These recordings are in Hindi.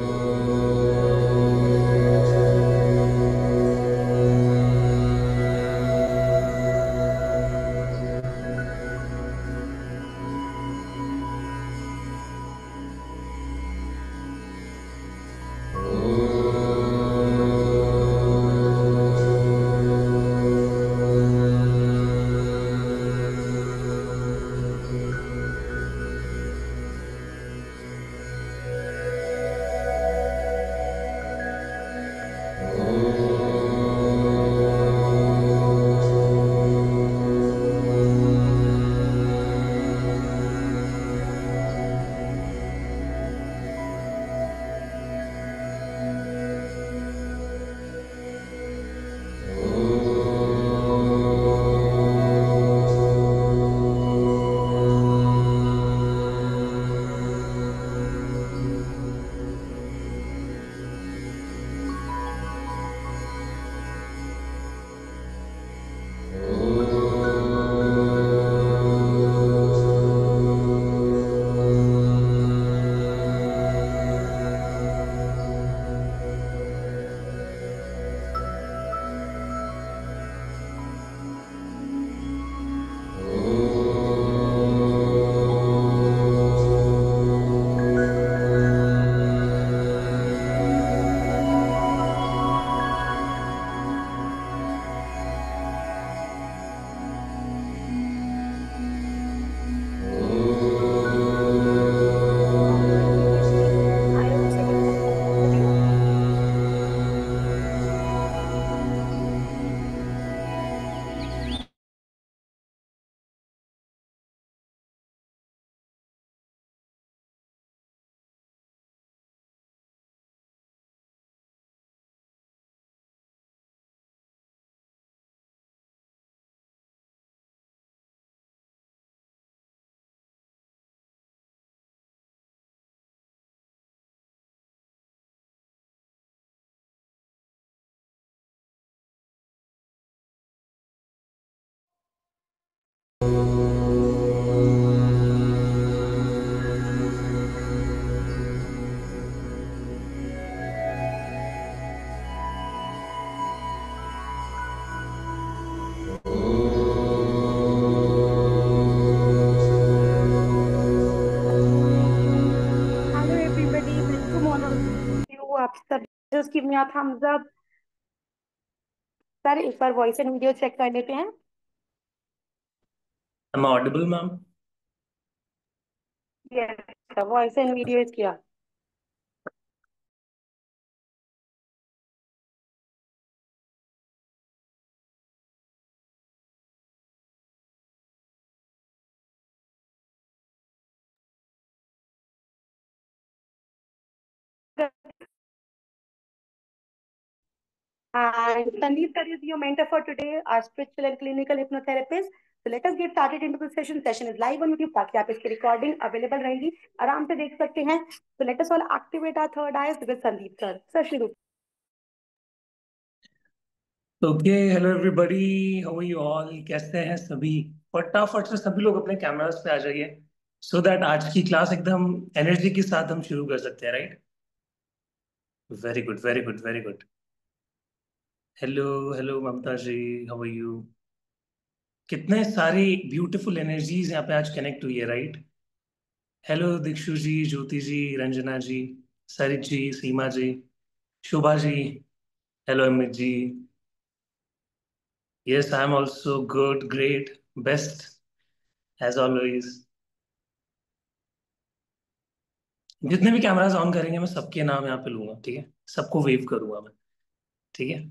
Hello everybody, welcome all of you. आप सब just give me a thumbs up. Sir एक बार वॉइस एंड वीडियो चेक कर लेते हैं. Am I audible, ma'am? Yes, sir, voice and video is किया. And Sandeep sir is your mentor for today, our spiritual and clinical hypnotherapist. So let us get started into the session. Session is live on YouTube ताकि आप इसकी recording available रहेगी, आराम से देख सकते हैं. So let us all activate our third eyes with Sandeep sir. Sir शुरू. Okay, hello everybody, how are you all? कैसे हैं सभी? फटाफट से सभी लोग अपने कैमरास पे आ जाइए सो दैट आज की क्लास एकदम एनर्जी के साथ हम शुरू कर सकते हैं, right? Very good, very good, very good. Hello, hello Mamta ji, how are you? कितने सारी ब्यूटीफुल एनर्जीज यहाँ पे आज कनेक्ट हुई है, right? Hello Dikshu ji, Jyoti ji, Ranjana ji, Sarit ji, Seema ji, Shobha ji. Hello Amit ji. Yes, I am also good, great, best as always. जितने भी कैमरास ऑन करेंगे मैं सबके नाम यहाँ पे लूंगा, ठीक है? सबको वेव करूंगा मैं, ठीक है?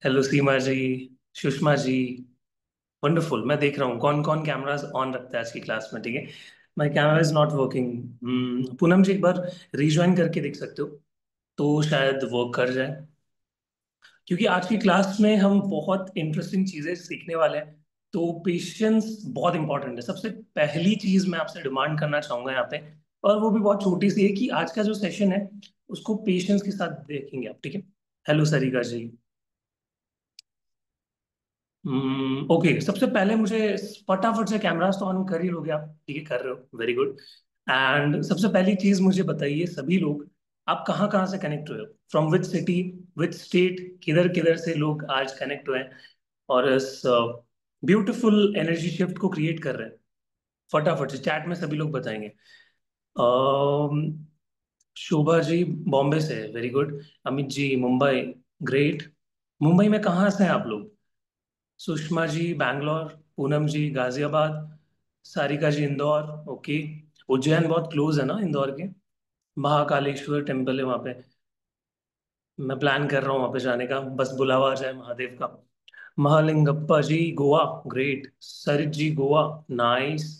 हेलो सीमा जी, सुषमा जी. वंडरफुल. मैं देख रहा हूँ कौन कौन कैमरास ऑन रखता है आज की क्लास में, ठीक है? My camera is not working. Poonam ji एक बार रिज्वाइन करके देख सकते हो तो शायद वर्क कर जाए, क्योंकि आज की क्लास में हम बहुत इंटरेस्टिंग चीजें सीखने वाले हैं. तो पेशेंस बहुत इंपॉर्टेंट है. सबसे पहली चीज मैं आपसे डिमांड करना चाहूंगा यहाँ पे, और वो भी बहुत छोटी सी है, कि आज का जो सेशन है उसको पेशेंस के साथ देखेंगे आप, ठीक है? हेलो सरिका जी. ओके, सबसे पहले मुझे फटाफट से कैमरास तो ऑन कर ही लोगे आप, ठीक है? कर रहे हो, वेरी गुड. एंड सबसे पहली चीज मुझे बताइए सभी लोग आप कहाँ कहाँ से कनेक्ट हुए हो, from which city, which state, किधर किधर से लोग आज कनेक्ट हुए हैं और इस ब्यूटीफुल एनर्जी शिफ्ट को क्रिएट कर रहे हैं। फटाफट से चैट में सभी लोग बताएंगे। शोभा जी बॉम्बे से, very good. Amit ji Mumbai, great. Mumbai में कहाँ से हैं आप लोग? सुषमा जी बैंगलोर, पूनम जी गाजियाबाद, सारिका जी इंदौर, ओके। उज्जैन बहुत क्लोज है ना इंदौर के, महाकालेश्वर टेम्पल है वहाँ पे। मैं प्लान कर रहा हूँ वहाँ पे जाने का, बस बुलावा आ जाए महादेव का। महालिंगप्पा जी गोवा, ग्रेट। सरित जी गोवा, नाइस।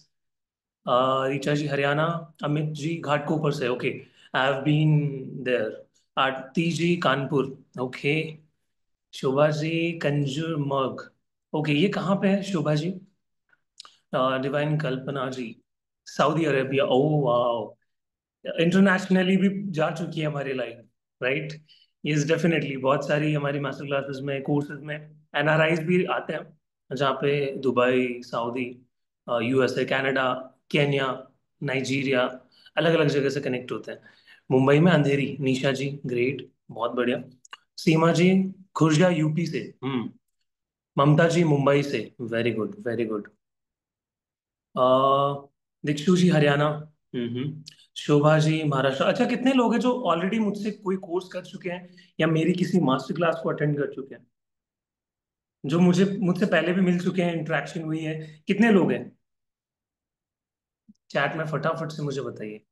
ऋचा जी हरियाणा, अमित जी घाटकोपर से, okay, I have been there. Aarti ji Kanpur, okay. Shobha ji Kanjurmarg, okay, ये कहाँ पे है Shobha ji? Divine Kalpana ji Saudi Arabia, ओ वाह, इंटरनेशनली भी जा चुकी है हमारी लाइफ, राइट? यस डेफिनेटली, बहुत सारी हमारी मास्टर क्लासेस में, कोर्सेज में एनआरआईज भी आते हैं, जहाँ पे Dubai, Saudi, USA, Canada, Kenya, Nigeria, अलग अलग जगह से कनेक्ट होते हैं। मुंबई में अंधेरी, निशा जी ग्रेट, बहुत बढ़िया। सीमा जी खुर्जा यूपी से, ममता जी मुंबई से, very good very good. Dikshu ji Haryana, Shobha ji Maharashtra. अच्छा, कितने लोग हैं जो ऑलरेडी मुझसे कोई कोर्स कर चुके हैं या मेरी किसी मास्टर क्लास को अटेंड कर चुके हैं, जो मुझे मुझसे पहले भी मिल चुके हैं, इंटरेक्शन हुई है? कितने लोग हैं चैट में? फटाफट से मुझे बताइए।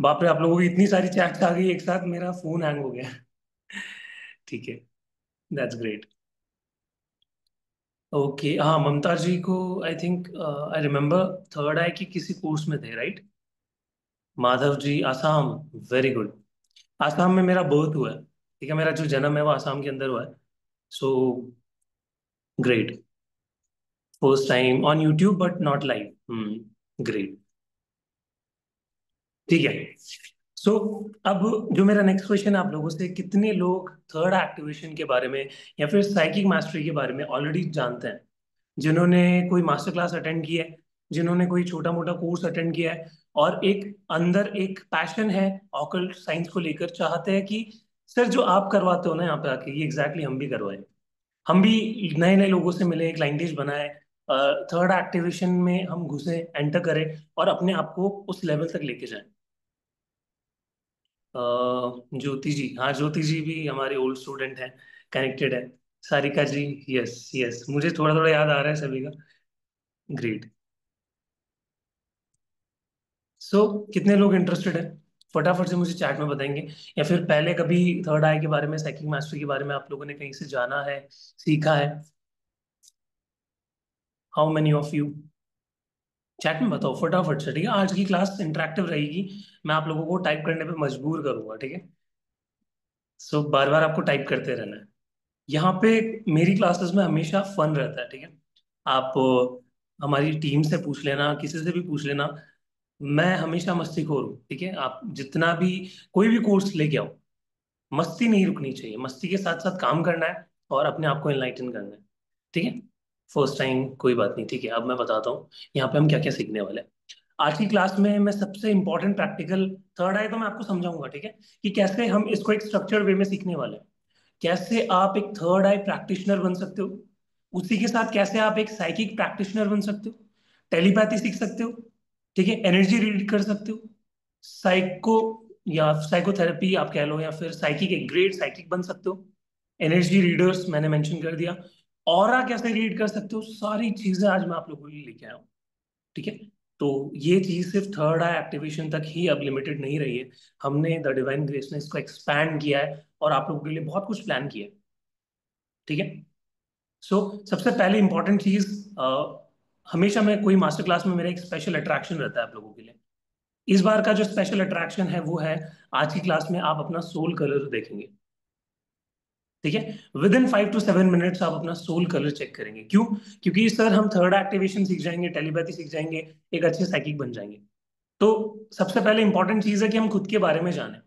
बाप रे, आप लोगों की इतनी सारी चैट्स आ गई एक साथ, मेरा फोन हैंग हो गया। ठीक है, दैट्स ग्रेट। ओके, हाँ, ममता जी को I think I remember third eye की किसी कोर्स में थे, right? Madhav ji Assam, very good. Assam में मेरा बर्थ हुआ है, ठीक है, मेरा जो जन्म है वो आसाम के अंदर हुआ है। So great, first time on YouTube but not live, great. ठीक है। सो अब जो मेरा नेक्स्ट क्वेश्चन है आप लोगों से, कितने लोग थर्ड एक्टिवेशन के बारे में या फिर साइकिक मास्टरी के बारे में ऑलरेडी जानते हैं, जिन्होंने कोई मास्टर क्लास अटेंड की है, जिन्होंने कोई छोटा मोटा कोर्स अटेंड किया है, और एक अंदर एक पैशन है ऑकल्ट साइंस को लेकर, चाहते हैं कि सर जो आप करवाते हो ना यहाँ पे आके, ये एग्जैक्टली हम भी करवाएं, हम भी नए नए लोगों से मिले, एक लाइंडेज बनाए, थर्ड एक्टिवेशन में हम घुसे, एंटर करें और अपने आप को उस लेवल तक लेके जाएं। ज्योति जी, हाँ, ज्योति जी भी हमारे ओल्ड स्टूडेंट हैं, कनेक्टेड है। सारिका जी, यस यस, मुझे थोड़ा थोड़ा याद आ रहा है सभी का, ग्रेट। सो कितने लोग इंटरेस्टेड हैं, फटाफट से मुझे चैट में बताएंगे। या फिर पहले कभी थर्ड आई के बारे में, साइकिक मास्टर के बारे में आप लोगों ने कहीं से जाना है, सीखा है? How many of you? Chat में बताओ फटाफट से, ठीक है? आज की क्लास इंटरेक्टिव रहेगी, मैं आप लोगों को टाइप करने पे मजबूर करूंगा, ठीक है? सो बार बार आपको टाइप करते रहना है। यहाँ पे मेरी क्लासेस में हमेशा फन रहता है, ठीक है? आप हमारी टीम से पूछ लेना, किसी से भी पूछ लेना, मैं हमेशा मस्तीखोर हूँ, ठीक है? आप जितना भी कोई भी कोर्स लेके आओ, मस्ती नहीं रुकनी चाहिए, मस्ती के साथ साथ काम करना है और अपने आप को एनलाइटन करना है, ठीक है? फर्स्ट टाइम कोई बात नहीं, ठीक है? अब मैं बताता हूँ यहाँ पे हम क्या क्या सीखने वाले हैं। आज की क्लास में मैं सबसे इंपॉर्टेंट प्रैक्टिकल, थर्ड आई तो मैं आपको समझाऊंगा, ठीक है, कि कैसे हम इसको एक स्ट्रक्चर्ड वे में सीखने वाले हैं, कैसे आप एक थर्ड आई प्रैक्टिशनर बन सकते हो, उसी के साथ कैसे आप एक साइकिक प्रैक्टिशनर बन सकते हो, टेलीपैथी सीख सकते हो, ठीक है, एनर्जी रीड कर सकते हो, साइको या साइकोथेरेपी आप कह लो, या फिर साइकिक, एक ग्रेट साइकिक बन सकते हो, एनर्जी रीडर्स मैंने मेंशन कर दिया, ऑरा कैसे रीड कर सकते हो, सारी चीजें आज मैं आप लोगों के लिए लेके आया हूँ, ठीक है? तो ये चीज सिर्फ थर्ड आई एक्टिवेशन तक ही अब लिमिटेड नहीं रही है, हमने द डिवाइन ग्रेस ने इसको एक्सपैंड किया है और आप लोगों के लिए बहुत कुछ प्लान किया है, ठीक है? सो सबसे पहले इंपॉर्टेंट चीज, हमेशा मैं कोई मास्टर क्लास में मेरा एक स्पेशल अट्रैक्शन रहता है आप लोगों के लिए। इस बार का जो स्पेशल अट्रैक्शन है वो है, आज की क्लास में आप अपना सोल कलर देखेंगे, ठीक है? विद इन 5 to 7 मिनट्स आप अपना सोल कलर चेक करेंगे। क्यों? क्योंकि सर हम थर्ड एक्टिवेशन सीख जाएंगे, टेलीपैथी सीख जाएंगे, एक अच्छे साइकिक बन जाएंगे। तो सबसे पहले इंपॉर्टेंट चीज है कि हम खुद के बारे में जानें।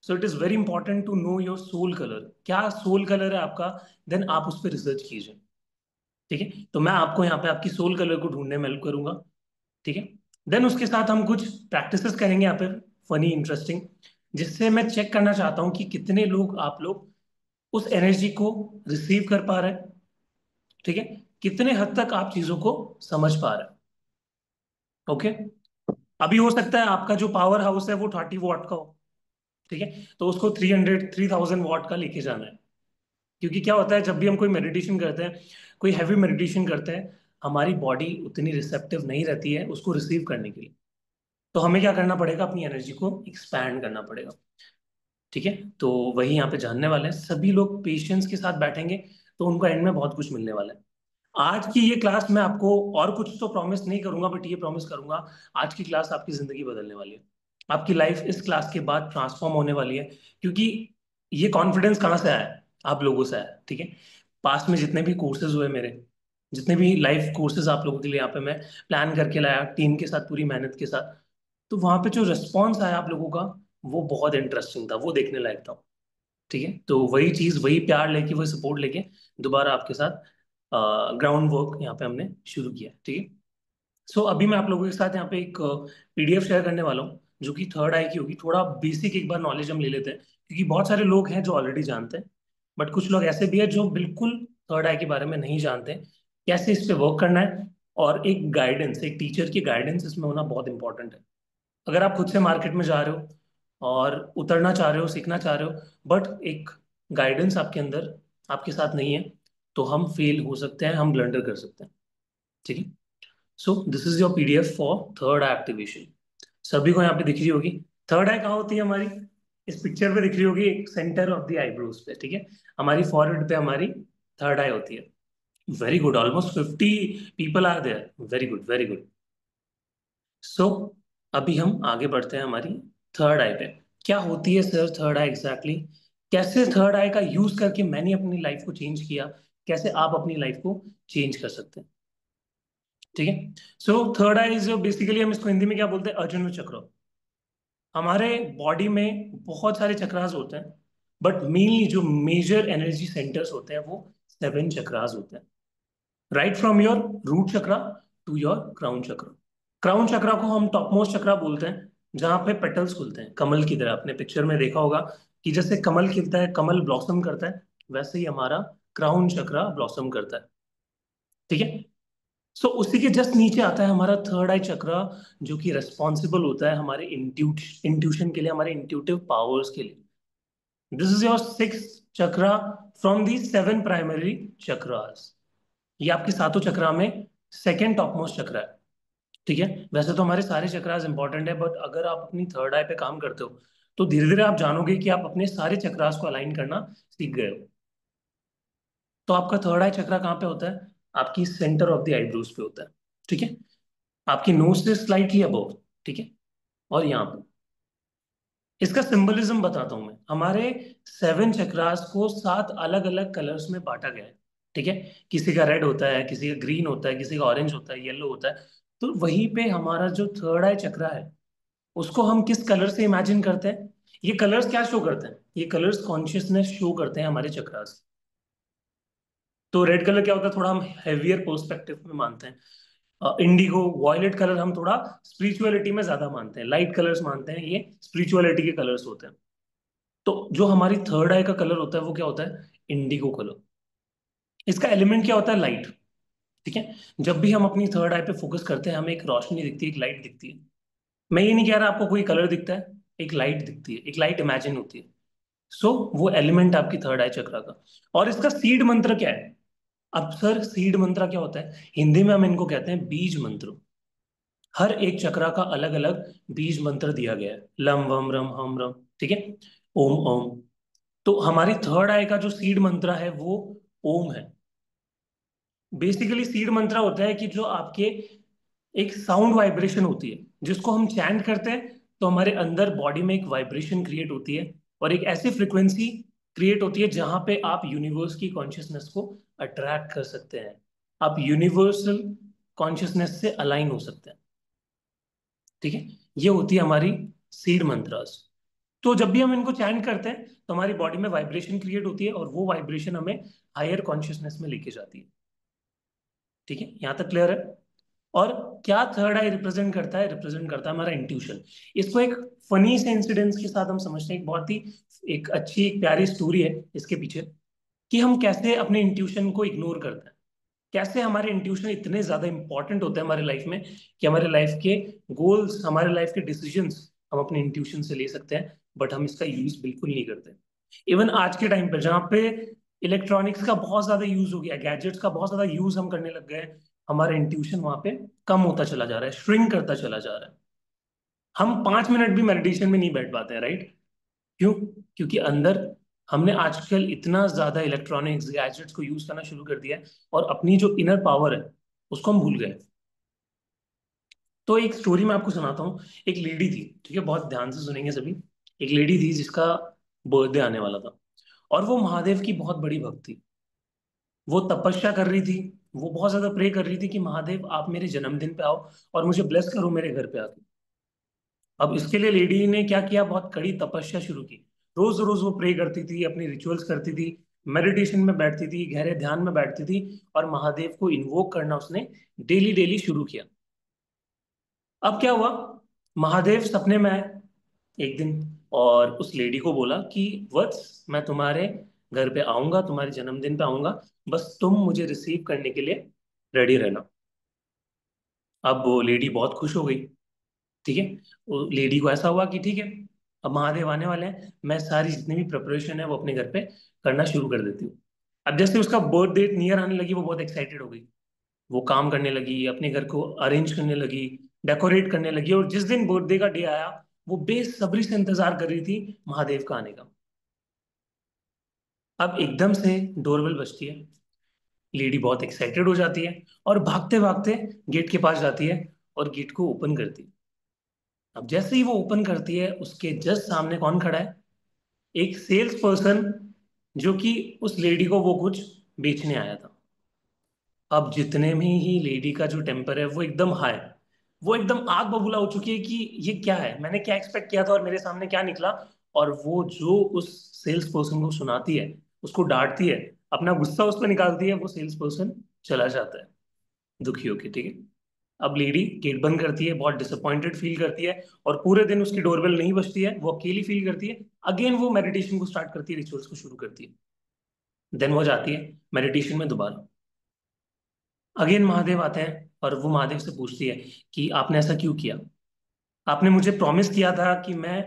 So it is very important to know your soul colour, क्या सोल कलर है आपका, देन आप उस पर रिसर्च कीजिए, ठीक है? तो मैं आपको यहाँ पे आपकी सोल कलर को ढूंढने में हेल्प करूंगा, ठीक है? देन उसके साथ हम कुछ प्रैक्टिसेस करेंगे यहाँ पे, फनी इंटरेस्टिंग। जिससे मैं चेक करना चाहता हूँ कि कितने लोग आप लोग उस एनर्जी को रिसीव कर पा रहे हैं, ठीक है, कितने हद तक आप चीजों को समझ पा रहे हैं। ओके, अभी हो सकता है आपका जो पावर हाउस है वो 30 वॉट का हो, ठीक है, तो उसको 3000 वॉट का लेके जाना है। क्योंकि क्या होता है, जब भी हम कोई मेडिटेशन करते हैं, कोई हैवी मेडिटेशन करते हैं, हमारी बॉडी उतनी रिसेप्टिव नहीं रहती है उसको रिसीव करने के लिए। तो हमें क्या करना पड़ेगा, अपनी एनर्जी को एक्सपैंड करना पड़ेगा, ठीक है। तो वही यहाँ पे जानने वाले हैं, सभी लोग पेशेंस के साथ बैठेंगे तो उनको एंड में बहुत कुछ मिलने वाला है। आज की ये क्लास मैं आपको और कुछ तो प्रॉमिस नहीं करूंगा, बट ये प्रॉमिस करूंगा, आज की क्लास आपकी जिंदगी बदलने वाली है। आपकी लाइफ इस क्लास के बाद ट्रांसफॉर्म होने वाली है। क्योंकि ये कॉन्फिडेंस कहाँ से आया है, आप लोगों से आया है, ठीक है। पास्ट में जितने भी कोर्सेज हुए मेरे, जितने भी लाइफ कोर्सेज आप लोगों के लिए यहाँ पे मैं प्लान करके लाया टीम के साथ, पूरी मेहनत के साथ, तो वहां पे जो रिस्पॉन्स आया आप लोगों का, वो बहुत इंटरेस्टिंग था, वो देखने लायक था, ठीक है। तो वही चीज, वही प्यार लेके, वही सपोर्ट लेके दोबारा आपके साथ ग्राउंड वर्क यहाँ पे हमने शुरू किया, ठीक है। सो अभी मैं आप लोगों के साथ यहाँ पे एक पीडीएफ शेयर करने वाला हूँ, जो कि थर्ड आई की होगी। थोड़ा बेसिक एक बार नॉलेज हम ले लेते हैं, क्योंकि बहुत सारे लोग हैं जो ऑलरेडी जानते हैं, बट कुछ लोग ऐसे भी हैं जो बिल्कुल थर्ड आई के बारे में नहीं जानते हैं, कैसे इस पे वर्क करना है। और एक गाइडेंस, एक टीचर की गाइडेंस इसमें होना बहुत इंपॉर्टेंट है। अगर आप खुद से मार्केट में जा रहे हो और उतरना चाह रहे हो, सीखना चाह रहे हो, बट एक गाइडेंस आपके अंदर, आपके साथ नहीं है, तो हम फेल हो सकते हैं, हम ब्लंडर कर सकते हैं, ठीक है। सो this is your PDF for third I activation. सभी को यहाँ पे दिख रही होगी। थर्ड आई कहाँ होती है हमारी, इस पिक्चर पे दिख रही होगी, एक सेंटर ऑफ द आईब्रोज पे, ठीक है। हमारी फॉरहेड पे हमारी थर्ड आई होती है। Very good, almost 50 people are there, very good, very good. So अभी हम आगे बढ़ते हैं हमारी थर्ड आई पे। क्या होती है सर थर्ड आई एग्जैक्टली, कैसे थर्ड आई का यूज करके मैंने अपनी लाइफ को चेंज किया, कैसे आप अपनी लाइफ को चेंज कर सकते हैं, ठीक है। सो थर्ड आई जो बेसिकली हम इसको हिंदी में क्या बोलते हैं, अर्जुन चक्र। हमारे बॉडी में बहुत सारे चक्रास होते हैं, बट मेनली जो मेजर एनर्जी सेंटर्स होते हैं वो 7 चक्रास होते हैं, right from your root chakra to your crown chakra. Crown chakra को हम टॉप मोस्ट चक्रा बोलते हैं, जहां पे पेटल्स खुलते हैं कमल की तरह। आपने पिक्चर में देखा होगा कि जैसे कमल खिलता है, कमल ब्लॉसम करता है, वैसे ही हमारा क्राउन चक्रा ब्लॉसम करता है, ठीक है। सो उसी के जस्ट नीचे आता है हमारा थर्ड आई चक्रा, जो कि रेस्पॉन्सिबल होता है हमारे इंट्यूशन के लिए, हमारे इंट्यूटिव पावर्स के लिए। This is your six chakra from the 7 primary chakras. ये आपके सातों चक्रा में सेकेंड टॉप मोस्ट चक्रा है, ठीक है। वैसे तो हमारे सारे चक्रास इंपॉर्टेंट है, बट अगर आप अपनी थर्ड आई पे काम करते हो, तो धीरे धीरे आप जानोगे कि आप अपने सारे चक्रास को अलाइन करना सीख गए हो। तो आपका थर्ड आई चक्रा कहाँ पे होता है, आपकी सेंटर ऑफ द आईब्रोज पे होता है, ठीक है, आपकी नोज से स्लाइटली अबव, ठीक है, और यहाँ पे। इसका सिंबलिज्म बताता हूं मैं। हमारे 7 चक्रास को 7 अलग अलग कलर्स में बांटा गया है, ठीक है। किसी का रेड होता है, किसी का ग्रीन होता है, किसी का ऑरेंज होता है, येलो होता है। तो वहीं पे हमारा जो थर्ड आई चक्रा है, उसको हम किस कलर से इमेजिन करते हैं, ये कलर्स क्या शो करते हैं, ये कलर्स कॉन्शियसनेस शो करते हैं हमारे चक्रास। तो रेड कलर क्या होता है, थोड़ा हम हैवियर पर्सपेक्टिव में मानते हैं। इंडिगो, वॉयलेट कलर हम थोड़ा स्पिरिचुअलिटी में ज्यादा मानते हैं, लाइट कलर्स मानते हैं, ये स्पिरिचुअलिटी के कलर्स होते हैं। तो जो हमारी थर्ड आई का कलर होता है वो क्या होता है, इंडिगो कलर। इसका एलिमेंट क्या होता है, लाइट, ठीक है। जब भी हम अपनी थर्ड आई पे फोकस करते हैं, हमें एक रोशनी दिखती है, एक लाइट दिखती है। मैं ये नहीं कह रहा आपको कोई कलर दिखता है, एक लाइट दिखती है, एक लाइट इमेजिन होती है। सो वो एलिमेंट आपकी थर्ड आई चक्रा का। और इसका सीड मंत्र क्या है, अब सर सीड मंत्र क्या होता है, हिंदी में हम इनको कहते हैं बीज मंत्र। हर एक चक्रा का अलग अलग बीज मंत्र दिया गया है, लम वम रम हम रम, ठीक है, ओम ओम। तो हमारी थर्ड आई का जो सीड मंत्र है वो ओम है। बेसिकली सीड मंत्र होता है कि जो आपके एक साउंड वाइब्रेशन होती है, जिसको हम चैंट करते हैं, तो हमारे अंदर बॉडी में एक वाइब्रेशन क्रिएट होती है, और एक ऐसी फ्रिक्वेंसी क्रिएट होती है जहां पे आप यूनिवर्स की कॉन्शियसनेस को अट्रैक्ट कर सकते हैं, आप यूनिवर्सल कॉन्शियसनेस से अलाइन हो सकते हैं, ठीक है। ये होती है हमारी सीड मंत्रास। तो जब भी हम इनको चैंट करते हैं, तो हमारी बॉडी में वाइब्रेशन क्रिएट होती है, और वो वाइब्रेशन हमें हायर कॉन्शियसनेस में लेके जाती है, ठीक है। यहाँ तक क्लियर है। और क्या थर्ड आई रिप्रेजेंट करता है? रिप्रेजेंट करता है हमारा इंट्यूशन। इसको एक फनी से इंसिडेंट्स के साथ हम समझते हैं, एक बहुत ही एक अच्छी एक प्यारी स्टोरी है इसके पीछे, कि हम कैसे अपने इंट्यूशन को इग्नोर करते हैं, कैसे हमारे इंट्यूशन इतने ज्यादा इंपॉर्टेंट होते हैं हमारे लाइफ में कि हमारे लाइफ के गोल्स, हमारे लाइफ के डिसीजंस हम अपने इंट्यूशन से ले सकते हैं, बट हम इसका यूज बिल्कुल नहीं करते। इवन आज के टाइम पे जहाँ पे इलेक्ट्रॉनिक्स का बहुत ज्यादा यूज हो गया, गैजेट्स का बहुत ज्यादा यूज हम करने लग गए हैं, हमारा इंट्यूशन वहां पे कम होता चला जा रहा है, श्रिंक करता चला जा रहा है। हम 5 मिनट भी मेडिटेशन में नहीं बैठ पाते हैं, राइट? क्यों? क्योंकि अंदर हमने आजकल इतना ज्यादा इलेक्ट्रॉनिक्स गैजेट्स को यूज करना शुरू कर दिया है, और अपनी जो इनर पावर है उसको हम भूल गए। तो एक स्टोरी मैं आपको सुनाता हूँ। एक लेडी थी, ठीक है, बहुत ध्यान से सुनेंगे सभी। एक लेडी थी जिसका बर्थडे आने वाला था, और वो महादेव की बहुत बड़ी भक्त थी। वो तपस्या कर रही थी, वो बहुत ज्यादा प्रे कर रही थी कि महादेव आप मेरे जन्मदिन पे आओ और मुझे ब्लेस करो मेरे घर पे आके। अब इसके लिए लेडी ने क्या किया, बहुत कड़ी तपस्या शुरू की। रोज रोज वो प्रे करती थी, अपनी रिचुअल्स करती थी, मेडिटेशन में बैठती थी, गहरे ध्यान में बैठती थी, और महादेव को इन्वोक करना उसने डेली डेली शुरू किया। अब क्या हुआ, महादेव सपने में आए एक दिन, और उस लेडी को बोला कि वत्स, मैं तुम्हारे घर पे आऊंगा, तुम्हारे जन्मदिन पे आऊंगा, बस तुम मुझे रिसीव करने के लिए रेडी रहना। अब वो लेडी बहुत खुश हो गई, ठीक है। वो लेडी को ऐसा हुआ कि ठीक है, अब महादेव आने वाले हैं, मैं सारी जितनी भी प्रिपरेशन है वो अपने घर पे करना शुरू कर देती हूँ। अब जैसे उसका बर्थ डेट नियर आने लगी, वो बहुत एक्साइटेड हो गई। वो काम करने लगी, अपने घर को अरेंज करने लगी, डेकोरेट करने लगी, और जिस दिन बर्थडे का डे आया, वो बेसब्री से इंतजार कर रही थी महादेव का आने का। अब एकदम से डोरबेल बजती है, लेडी बहुत एक्साइटेड हो जाती है, और भागते भागते गेट के पास जाती है और गेट को ओपन करती है। अब जैसे ही वो ओपन करती है, उसके जस्ट सामने कौन खड़ा है? एक सेल्स पर्सन, जो कि उस लेडी को वो कुछ बेचने आया था। अब जितने में ही लेडी का जो टेम्पर है वो एकदम हाई, वो एकदम आग बबूला हो चुकी है कि ये क्या है, मैंने क्या एक्सपेक्ट किया था और मेरे सामने क्या निकला। और वो जो उस सेल्स पर्सन को सुनाती है, उसको डांटती है, अपना गुस्सा उस पर निकालती है, वो सेल्स पर्सन चला जाता है दुखी होके, ठीक है। अब लेडी गेट बंद करती है, बहुत डिसअपॉइंटेड फील करती है, और पूरे दिन उसकी डोरबेल नहीं बजती है, वो अकेली फील करती है। अगेन वो मेडिटेशन को स्टार्ट करती है, रिचुअल्स को शुरू करती है। देन वो जाती है मेडिटेशन में दोबारा। अगेन महादेव आते हैं, और वो महादेव से पूछती है कि आपने ऐसा क्यों किया? आपने मुझे प्रॉमिस किया था कि मैं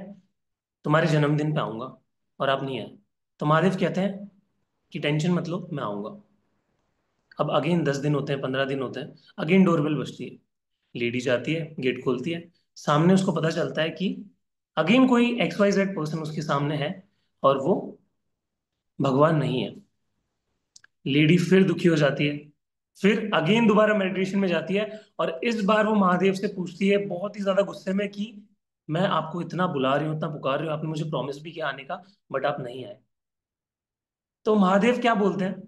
तुम्हारे जन्मदिन पे आऊंगा, और आप नहीं आए। तो महादेव कहते हैं कि टेंशन मत लो, मैं आऊंगा। अब अगेन 10 दिन होते हैं, 15 दिन होते हैं, अगेन डोरबेल बजती है। लेडी जाती है, गेट खोलती है, सामने उसको पता चलता है कि अगेन कोई XYZ पर्सन उसके सामने है, और वो भगवान नहीं है। लेडी फिर दुखी हो जाती है, फिर अगेन दोबारा मेडिटेशन में जाती है, और इस बार वो महादेव से पूछती है बहुत ही ज्यादा गुस्से में कि मैं आपको इतना बुला रही हूँ, इतना पुकार रही हूँ, आपने मुझे प्रॉमिस भी किया आने का, बट आप नहीं आए। तो महादेव क्या बोलते हैं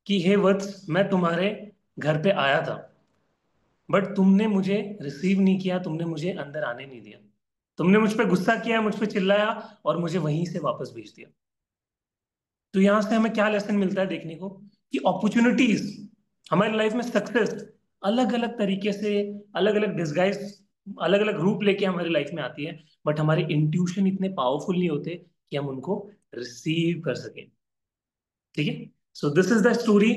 कि हे वत्स, मैं तुम्हारे घर पे आया था, बट तुमने मुझे रिसीव नहीं किया, तुमने मुझे अंदर आने नहीं दिया, तुमने मुझ पे गुस्सा किया, मुझ पे चिल्लाया, और मुझे वहीं से वापस भेज दिया। तो यहां से हमें क्या लेसन मिलता है देखने को, कि अपॉर्चुनिटीज, हमारी लाइफ में सक्सेस अलग अलग तरीके से, अलग अलग डिस्गाइज, अलग अलग रूप लेके हमारी लाइफ में आती है, बट हमारे इंट्यूशन इतने पावरफुल नहीं होते कि हम उनको रिसीव कर सकें, ठीक है। सो दिस इज द स्टोरी।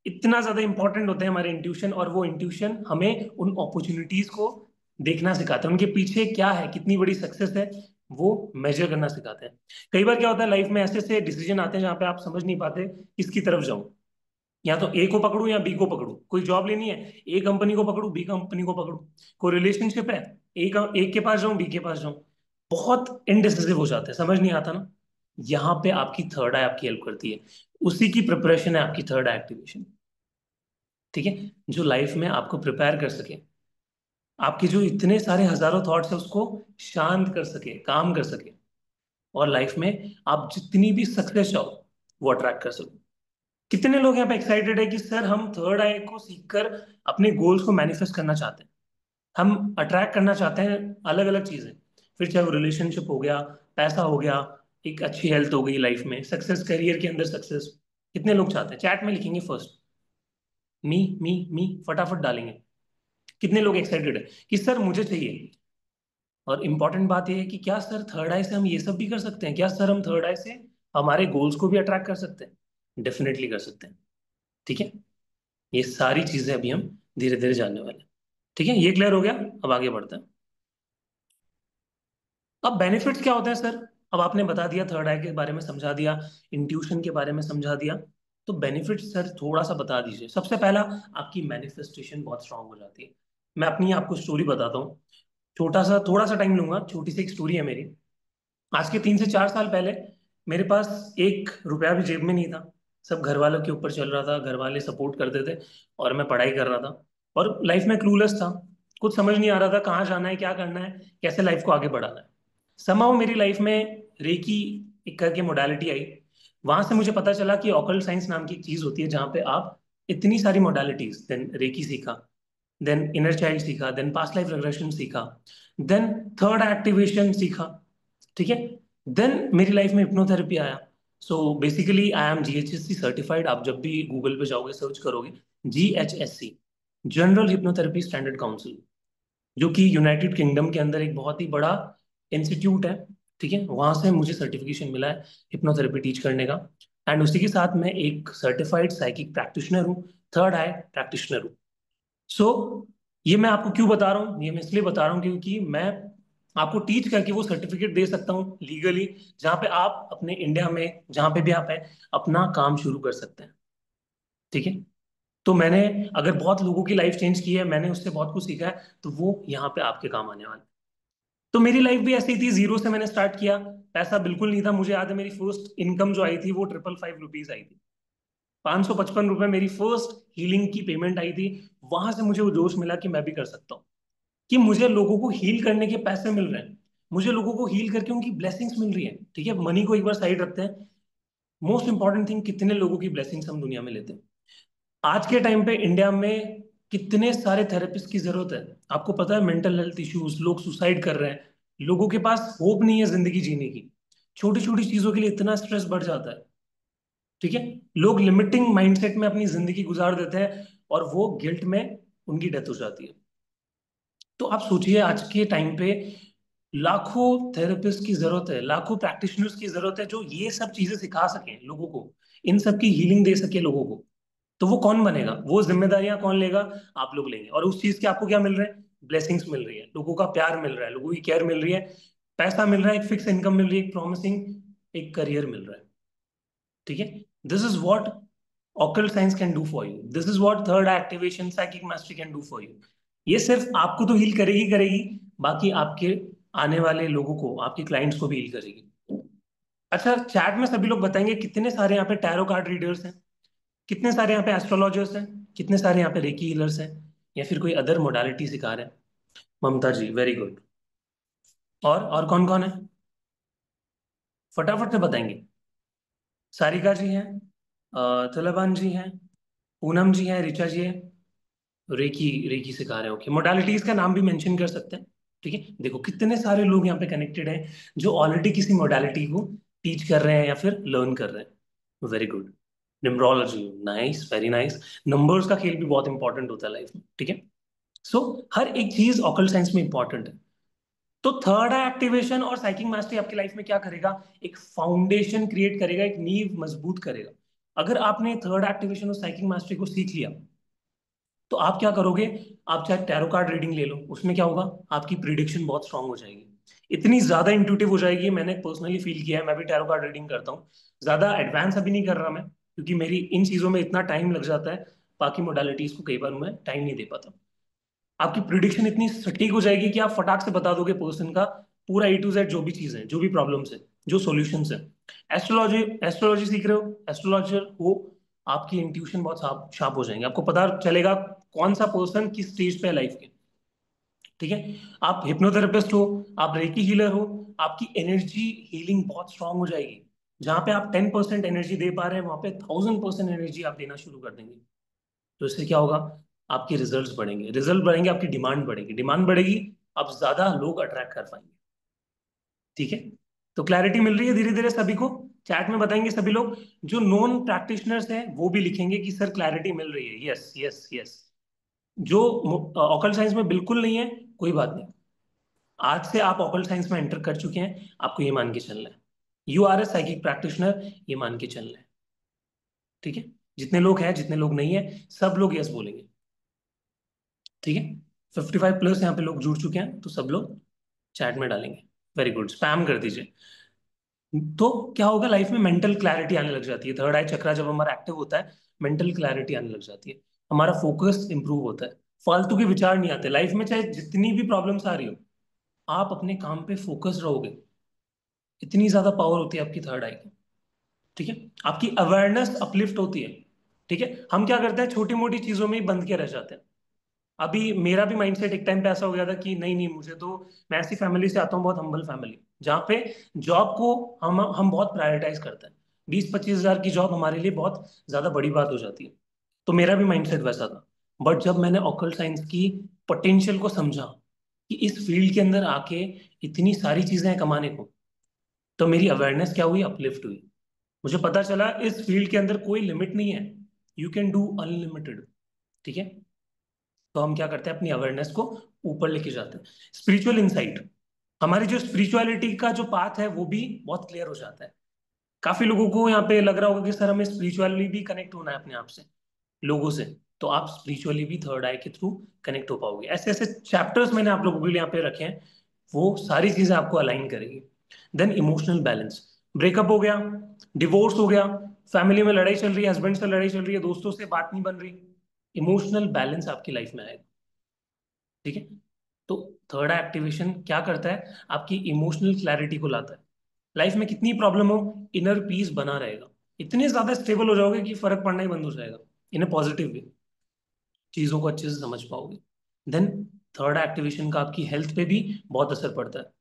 इतना ज्यादा इंपॉर्टेंट होते हैं हमारे इंट्यूशन, और वो इंट्यूशन हमें उन अपॉर्चुनिटीज को देखना सिखाते हैं, उनके पीछे क्या है, कितनी बड़ी सक्सेस है, वो मेजर करना सिखाते हैं। कई बार क्या होता है लाइफ में, ऐसे ऐसे डिसीजन आते हैं जहां पे आप समझ नहीं पाते किसकी तरफ जाऊं, या तो ए को पकड़ू या बी को पकड़ू। कोई जॉब लेनी है, ए कंपनी को पकड़ू, बी कंपनी को पकड़ू। कोई रिलेशनशिप है, एक के पास जाऊं, बी के पास जाऊं। बहुत इनडिसिसिव हो जाते हैं, समझ नहीं आता ना। यहाँ पे आपकी थर्ड आई आपकी हेल्प करती है, उसी की प्रिपरेशन है आपकी थर्ड आई एक्टिवेशन, ठीक है, जो लाइफ में आपको प्रिपेयर कर सके, आपके जो इतने सारे हजारों थॉट्स है उसको शांत कर सके, काम कर सके, और लाइफ में आप जितनी भी सक्सेस चाहो वो अट्रैक्ट कर सको। कितने लोग यहाँ पे एक्साइटेड है कि सर हम थर्ड आई को सीखकर अपने गोल्स को मैनिफेस्ट करना चाहते हैं, हम अट्रैक्ट करना चाहते हैं अलग अलग चीजें, फिर चाहे वो रिलेशनशिप हो गया, पैसा हो गया, एक अच्छी हेल्थ हो गई, लाइफ में सक्सेस, करियर के अंदर सक्सेस। कितने लोग चाहते हैं? चैट में लिखेंगे फर्स्ट मी मी मी, फटाफट डालेंगे। कितने लोग एक्साइटेड है कि सर मुझे चाहिए। और इंपॉर्टेंट बात यह है कि क्या सर थर्ड आई से हम ये सब भी कर सकते हैं, क्या सर हम थर्ड आई से हमारे गोल्स को भी अट्रैक्ट कर सकते हैं? डेफिनेटली कर सकते हैं। ठीक है, ये सारी चीजें अभी हम धीरे धीरे जानने वाले हैं। ठीक है, ये क्लियर हो गया। अब आगे बढ़ते हैं। अब बेनिफिट्स क्या होते हैं सर? अब आपने बता दिया, थर्ड आई के बारे में समझा दिया, इंट्यूशन के बारे में समझा दिया। तो बेनिफिट्स सर थोड़ा सा बता दीजिए। सबसे पहला, आपकी मैनिफेस्टेशन बहुत स्ट्रांग हो जाती है। मैं अपनी आपको स्टोरी बताता हूँ। छोटा सा, थोड़ा सा टाइम लूंगा, छोटी सी एक स्टोरी है मेरी। आज के 3 से 4 साल पहले मेरे पास 1 रुपया भी जेब में नहीं था। सब घर वालों के ऊपर चल रहा था, घर वाले सपोर्ट करते थे, और मैं पढ़ाई कर रहा था, और लाइफ में क्लूलेस था। कुछ समझ नहीं आ रहा था कहाँ जाना है, क्या करना है, कैसे लाइफ को आगे बढ़ाना है। समहाउ मेरी लाइफ में रेकी एक करके मोडालिटी आई। वहां से मुझे पता चला कि ऑकल्ट साइंस नाम की एक चीज होती है जहाँ पे आप इतनी सारी मोडालिटीज, देन रेकी सीखा, देन इनर चाइल्ड सीखा, देन पास्ट लाइफ रिग्रेशन सीखा, देन थर्ड एक्टिवेशन सीखा। ठीक है, देन मेरी लाइफ में हिप्नोथेरेपी आया। So basically I am GHSC certified. आप जब भी गूगल पे जाओगे, सर्च करोगे GHSC, general hypnotherapy standard council, जो कि यूनाइटेड किंगडम के अंदर एक बहुत ही बड़ा इंस्टीट्यूट है। ठीक है, वहां से मुझे सर्टिफिकेशन मिला है हिप्नोथेरेपी टीच करने का। एंड उसी के साथ मैं एक सर्टिफाइड साइकिक प्रैक्टिशनर हूँ, थर्ड आई प्रैक्टिशनर हूँ। सो ये मैं आपको क्यों बता रहा हूँ? ये मैं इसलिए बता रहा हूँ क्योंकि मैं आपको टीच करके वो सर्टिफिकेट दे सकता हूँ लीगली, जहाँ पे आप अपने इंडिया में जहाँ पे भी आप हैं अपना काम शुरू कर सकते हैं। ठीक है, तो मैंने अगर बहुत लोगों की लाइफ चेंज की है, मैंने उससे बहुत कुछ सीखा है, तो वो यहाँ पे आपके काम आने वाला है। तो मेरी लाइफ भी ऐसी थी, जीरो से मैंने स्टार्ट किया। पैसा बिल्कुल नहीं था। मुझे याद है मेरी फर्स्ट इनकम जो आई थी वो 555 रुपीज आई थी। 555 रुपए मेरी फर्स्ट हीलिंग की पेमेंट आई थी। वहां से मुझे वो जोश मिला कि मैं भी कर सकता हूँ, कि मुझे लोगों को हील करने के पैसे मिल रहे हैं, मुझे लोगों को हील करके उनकी ब्लेसिंग्स मिल रही है। ठीक है, मनी को एक बार साइड रखते हैं। मोस्ट इंपॉर्टेंट थिंग, कितने लोगों की ब्लेसिंग्स हम दुनिया में लेते हैं। आज के टाइम पे इंडिया में कितने सारे थेरेपिस्ट की जरूरत है। आपको पता है, मेंटल हेल्थ इश्यूज, लोग सुसाइड कर रहे हैं, लोगों के पास होप नहीं है जिंदगी जीने की। छोटी छोटी चीजों के लिए इतना स्ट्रेस बढ़ जाता है। ठीक है, लोग लिमिटिंग माइंडसेट में अपनी जिंदगी गुजार देते हैं, और वो गिल्ट में उनकी डेथ हो जाती है। तो आप सोचिए, आज के टाइम पे लाखों थेरेपिस्ट की जरूरत है, लाखों प्रैक्टिशनर्स की जरूरत है, जो ये सब चीजें सिखा सकें लोगों को, इन सब की हीलिंग दे सके लोगों को। तो वो कौन बनेगा, वो जिम्मेदारियां कौन लेगा? आप लोग लेंगे। और उस चीज के आपको क्या मिल रहा है? ब्लेसिंग्स मिल रही है, लोगों का प्यार मिल रहा है, लोगों की केयर मिल रही है, पैसा मिल रहा है, एक फिक्स इनकम मिल रही है, एक प्रॉमिसिंग एक करियर मिल रहा है। ठीक है, this is what occult science can do for you, this is what third activation psychic mastery can do for you. ये सिर्फ आपको तो हील करेगी करेगी, बाकी आपके आने वाले लोगों को, आपके क्लाइंट्स को भी हील करेगी। अच्छा, चैट में सभी लोग बताएंगे कितने सारे यहाँ पे टैरो कार्ड रीडर्स हैं, कितने सारे यहाँ पे एस्ट्रोलॉजर्स हैं, कितने सारे यहाँ पे रेकी हीलर्स हैं, या फिर कोई अदर मोडालिटी सिखा रहे हैं? ममता जी, वेरी गुड। और कौन कौन है? फटाफट से बताएंगे। सारिका जी हैं, तिलबान जी हैं, पूनम जी हैं, ऋचा जी है। रेकी रेकी सिखा रहे हैं, ओके। मोडालिटीज का नाम भी मेंशन कर सकते हैं। ठीक है, देखो कितने सारे लोग यहाँ पे कनेक्टेड हैं जो ऑलरेडी किसी मोडालिटी को टीच कर रहे हैं या फिर लर्न कर रहे हैं। Very good. Numerology, nice, very nice. Numbers का खेल भी बहुत इंपॉर्टेंट होता है लाइफ में। ठीक है, सो हर एक चीज ऑकल्ट साइंस में इंपॉर्टेंट है। तो थर्ड आई एक्टिवेशन और साइकिक मास्टरी आपकी लाइफ में क्या करेगा? एक फाउंडेशन क्रिएट करेगा, एक नींव मजबूत करेगा। अगर आपने थर्ड एक्टिवेशन और साइकिक मास्टरी को सीख लिया, तो आप क्या करोगे? आप चाहे टैरो कार्ड रीडिंग ले लो, उसमें क्या होगा? आपकी प्रिडिक्शन बहुत स्ट्रांग हो जाएगी, इतनी ज्यादा इंट्यूटिव हो जाएगी। मैंने पर्सनली फील किया है, मैं भी टैरो कार्ड रीडिंग करता हूँ। ज्यादा एडवांस अभी नहीं कर रहा मैं, क्योंकि मेरी इन चीजों में इतना टाइम लग जाता है, बाकी मोडालिटीज को कई बार मैं टाइम नहीं दे पाता। आपकी प्रिडिक्शन इतनी सटीक हो जाएगी कि आप फटाक से बता दोगे पर्सन का पूरा A to Z, जो भी चीज है, जो भी प्रॉब्लम्स है, जो सॉल्यूशंस है। एस्ट्रोलॉजी, एस्ट्रोलॉजी सीख रहे हो, एस्ट्रोलॉजर हो, आपकी इंट्यूशन बहुत शार्प शार्प हो जाएंगे। आपको पता चलेगा कौन सा पर्सन किस स्टेज पे है लाइफ के। ठीक है, आप हिप्नोथेरेपिस्ट हो, आप रेकी हीलर हो, आपकी एनर्जी हीलिंग बहुत स्ट्रांग हो जाएगी। जहां पे आप 10% एनर्जी दे पा रहे हैं, वहां पे 1000% एनर्जी आप देना शुरू कर देंगे। तो इससे क्या होगा? आपके रिजल्ट्स बढ़ेंगे, रिजल्ट बढ़ेंगे, आपकी डिमांड बढ़ेगी, डिमांड बढ़ेगी, आप ज्यादा लोग अट्रैक्ट कर पाएंगे। ठीक है, तो क्लैरिटी मिल रही है धीरे धीरे सभी को? चैट में बताएंगे सभी लोग। जो नॉन प्रैक्टिशनर्स हैं वो भी लिखेंगे कि सर क्लैरिटी मिल रही है, यस यस यस। जो ऑकल्ट साइंस में बिल्कुल नहीं है, कोई बात नहीं, आज से आप ऑकल्ट साइंस में एंटर कर चुके हैं, आपको ये मान के चलना है, you are a psychic practitioner, ये मान के चलना है। ठीक है, जितने लोग हैं जितने लोग नहीं है, सब लोग यस बोलेंगे। ठीक है, 55+ यहाँ पे लोग जुड़ चुके हैं, तो सब लोग चैट में डालेंगे। वेरी गुड, स्पैम कर दीजिए। तो क्या होगा, लाइफ में मेंटल क्लैरिटी आने लग जाती है। थर्ड आई चक्रा जब हमारा एक्टिव होता है, मेंटल क्लैरिटी आने लग जाती है, हमारा फोकस इंप्रूव होता है, फालतू के विचार नहीं आते लाइफ में, चाहे जितनी भी प्रॉब्लम्स आ रही हो, आप अपने काम पे फोकस रहोगे, इतनी ज्यादा पावर होती है आपकी थर्ड आई की। ठीक है, आपकी अवेयरनेस अपलिफ्ट होती है। ठीक है, हम क्या करते हैं, छोटी मोटी चीजों में ही बंद के रह जाते हैं। अभी मेरा भी माइंडसेट एक टाइम पे ऐसा हो गया था कि नहीं नहीं, मुझे तो, मैं ऐसी फैमिली से आता हूँ, बहुत हम्बल फैमिली, जहाँ पे जॉब को हम बहुत प्रायोरिटाइज करते हैं। 20-25 हजार की जॉब हमारे लिए बहुत ज्यादा बड़ी बात हो जाती है। तो मेरा भी माइंडसेट वैसा था। बट जब मैंने ऑकल्ट साइंस की पोटेंशियल को समझा, कि इस फील्ड के अंदर आके इतनी सारी चीजें हैं कमाने को, तो मेरी अवेयरनेस क्या हुई, अपलिफ्ट हुई। मुझे पता चला इस फील्ड के अंदर कोई लिमिट नहीं है, यू कैन डू अनलिमिटेड। ठीक है, तो हम क्या करते हैं, अपनी अवेयरनेस को ऊपर लेके जाते हैं। स्पिरिचुअल इंसाइट, हमारी जो स्पिरिचुअलिटी का जो पाथ है वो भी बहुत क्लियर हो जाता है। काफी लोगों को यहाँ पे लग रहा होगा कि सर हमें स्पिरिचुअली भी कनेक्ट होना है अपने आप से, लोगों से, तो आप स्पिरिचुअली भी थर्ड आई के थ्रू कनेक्ट हो पाओगे। ऐसे ऐसे चैप्टर्स मैंने आप लोगों के लिए यहाँ पे रखे हैं, वो सारी चीजें आपको अलाइन करेगी। देन इमोशनल बैलेंस, ब्रेकअप हो गया, डिवोर्स हो गया, फैमिली में लड़ाई चल रही है, हस्बैंड से लड़ाई चल रही है, दोस्तों से बात नहीं बन रही, इमोशनल बैलेंस आपकी लाइफ में आएगा। ठीक है, तो थर्ड एक्टिवेशन क्या करता है, आपकी इमोशनल क्लैरिटी को लाता है। लाइफ में कितनी प्रॉब्लम हो, इनर पीस बना रहेगा, इतने ज्यादा स्टेबल हो जाओगे कि फर्क पड़ना ही बंद हो जाएगा, इन ए पॉजिटिव वे, चीजों को अच्छे से समझ पाओगे। देन थर्ड एक्टिवेशन का आपकी हेल्थ पे भी बहुत असर पड़ता है।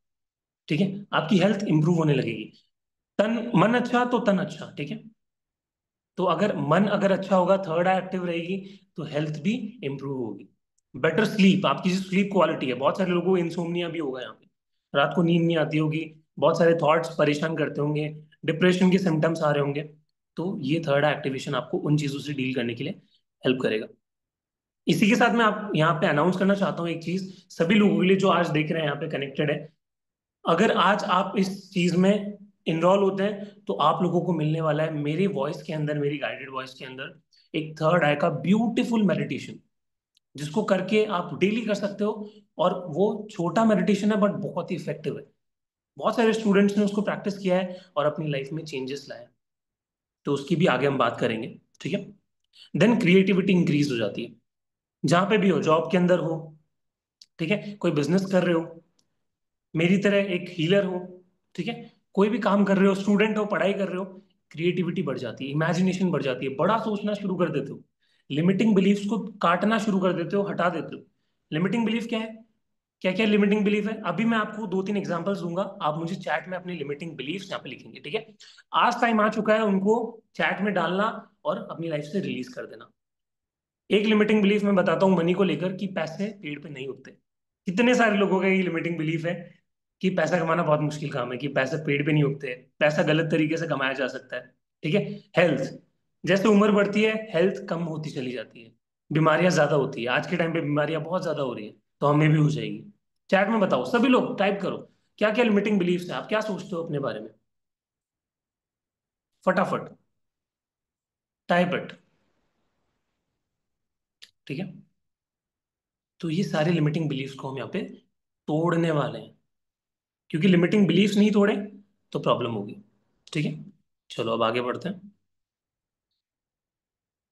ठीक है, आपकी हेल्थ इंप्रूव होने लगेगी। तन मन अच्छा तो तन अच्छा। ठीक है, तो अगर मन अगर अच्छा होगा, थर्ड आई एक्टिव रहेगी, तो हेल्थ भी इंप्रूव होगी। बेटर स्लीप, आपकी जो स्लीप क्वालिटी है, बहुत सारे लोगों को इंसोम्निया भी होगा यहाँ पे, रात को नींद नहीं आती होगी, बहुत सारे थॉट्स परेशान करते होंगे, डिप्रेशन के सिम्टम्स आ रहे होंगे, तो ये थर्ड एक्टिवेशन आपको उन चीजों से डील करने के लिए हेल्प करेगा। इसी के साथ मैं आप यहाँ पे अनाउंस करना चाहता हूँ एक चीज, सभी लोगों के लिए जो आज देख रहे हैं यहाँ पे कनेक्टेड है, अगर आज आप इस चीज में इनरोल होते हैं, तो आप लोगों को मिलने वाला है मेरी वॉइस के अंदर, मेरी गाइडेड वॉइस के अंदर, एक थर्ड आई का ब्यूटीफुल मेडिटेशन, जिसको करके आप डेली कर सकते हो। और वो छोटा मेडिटेशन है बट बहुत ही इफेक्टिव है। बहुत सारे स्टूडेंट्स ने उसको प्रैक्टिस किया है और अपनी लाइफ में चेंजेस लाए हैं, तो उसकी भी आगे हम बात करेंगे। ठीक है, देन क्रिएटिविटी इंक्रीज हो जाती है, जहां पे भी हो, जॉब के अंदर हो, ठीक है, कोई बिजनेस कर रहे हो, मेरी तरह एक हीलर हो, ठीक है, कोई भी काम कर रहे हो, स्टूडेंट हो, पढ़ाई कर रहे हो, क्रिएटिविटी बढ़ जाती है, इमेजिनेशन बढ़ जाती है, बड़ा सोचना शुरू कर देते हो, लिमिटिंग बिलीफ्स को काटना शुरू कर देते हो, हटा देते हो। लिमिटिंग बिलीफ क्या है, क्या क्या लिमिटिंग बिलीफ है, अभी मैं आपको 2-3 एग्जांपल्स दूंगा, आप मुझे चैट में अपनी लिमिटिंग बिलीफ्स यहाँ पे लिखेंगे। ठीक है, आज टाइम आ चुका है उनको चैट में डालना और अपनी लाइफ से रिलीज कर देना। एक लिमिटिंग बिलीफ मैं बताता हूँ मनी को लेकर, कि पैसे पेड़ पे नहीं उगते। कितने सारे लोगों का ये लिमिटिंग बिलीफ है कि पैसा कमाना बहुत मुश्किल काम है, कि पैसे पेड़ पे नहीं उगते, पैसा गलत तरीके से कमाया जा सकता है। ठीक है, हेल्थ, जैसे उम्र बढ़ती है हेल्थ कम होती चली जाती है, बीमारियां ज्यादा होती है, आज के टाइम पे बीमारियां बहुत ज्यादा हो रही है, तो हमें भी हो जाएगी। चैट में बताओ, सभी लोग टाइप करो, क्या क्या लिमिटिंग बिलीफ्स है, आप क्या सोचते हो अपने बारे में, फटाफट टाइप इट। ठीक है, तो ये सारे लिमिटिंग बिलीफ्स को हम यहाँ पे तोड़ने वाले हैं, क्योंकि लिमिटिंग बिलीफ्स नहीं तोड़े तो प्रॉब्लम होगी। ठीक है, चलो अब आगे बढ़ते हैं।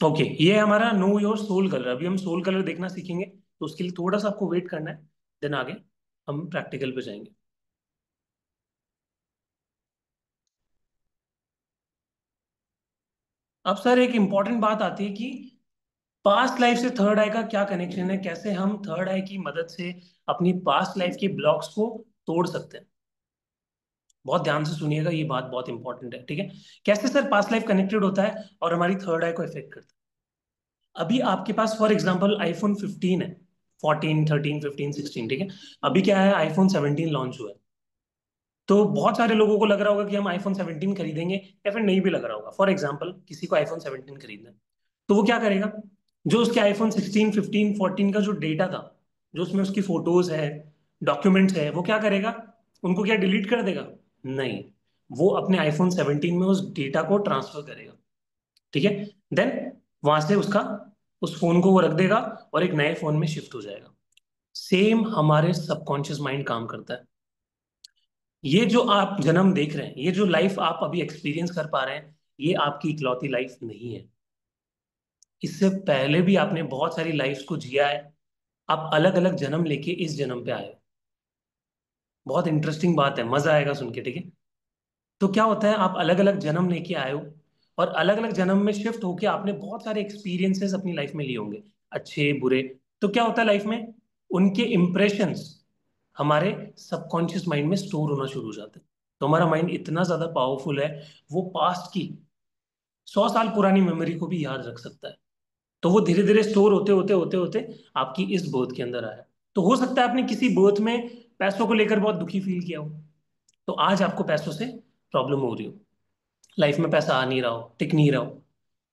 ओके, ये हमारा नो योर सोल कलर, अभी हम सोल कलर देखना सीखेंगे, तो उसके लिए थोड़ा सा आपको वेट करना है, देन आगे हम प्रैक्टिकल पे जाएंगे। अब सर एक इंपॉर्टेंट बात आती है कि पास्ट लाइफ से थर्ड आई का क्या कनेक्शन है, कैसे हम थर्ड आई की मदद से अपनी पास्ट लाइफ के ब्लॉक्स को तोड़ सकते हैं। बहुत ध्यान से सुनिएगा, ये बात बहुत इंपॉर्टेंट है। ठीक है, कैसे सर पास्ट लाइफ कनेक्टेड होता है और हमारी थर्ड आई को इफेक्ट करता है। अभी आपके पास फॉर एग्जांपल आईफोन 15 है, 14, 13, 15, 16, ठीक है, अभी क्या है, आईफोन 17 लॉन्च हुआ है, तो बहुत सारे लोगों को लग रहा होगा कि हम आईफोन 17 खरीदेंगे, या फिर नहीं भी लग रहा होगा, फॉर एग्जाम्पल किसी को आईफोन 17 खरीदना है, तो वो क्या करेगा, जो उसके आईफोन 16, 15, 14 का जो डेटा था, जो उसमें उसकी फोटोज है, डॉक्यूमेंट्स है, वो क्या करेगा? उनको क्या डिलीट कर देगा? नहीं, वो अपने आईफोन 17 में उस डेटा को ट्रांसफर करेगा। ठीक है। देन वहां से उसका उस फोन को वो रख देगा और एक नए फोन में शिफ्ट हो जाएगा। सेम हमारे सबकॉन्शियस माइंड काम करता है। ये जो आप जन्म देख रहे हैं, ये जो लाइफ आप अभी एक्सपीरियंस कर पा रहे हैं, ये आपकी इकलौती लाइफ नहीं है। इससे पहले भी आपने बहुत सारी लाइफ्स को जिया है। आप अलग अलग जन्म लेके इस जन्म पे आए हो। बहुत इंटरेस्टिंग बात है, मजा आएगा सुन के, ठीक है। तो क्या होता है, आप अलग अलग जन्म लेके आए हो और अलग अलग जन्म में शिफ्ट होके आपने बहुत सारे एक्सपीरियंसेस अपनी लाइफ में लिए होंगे, अच्छे बुरे। तो क्या होता है लाइफ में, उनके इम्प्रेशंस हमारे सबकॉन्शियस माइंड में स्टोर होना शुरू हो जाते हैं। तो हमारा माइंड इतना ज्यादा पावरफुल है, वो पास्ट की 100 साल पुरानी मेमोरी को भी याद रख सकता है। तो वो धीरे धीरे स्टोर होते होते होते होते आपकी इस बर्थ के अंदर आया। तो हो सकता है आपने किसी बर्थ में पैसों को लेकर बहुत दुखी फील किया हो, तो आज आपको पैसों से प्रॉब्लम हो रही हो, लाइफ में पैसा आ नहीं रहा हो, टिक नहीं रहा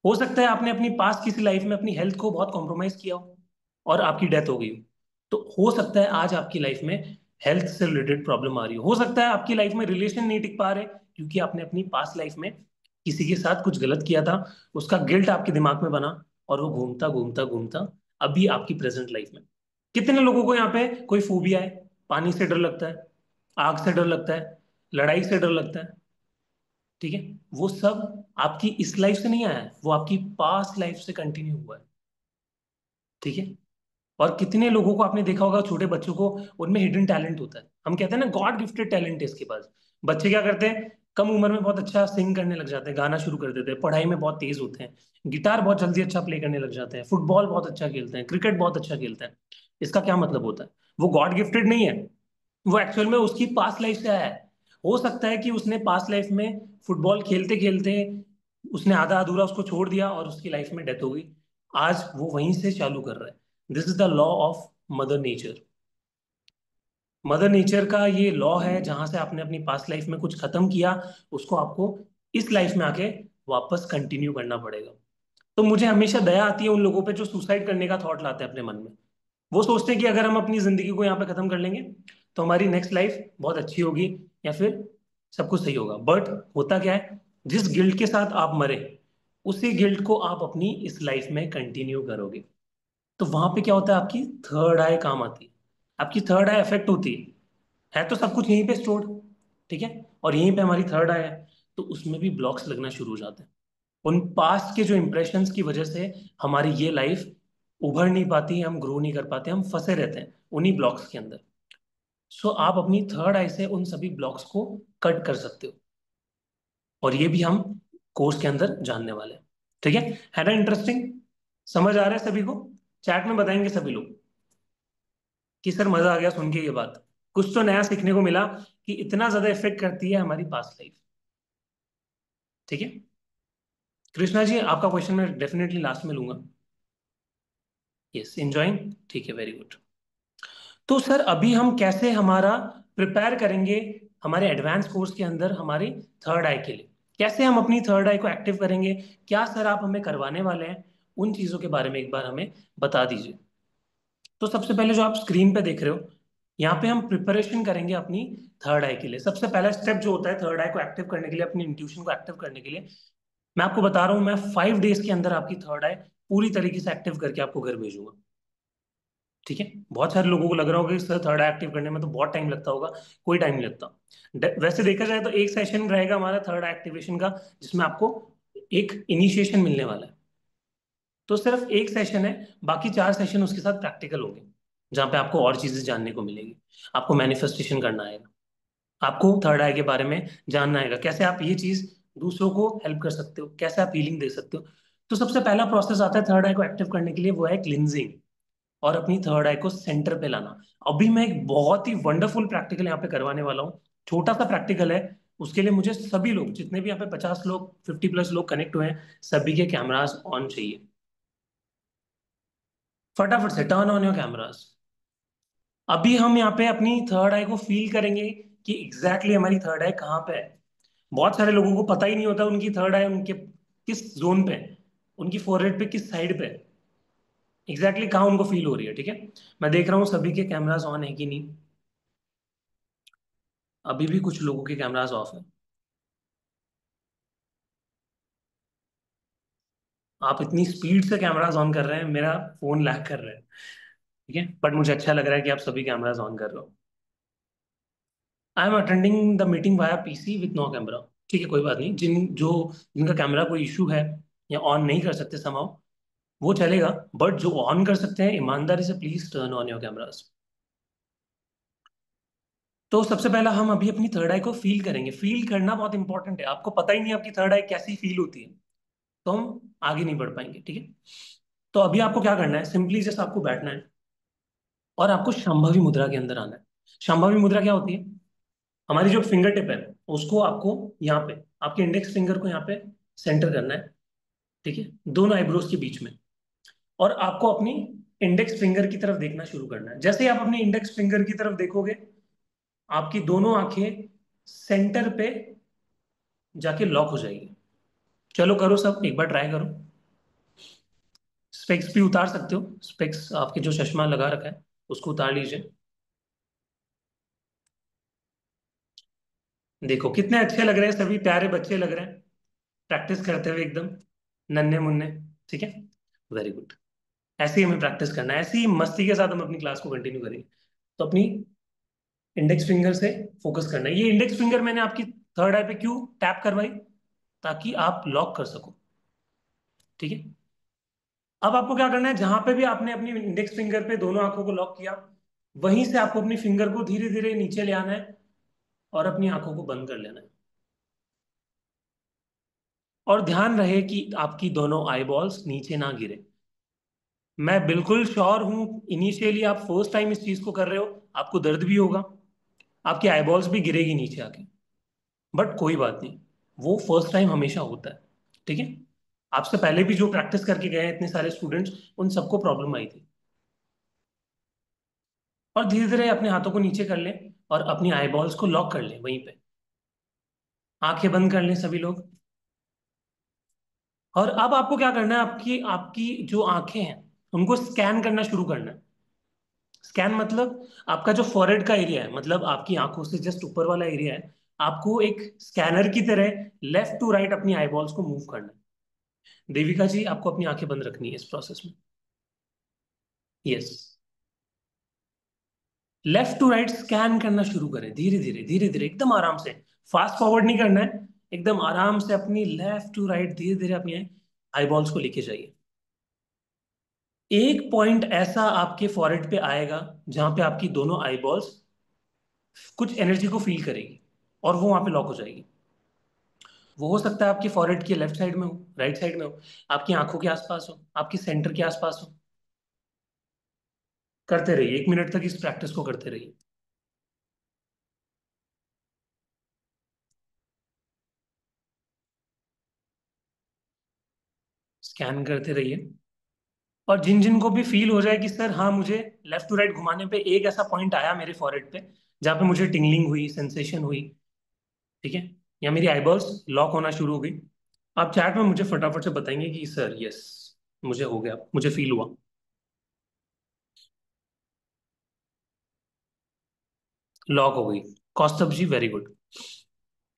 हो सकता है आपने अपनी पास किसी लाइफ में अपनी हेल्थ को बहुत कॉम्प्रोमाइज किया हो और आपकी डेथ हो गई हो। तो हो सकता है आज आपकी लाइफ में हेल्थ से रिलेटेड प्रॉब्लम आ रही हो सकता है आपकी लाइफ में रिलेशन नहीं टिक पा रहे क्योंकि आपने अपनी पास लाइफ में किसी के साथ कुछ गलत किया था, उसका गिल्ट आपके दिमाग में बना और वो घूमता घूमता घूमता अभी आपकी प्रेजेंट लाइफ में। कितने लोगों को यहाँ पे कोई फोबिया है, पानी से डर लगता है, आग से डर लगता है, लड़ाई से डर लगता है, ठीक है। वो सब आपकी इस लाइफ से नहीं आया है, वो आपकी पास्ट लाइफ से कंटिन्यू हुआ है, ठीक है। और कितने लोगों को आपने देखा होगा, छोटे बच्चों को, उनमें हिडन टैलेंट होता है, हम कहते हैं ना गॉड गिफ्टेड टैलेंट है इसके पास। बच्चे क्या करते हैं, कम उम्र में बहुत अच्छा सिंग करने लग जाते हैं, गाना शुरू कर देते हैं, पढ़ाई में बहुत तेज होते हैं, गिटार बहुत जल्दी अच्छा प्ले करने लग जाते हैं, फुटबॉल बहुत अच्छा खेलते हैं, क्रिकेट बहुत अच्छा खेलते हैं। इसका क्या मतलब होता है, वो गॉड गिफ्टेड नहीं है, वो एक्चुअल में उसकी पास्ट लाइफ से आया है। हो सकता है कि उसने पास्ट लाइफ में फुटबॉल खेलते खेलते उसने आधा अधूरा उसको छोड़ दिया और उसकी लाइफ में डेथ हो गई। आज वो वहीं से चालू कर रहा है। This is the law of mother nature. Mother nature का ये लॉ है, जहां से आपने अपनी पास्ट लाइफ में कुछ खत्म किया, उसको आपको इस लाइफ में आके वापस कंटिन्यू करना पड़ेगा। तो मुझे हमेशा दया आती है उन लोगों पे जो सुसाइड करने का थॉट लाते हैं अपने मन में। वो सोचते हैं कि अगर हम अपनी जिंदगी को यहाँ पे खत्म कर लेंगे तो हमारी नेक्स्ट लाइफ बहुत अच्छी होगी या फिर सब कुछ सही होगा। बट होता क्या है, जिस गिल्ट के साथ आप मरे, उसी गिल्ट को आप अपनी इस लाइफ में कंटिन्यू करोगे। तो वहां पे क्या होता है, आपकी थर्ड आई काम आती है, आपकी थर्ड आई इफेक्ट होती है तो सब कुछ यहीं पे स्टोर्ड, ठीक है। और यहीं पे हमारी थर्ड आई है, तो उसमें भी ब्लॉक्स लगना शुरू हो जाते हैं। उन पास्ट के जो इंप्रेशंस की वजह से हमारी ये लाइफ उभर नहीं पाती, हम ग्रो नहीं कर पाते, हम फंसे रहते हैं उन्हीं ब्लॉक्स के अंदर। सो आप अपनी थर्ड आई से उन सभी ब्लॉक्स को कट कर सकते हो, और ये भी हम कोर्स के अंदर जानने वाले हैं, ठीक है ना इंटरेस्टिंग? समझ आ रहा है सभी को? चैट में बताएंगे सभी लोग कि सर मजा आ गया सुन के ये बात, कुछ तो नया सीखने को मिला कि इतना ज्यादा इफेक्ट करती है हमारी पास्ट लाइफ, ठीक है। कृष्णा जी, आपका क्वेश्चन मैं डेफिनेटली लास्ट में लूंगा। यस, एंजॉइंग, ठीक है, वेरी गुड। तो सर अभी हम कैसे हमारा प्रिपेयर करेंगे हमारे एडवांस कोर्स के अंदर हमारी थर्ड आई के लिए, कैसे हम अपनी थर्ड आई को एक्टिव करेंगे, क्या सर आप हमें करवाने वाले हैं, उन चीजों के बारे में एक बार हमें बता दीजिए। तो सबसे पहले जो आप स्क्रीन पे देख रहे हो, यहाँ पे हम प्रिपरेशन करेंगे अपनी थर्ड आई के लिए। सबसे पहला स्टेप जो होता है थर्ड आई को एक्टिव करने के लिए, अपनी इंट्यूशन को एक्टिव करने के लिए, मैं आपको बता रहा हूँ, मैं 5 डेज के अंदर आपकी थर्ड आई पूरी तरीके से एक्टिव करके आपको घर भेजूंगा, ठीक है। बहुत सारे लोगों को लग रहा होगा कि सर थर्ड आई एक्टिव करने में तो बहुत टाइम लगता होगा, कोई टाइम नहीं लगता। वैसे देखा जाए तो एक सेशन रहेगा हमारा थर्ड एक्टिवेशन का, जिसमें आपको एक इनिशिएशन मिलने वाला है। तो सिर्फ एक सेशन है, बाकी 4 सेशन उसके साथ प्रैक्टिकल होंगे, जहाँ पे आपको और चीजें जानने को मिलेगी। आपको मैनिफेस्टेशन करना आएगा, आपको थर्ड आई के बारे में जानना आएगा, कैसे आप ये चीज दूसरों को हेल्प कर सकते हो, कैसे आप हीलिंग दे सकते हो। तो सबसे पहला प्रोसेस आता है थर्ड आई को एक्टिव करने के लिए, वो है क्लिनजिंग और अपनी थर्ड आई को सेंटर पे लाना। अभी मैं एक बहुत ही वंडरफुल प्रैक्टिकल यहाँ पे करवाने वाला हूँ, छोटा सा प्रैक्टिकल है। उसके लिए मुझे सभी लोग, जितने भी यहाँ पे 50 लोग, 50+ लोग कनेक्ट हुए हैं, सभी के कैमरास ऑन चाहिए। फटाफट से टर्न ऑन योर कैमरास। अभी हम यहाँ पे अपनी थर्ड आई को फील करेंगे कि एग्जैक्टली हमारी थर्ड आई कहाँ पे है। बहुत सारे लोगों को पता ही नहीं होता उनकी थर्ड आई उनके किस जोन पे है, उनकी फोरहेड पे किस साइड पे है। एग्जैक्टली कहाँ उनको फील हो रही है, ठीक है। मैं देख रहा हूँ सभी के कैमरास ऑन है कि नहीं। अभी भी कुछ लोगों के कैमरास ऑफ है। आप इतनी स्पीड से कैमरास ऑन कर रहे हैं, मेरा फोन लैग कर रहा है, ठीक है, बट मुझे अच्छा लग रहा है कि आप सभी कैमरास ऑन कर रहे हो। I am attending the meeting via PC with no camera. ठीक है, कोई बात नहीं। जिनका कैमरा कोई इशू है या ऑन नहीं कर सकते समाओ, वो चलेगा। बट जो ऑन कर सकते हैं, ईमानदारी से please turn on your cameras. तो सबसे पहला हम अभी अपनी थर्ड आई को फील करेंगे। फील करना बहुत इंपॉर्टेंट है। आपको पता ही नहीं आपकी थर्ड आई कैसी फील होती है, तो हम आगे नहीं बढ़ पाएंगे, ठीक है। तो अभी आपको क्या करना है, सिंपली जस्ट आपको बैठना है और आपको शंभवी मुद्रा के अंदर आना है। शंभवी मुद्रा क्या होती है? हमारी जो फिंगर टिप है, उसको आपको यहाँ पे, आपके इंडेक्स फिंगर को यहाँ पे सेंटर करना है, ठीक है, दोनों आईब्रोज के बीच में। और आपको अपनी इंडेक्स फिंगर की तरफ देखना शुरू करना है। जैसे ही आप अपनी इंडेक्स फिंगर की तरफ देखोगे, आपकी दोनों आंखें सेंटर पे जाके लॉक हो जाएगी। चलो करो, सब एक बार ट्राई करो। स्पेक्स भी उतार सकते हो, स्पेक्स आपके जो चश्मा लगा रखा है उसको उतार लीजिए। देखो कितने अच्छे लग रहे हैं, सभी प्यारे बच्चे लग रहे हैं, प्रैक्टिस करते हुए एकदम नन्हे मुन्ने, ठीक है। Very good. ऐसे ही हमें प्रैक्टिस करना है, ऐसी ही मस्ती के साथ हम अपनी क्लास को कंटिन्यू करेंगे। तो अपनी इंडेक्स फिंगर से फोकस करना है। ये इंडेक्स फिंगर मैंने आपकी थर्ड आई पे क्यों टैप करवाई? ताकि आप लॉक कर सको, ठीक है। अब आपको क्या करना है, जहां पे भी आपने अपनी इंडेक्स फिंगर पे दोनों आंखों को लॉक किया, वहीं से आपको अपनी फिंगर को धीरे धीरे नीचे ले आना है और अपनी आंखों को बंद कर लेना है। और ध्यान रहे कि आपकी दोनों आई बॉल्स नीचे ना गिरे। मैं बिल्कुल श्योर हूं, इनिशियली आप फर्स्ट टाइम इस चीज को कर रहे हो, आपको दर्द भी होगा, आपकी आईबॉल्स भी गिरेगी नीचे आके। बट कोई बात नहीं, वो फर्स्ट टाइम हमेशा होता है, ठीक है। आपसे पहले भी जो प्रैक्टिस करके गए हैं इतने सारे स्टूडेंट्स, उन सबको प्रॉब्लम आई थी। और धीरे धीरे अपने हाथों को नीचे कर लें और अपनी आईबॉल्स को लॉक कर लें वहीं पे। आंखें बंद कर लें सभी लोग। और अब आपको क्या करना है, आपकी आपकी जो आंखें हैं उनको स्कैन करना शुरू करना है। स्कैन मतलब आपका जो फॉरहेड का एरिया है, मतलब आपकी आंखों से जस्ट ऊपर वाला एरिया है, आपको एक स्कैनर की तरह लेफ्ट टू राइट अपनी आईबॉल्स को मूव करना है। देविका जी, आपको अपनी आंखें बंद रखनी है इस प्रोसेस में। Yes. Left to right scan करना शुरू करें, धीरे धीरे धीरे धीरे, एकदम आराम से। फास्ट फॉरवर्ड नहीं करना है, एकदम आराम से अपनी लेफ्ट टू राइट धीरे धीरे अपनी आईबॉल्स को लेके जाइए। एक पॉइंट ऐसा आपके फॉरहेड पे आएगा जहां पे आपकी दोनों आईबॉल्स कुछ एनर्जी को फील करेगी और वो वहां पे लॉक हो जाएगी। वो हो सकता है आपकी फॉरहेड के लेफ्ट साइड में हो, राइट साइड में हो, आपकी आंखों के आसपास हो, आपकी सेंटर के आसपास हो। करते रहिए, 1 मिनट तक इस प्रैक्टिस को करते रहिए। स्कैन करते रहिए। और जिन जिन को भी फील हो जाए कि सर हाँ, मुझे लेफ्ट टू राइट घुमाने पे एक ऐसा पॉइंट आया मेरे फॉरहेड पे जहाँ पे मुझे टिंगलिंग हुई, सेंसेशन हुई, ठीक है, या मेरी आईबॉल्स लॉक होना शुरू हो गई, आप चैट में मुझे फटाफट से बताएंगे कि सर यस, मुझे हो गया, मुझे फील हुआ। लॉक हो गई। कौस्तभ जी वेरी गुड।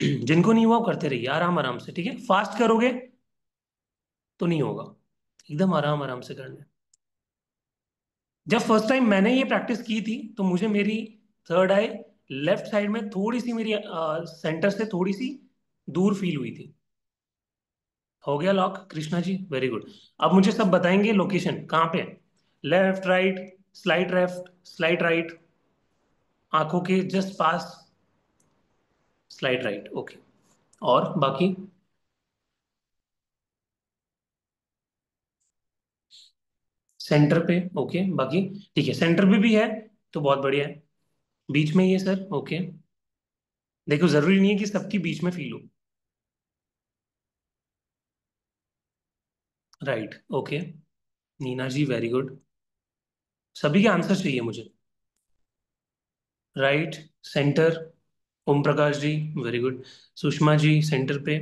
जिनको नहीं हुआ वो करते रहिए आराम आराम से, ठीक है। फास्ट करोगे तो नहीं होगा, एकदम आराम आराम से करना है। जब फर्स्ट टाइम मैंने ये प्रैक्टिस की थी तो मुझे मेरी थर्ड आई लेफ्ट साइड में थोड़ी सी, मेरी सेंटर से थोड़ी सी दूर फील हुई थी। हो गया lock Krishna ji, very good. अब मुझे सब बताएंगे लोकेशन कहाँ पे है। Left right, left slide right, आंखों के जस्ट पास, स्लाइड राइट, ओके। और बाकी सेंटर पे, ओके, बाकी ठीक है, सेंटर पे भी है तो बहुत बढ़िया है। बीच में ये सर, ओके। देखो जरूरी नहीं है कि सबकी बीच में फील हो। Right, okay. Neena ji very good. सभी के आंसर चाहिए मुझे। Right, centre, Om Prakash ji very good. Sushma ji centre पे।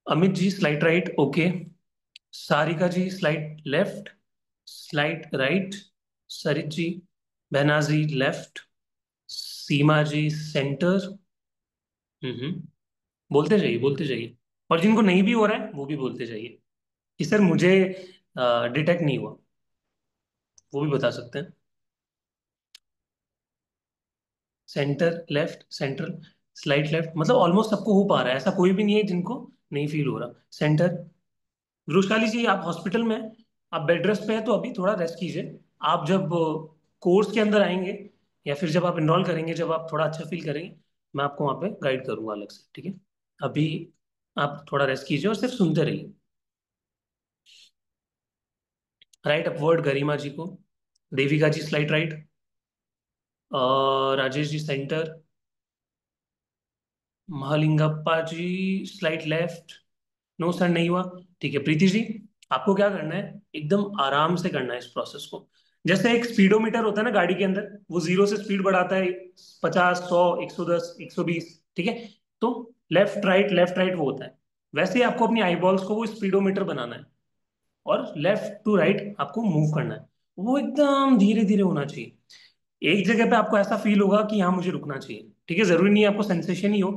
Amit ji slide right, okay. Sarika ji slide left. Slide right, Sarit ji, बहनाजी left, Seema ji centre. Hmm, बोलते जाइए बोलते जाइए। और जिनको नहीं भी हो रहा है वो भी बोलते जाइए कि सर मुझे डिटेक्ट नहीं हुआ, वो भी बता सकते हैं। Centre left central, slide left, मतलब ऑलमोस्ट सबको हो पा रहा है, ऐसा कोई भी नहीं है जिनको नहीं फील हो रहा। सेंटर, वृषाली जी आप हॉस्पिटल में हैं, आप बेड रेस्ट पे हैं तो अभी थोड़ा रेस्ट कीजिए। आप जब कोर्स के अंदर आएंगे या फिर जब आप इनरोल करेंगे, जब आप थोड़ा अच्छा फील करेंगे, मैं आपको वहाँ पे गाइड करूंगा अलग से, ठीक है। अभी आप थोड़ा रेस्ट कीजिए और सिर्फ सुनते रहिए। राइट अपवर्ड गरिमा जी को, देविका जी slide right, Rajesh ji centre, महालिंगप्पा जी स्लाइड लेफ्ट। नो सर नहीं हुआ। ठीक है प्रीति जी, आपको क्या करना है, एकदम आराम से करना है इस प्रोसेस को। जैसे एक स्पीडोमीटर होता है ना गाड़ी के अंदर, वो जीरो से स्पीड बढ़ाता है 50, 100, 110, 120, ठीक है। तो लेफ्ट राइट वो होता है। वैसे ही आपको अपनी आईबॉल्स को वो स्पीडोमीटर बनाना है और लेफ्ट टू राइट आपको मूव करना है। वो एकदम धीरे धीरे होना चाहिए। एक जगह पे आपको ऐसा फील होगा कि यहाँ मुझे रुकना चाहिए, ठीक है। जरूरी नहीं है आपको सेंसेशन ही हो,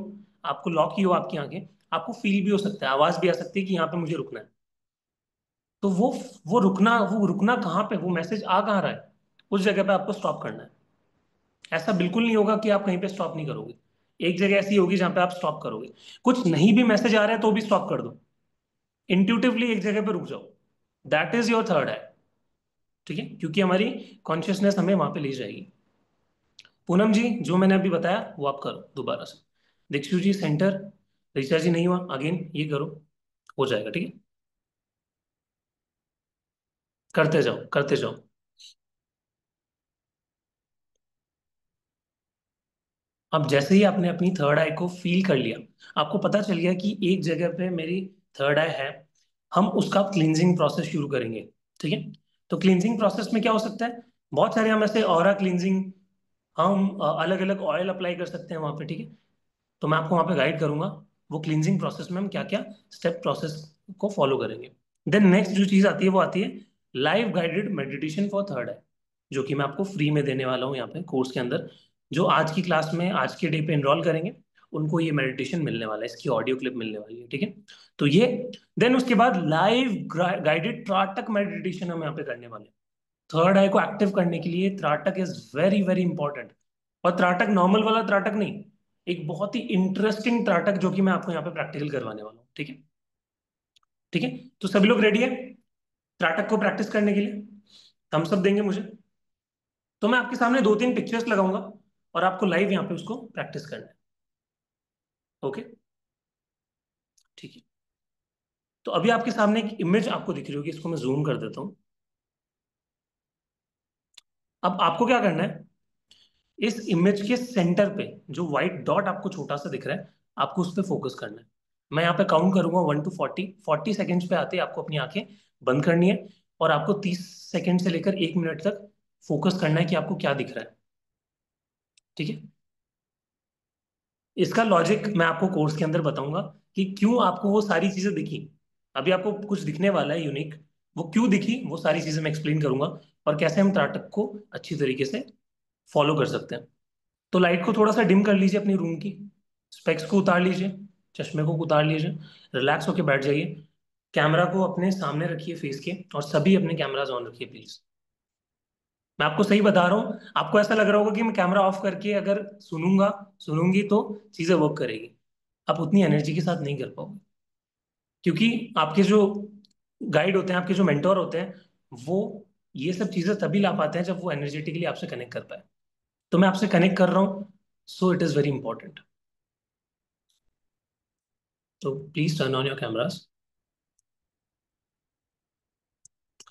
आपको लॉक ही हो आपकी आंखें, आपको फील भी हो सकता है, आवाज भी आ सकती है कि यहाँ पे मुझे रुकना है। तो वो रुकना कहाँ पे, वो मैसेज आ कहाँ रहा है, उस जगह पे आपको स्टॉप करना है। ऐसा बिल्कुल नहीं होगा कि आप कहीं पे स्टॉप नहीं करोगे। एक जगह ऐसी होगी जहां पे आप स्टॉप करोगे। कुछ नहीं भी मैसेज आ रहा है तो भी स्टॉप कर दो, इंट्यूटिवली एक जगह पे रुक जाओ। दैट इज योर थर्ड आई, ठीक है, क्योंकि हमारी कॉन्शियसनेस हमें वहां पे ले जाएगी। पूनम जी जो मैंने अभी बताया वो आप करो दोबारा से। दीक्षु जी सेंटर, ऋचा जी नहीं हुआ, अगेन ये करो, हो जाएगा, ठीक है। करते जाओ करते जाओ। अब जैसे ही आपने अपनी थर्ड आई को फील कर लिया, आपको पता चल गया कि एक जगह पे मेरी थर्ड आई है, हम उसका क्लींजिंग प्रोसेस शुरू करेंगे, ठीक है। तो क्लींजिंग प्रोसेस में क्या हो सकता है, बहुत सारे हम ऐसे ऑरा क्लींजिंग, हम अलग अलग ऑयल अप्लाई कर सकते हैं वहां पे, ठीक है। तो मैं आपको वहां पे गाइड करूंगा वो क्लींजिंग प्रोसेस में हम क्या क्या स्टेप प्रोसेस को फॉलो करेंगे। देन नेक्स्ट जो चीज आती है वो आती है live guided meditation for third eye, जो कि मैं आपको फ्री में देने वाला हूँ यहाँ पे कोर्स के अंदर। जो आज की क्लास में आज के डे पे एनरोल करेंगे उनको ये मेडिटेशन मिलने वाला है, इसकी ऑडियो क्लिप मिलने वाली है, ठीक है। तो ये, देन उसके बाद लाइव गाइडेड त्राटक मेडिटेशन हम यहाँ पे करने वाले हैं। थर्ड आई को एक्टिव करने के लिए त्राटक इज वेरी वेरी इंपॉर्टेंट। और त्राटक नॉर्मल वाला त्राटक नहीं, एक बहुत ही इंटरेस्टिंग त्राटक जो कि मैं आपको यहाँ पे प्रैक्टिकल करवाने वाला हूँ, ठीक है। ठीक है, तो सभी लोग रेडी है त्राटक को प्रैक्टिस करने के लिए, थम्स अप देंगे मुझे। तो मैं आपके सामने दो तीन पिक्चर्स लगाऊंगा और आपको लाइव यहाँ पे उसको प्रैक्टिस करना है, ओके। ठीक है, तो अभी आपके सामने एक इमेज आपको दिख रही होगी, इसको मैं जूम कर देता हूँ। अब आपको क्या करना है, इस इमेज के सेंटर पे जो व्हाइट डॉट आपको छोटा सा दिख रहा है, आपको उस पर फोकस करना है। मैं यहाँ पे काउंट करूंगा 1 to 40, 40 सेकेंड्स पे आते ही आपको अपनी आंखें बंद करनी है और आपको 30 सेकेंड से लेकर 1 मिनट तक फोकस करना है कि आपको क्या दिख रहा है, ठीक है। इसका लॉजिक मैं आपको कोर्स के अंदर बताऊंगा कि क्यों आपको वो सारी चीजें दिखी। अभी आपको कुछ दिखने वाला है यूनिक, वो क्यों दिखी वो सारी चीजें मैं एक्सप्लेन करूंगा, और कैसे हम त्राटक को अच्छी तरीके से फॉलो कर सकते हैं। तो लाइट को थोड़ा सा डिम कर लीजिए अपनी रूम की, स्पेक्स को उतार लीजिए, चश्मे को उतार लीजिए, रिलैक्स होके बैठ जाइए। कैमरा को अपने सामने रखिए फेस के, और सभी अपने कैमराज ऑन रखिए प्लीज। मैं आपको सही बता रहा हूँ, आपको ऐसा लग रहा होगा कि मैं कैमरा ऑफ करके अगर सुनूंगा सुनूंगी तो चीजें वर्क करेगी। आप उतनी एनर्जी के साथ नहीं कर पाओगे, क्योंकि आपके जो गाइड होते हैं, आपके जो मेंटोर होते हैं, वो ये सब चीजें तभी ला पाते हैं जब वो एनर्जेटिकली आपसे कनेक्ट कर पाए। तो मैं आपसे कनेक्ट कर रहा हूँ, so it is very important. तो please turn on your cameras.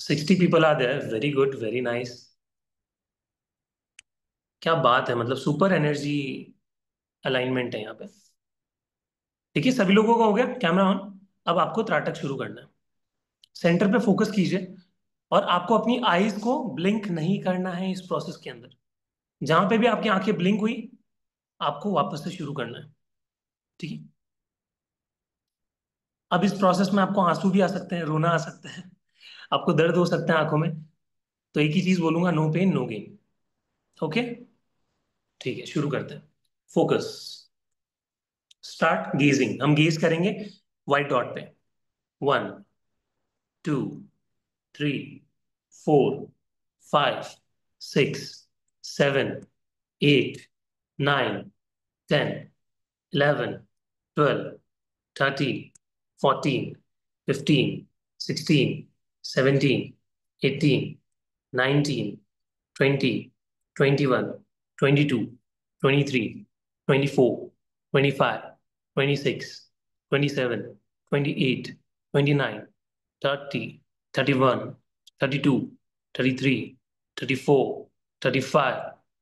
60 people are there, very good, very nice. क्या बात है, मतलब सुपर एनर्जी अलाइनमेंट है यहाँ पे। ठीक है, सभी लोगों का हो गया कैमरा ऑन। अब आपको त्राटक शुरू करना है। सेंटर पे फोकस कीजिए, और आपको अपनी आईज को ब्लिंक नहीं करना है इस प्रोसेस के अंदर। जहां पे भी आपकी आंखें ब्लिंक हुई, आपको वापस से शुरू करना है, ठीक है। अब इस प्रोसेस में आपको आंसू भी आ सकते हैं, रोना आ सकता है, आपको दर्द हो सकता है आंखों में। तो एक ही चीज बोलूंगा, no pain no gain. Okay, ठीक है, शुरू करते हैं। Focus, start gazing. हम गेज करेंगे व्हाइट डॉट पे। 1, 2, 3, 4, 5, 6, 7, 8, 9, 10, 11, 12, 13, 14, 15, 16, 17, 18, 19, 20, 21, 22, 23, 24, 25, 26, 27, 28, 29, 30, 31, 32, 33, 34, 35,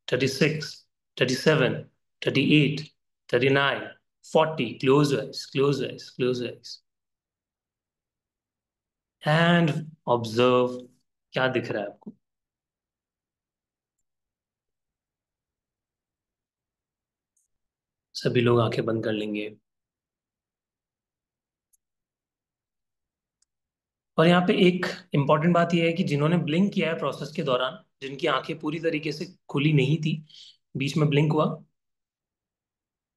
36, 37, 38, 39, 40. Close your eyes, close your eyes, close your eyes. And observe क्या दिख रहा है आपको। सभी लोग आंखें बंद कर लेंगे। और यहाँ पे एक इंपॉर्टेंट बात यह है कि जिन्होंने ब्लिंक किया है प्रोसेस के दौरान, जिनकी आंखें पूरी तरीके से खुली नहीं थी, बीच में ब्लिंक हुआ,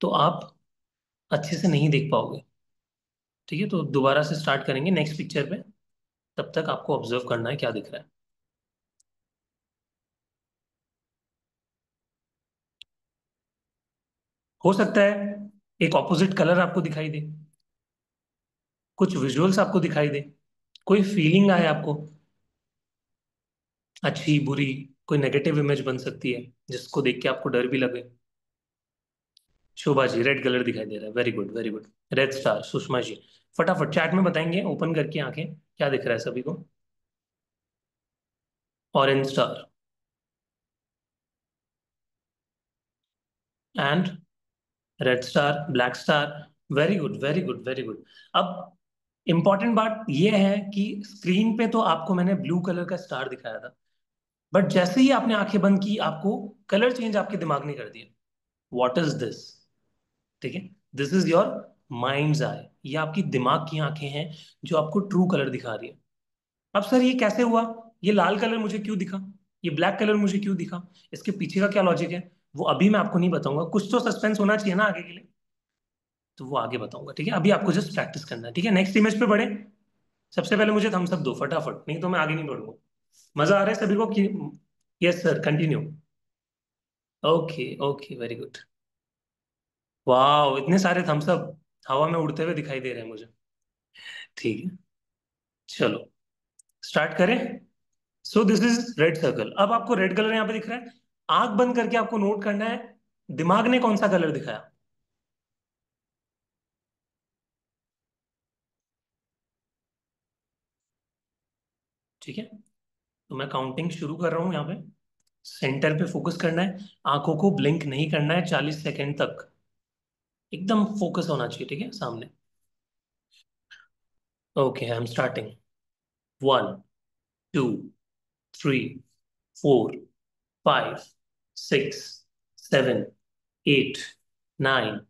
तो आप अच्छे से नहीं देख पाओगे। ठीक है, तो दोबारा से स्टार्ट करेंगे नेक्स्ट पिक्चर पे। तब तक आपको ऑब्जर्व करना है क्या दिख रहा है। हो सकता है एक ऑपोजिट कलर आपको दिखाई दे, कुछ विजुअल्स आपको दिखाई दे, कोई फीलिंग आए आपको, अच्छी बुरी, कोई नेगेटिव इमेज बन सकती है जिसको देख के आपको डर भी लगे। शोभा जी, रेड कलर दिखाई दे रहा है, very good very good. Red star, Sushma ji, फटाफट चैट में बताएंगे ओपन करके आंखें, क्या दिख रहा है सभी को। Orange star and red star, black star, very good very good very good. अब इंपॉर्टेंट बात यह है कि स्क्रीन पे तो आपको मैंने ब्लू कलर का स्टार दिखाया था, बट जैसे ही आपने आंखें बंद की आपको कलर चेंज आपके दिमाग ने कर दिया। What is this? ठीक है, दिस इज योर माइंड्स आई, ये आपकी दिमाग की आंखें हैं जो आपको ट्रू कलर दिखा रही है। अब सर ये कैसे हुआ? ये लाल कलर मुझे क्यों दिखा, ये ब्लैक कलर मुझे क्यों दिखा, इसके पीछे का क्या लॉजिक है, वो अभी मैं आपको नहीं बताऊंगा। कुछ तो सस्पेंस होना चाहिए ना आगे के लिए, तो वो आगे बताऊंगा। ठीक है, अभी आपको जस्ट प्रैक्टिस करना है। ठीक है, नेक्स्ट इमेज पे बढ़े। सबसे पहले मुझे थम्स अप दो फटाफट, नहीं तो मैं आगे नहीं बढ़ूंगा। मजा आ रहा है सभी को कि? Yes sir, continue. Okay okay, very good. वाह, इतने सारे थम्स अप हवा में उड़ते हुए दिखाई दे रहे हैं मुझे। ठीक है, चलो स्टार्ट करें। सो दिस इज रेड सर्कल। अब आपको रेड कलर यहाँ पे दिख रहा है। आंख बंद करके आपको नोट करना है दिमाग ने कौन सा कलर दिखाया। ठीक है, तो मैं काउंटिंग शुरू कर रहा हूं यहाँ पे। सेंटर पे फोकस करना है, आंखों को ब्लिंक नहीं करना है 40 सेकेंड तक, एकदम फोकस होना चाहिए। ठीक है, सामने। Okay, I am starting. 1, 2, 3, 4, 5, 6, 7, 8, 9,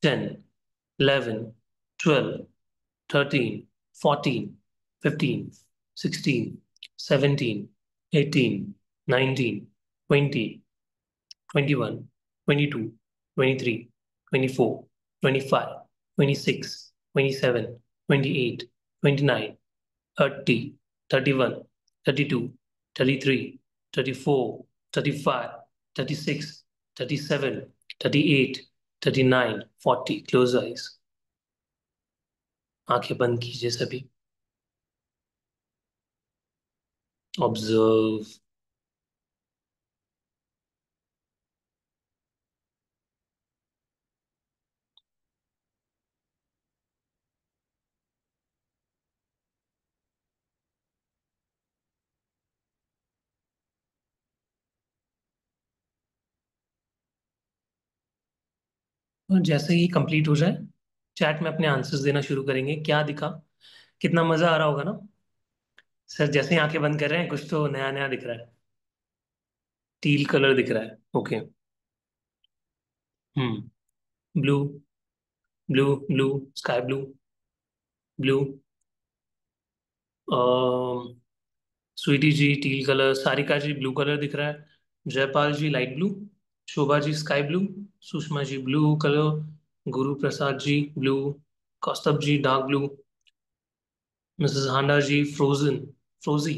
10, 11, 12, 13, 14, 15, 16, 17, 18, 19, 20, 21, 22, 23, 24, 25, 26, 27, 28, 29, 30, 31, 32, 33, 34, 35, 36, 37, 38, 39, 40। Close eyes, आंखें बंद कीजिए सभी। ऑब्जर्व। और जैसे ही कंप्लीट हो जाए, चैट में अपने आंसर्स देना शुरू करेंगे, क्या दिखा, कितना मजा आ रहा होगा ना। सर जैसे ही आंखें बंद कर रहे हैं कुछ तो नया नया दिख रहा है। टील कलर दिख रहा है, okay. Blue, blue, blue, sky blue, blue, Sweety ji teal colour, Sarika ji blue colour दिख रहा है, Jaipal ji light blue, Shobha ji sky blue, Sushma ji blue colour, Guru Prasad ji blue, Kaustubh ji dark blue, Mrs Handa ji frozen frozy,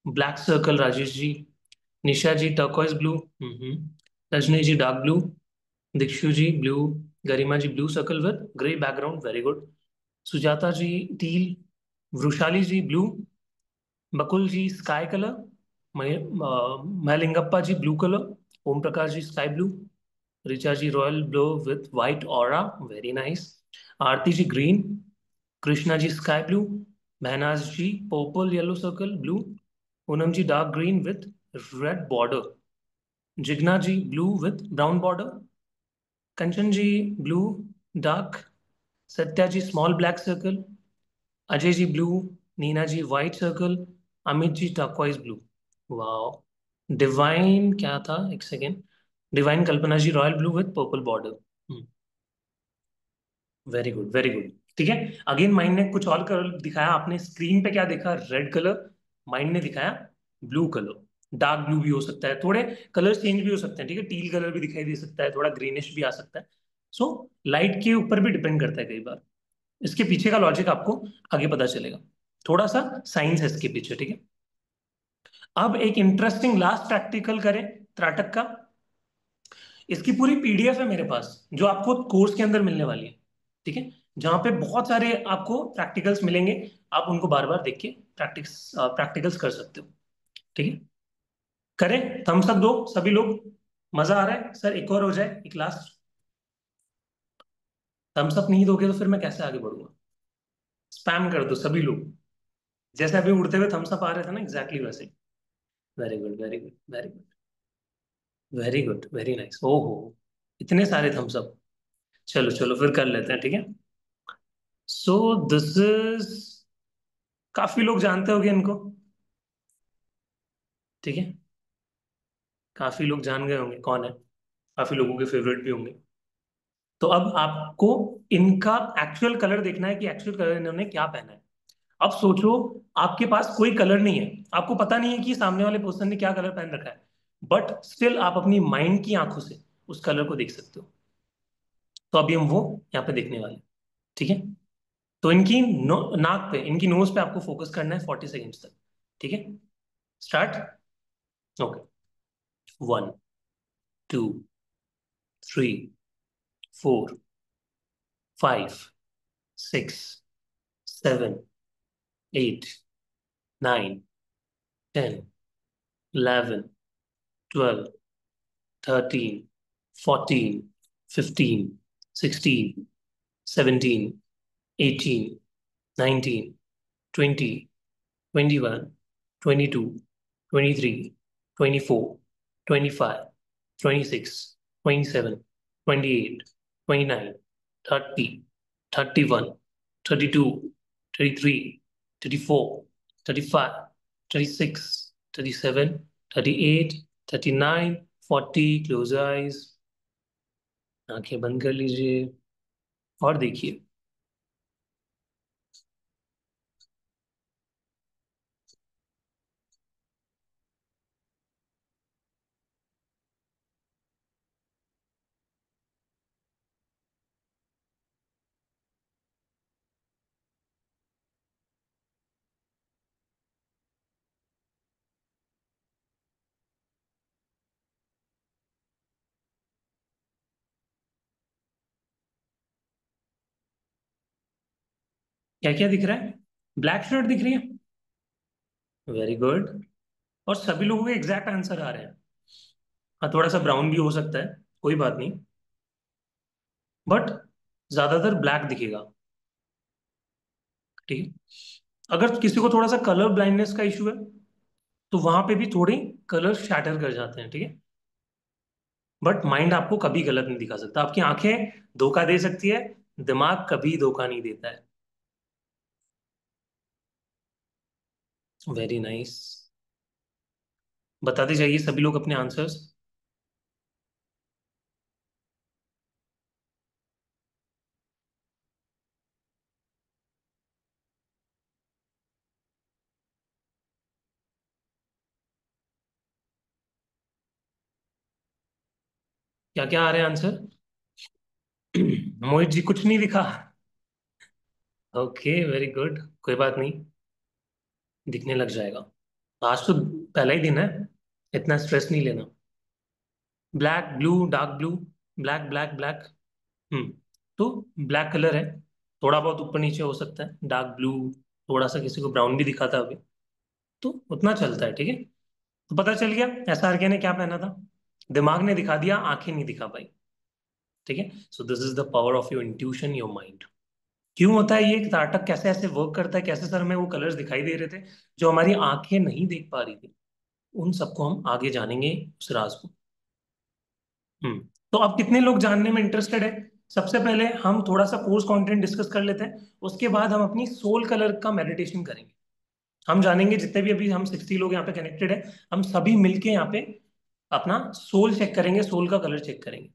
black circle Rajesh ji, Nisha ji turquoise blue, Rajni ji dark blue, Dikshu ji blue, Garima ji blue circle with grey background very good, Sujata ji teal, Vrishali ji blue, Bakul ji sky colour, Mahalingappa ji blue colour, Om Prakash ji sky blue, Richa ji royal blue with white aura very nice, Aarti ji green, Krishna ji sky blue, Mahnaz ji purple yellow circle blue, Poonam ji dark green with red border, Jigna ji blue with brown border, Kanchan ji blue dark, Satya ji small black circle, Ajay ji blue, Neena ji white circle, Amit ji turquoise blue. Wow, divine क्या था, एक second, divine Kalpana ji royal blue with purple border. Very good very good. ठीक है, अगेन माइंड ने कुछ और कलर दिखाया, आपने स्क्रीन पे क्या देखा, रेड कलर, माइंड ने दिखाया ब्लू कलर, डार्क ब्लू भी हो सकता है, थोड़े कलर चेंज भी हो सकते हैं, ठीक है, टील कलर भी दिखाई दे सकता है, थोड़ा ग्रीनिश भी आ सकता है। सो लाइट के ऊपर भी डिपेंड करता है कई बार, इसके पीछे का लॉजिक आपको आगे पता चलेगा, थोड़ा सा साइंस है इसके पीछे, ठीक है। अब एक इंटरेस्टिंग लास्ट प्रैक्टिकल करें त्राटक का, इसकी पूरी पीडीएफ है मेरे पास जो आपको कोर्स के अंदर मिलने वाली है, ठीक है, जहां पे बहुत सारे आपको प्रैक्टिकल्स मिलेंगे, आप उनको बार बार देख के प्रैक्टिकल्स कर सकते हो, ठीक है। करें, थम्स अप दो सभी लोग, मजा आ रहा है सर, एक और हो जाए, एक लास्ट, थम्स अप नहीं दोगे तो फिर मैं कैसे आगे बढ़ूंगा, स्पैम कर दो सभी लोग, जैसे अभी उड़ते हुए थम्स अप आ रहे थे ना, एग्जैक्टली वैसे। Very good very good very good very good very nice, ओहो इतने सारे थम्स अप, चलो चलो फिर कर लेते हैं, ठीक है। सो दिस इज, काफी लोग जानते होंगे इनको, ठीक है, काफी लोग जान गए होंगे कौन है, काफी लोगों के फेवरेट भी होंगे। तो अब आपको इनका एक्चुअल कलर देखना है कि एक्चुअल कलर इन्होंने क्या पहना है। अब सोचो, आपके पास कोई कलर नहीं है, आपको पता नहीं है कि सामने वाले पर्सन ने क्या कलर पहन रखा है, बट स्टिल आप अपनी माइंड की आंखों से उस कलर को देख सकते हो। तो अभी हम वो यहाँ पे देखने वाले हैं, ठीक है। तो इनकी नाक पे, इनकी नोज पे आपको फोकस करना है 40 सेकेंड्स तक, ठीक है। स्टार्ट। ओके, 1, 2, 3, 4, 5, 40। क्लोज आइज, आंखें बंद कर लीजिए और देखिए। क्या क्या दिख रहा है, ब्लैक शर्ट दिख रही है, वेरी गुड, और सभी लोगों के एग्जैक्ट आंसर आ रहे हैं। हाँ, थोड़ा सा ब्राउन भी हो सकता है, कोई बात नहीं, बट ज्यादातर ब्लैक दिखेगा, ठीक है। अगर किसी को थोड़ा सा कलर ब्लाइंडनेस का इशू है, तो वहां पे भी थोड़े कलर शैटर कर जाते हैं, ठीक है, बट माइंड आपको कभी गलत नहीं दिखा सकता, आपकी आंखें धोखा दे सकती है, दिमाग कभी धोखा नहीं देता है। वेरी नाइस, बताते जाइए सभी लोग अपने आंसर्स। क्या क्या आ रहे हैं आंसर? मोहित जी कुछ नहीं दिखा? Okay, very good. कोई बात नहीं, दिखने लग जाएगा। आज तो पहला ही दिन है, इतना स्ट्रेस नहीं लेना। Black blue dark blue, black black black. Hmm. तो ब्लैक कलर है, थोड़ा बहुत ऊपर नीचे हो सकता है। डार्क ब्लू, थोड़ा सा किसी को ब्राउन भी दिखा था अभी, तो उतना चलता है, ठीक है। तो पता चल गया SRK ने क्या पहना था। दिमाग ने दिखा दिया, आंखें नहीं दिखा पाई, ठीक है। सो this is the power of your intuition, your mind. क्यों होता है ये, नाटक कैसे ऐसे वर्क करता है, कैसे सर में वो कलर्स दिखाई दे रहे थे जो हमारी आंखें नहीं देख पा रही थी, उन सबको हम आगे जानेंगे, उस राज को। हम्म। तो अब कितने लोग जानने में इंटरेस्टेड है? सबसे पहले हम थोड़ा सा कोर्स कंटेंट डिस्कस कर लेते हैं, उसके बाद हम अपनी सोल कलर का मेडिटेशन करेंगे। हम जानेंगे, जितने भी अभी हम 60 लोग यहाँ पे कनेक्टेड है, हम सभी मिलके यहाँ पे अपना सोल चेक करेंगे, सोल का कलर चेक करेंगे,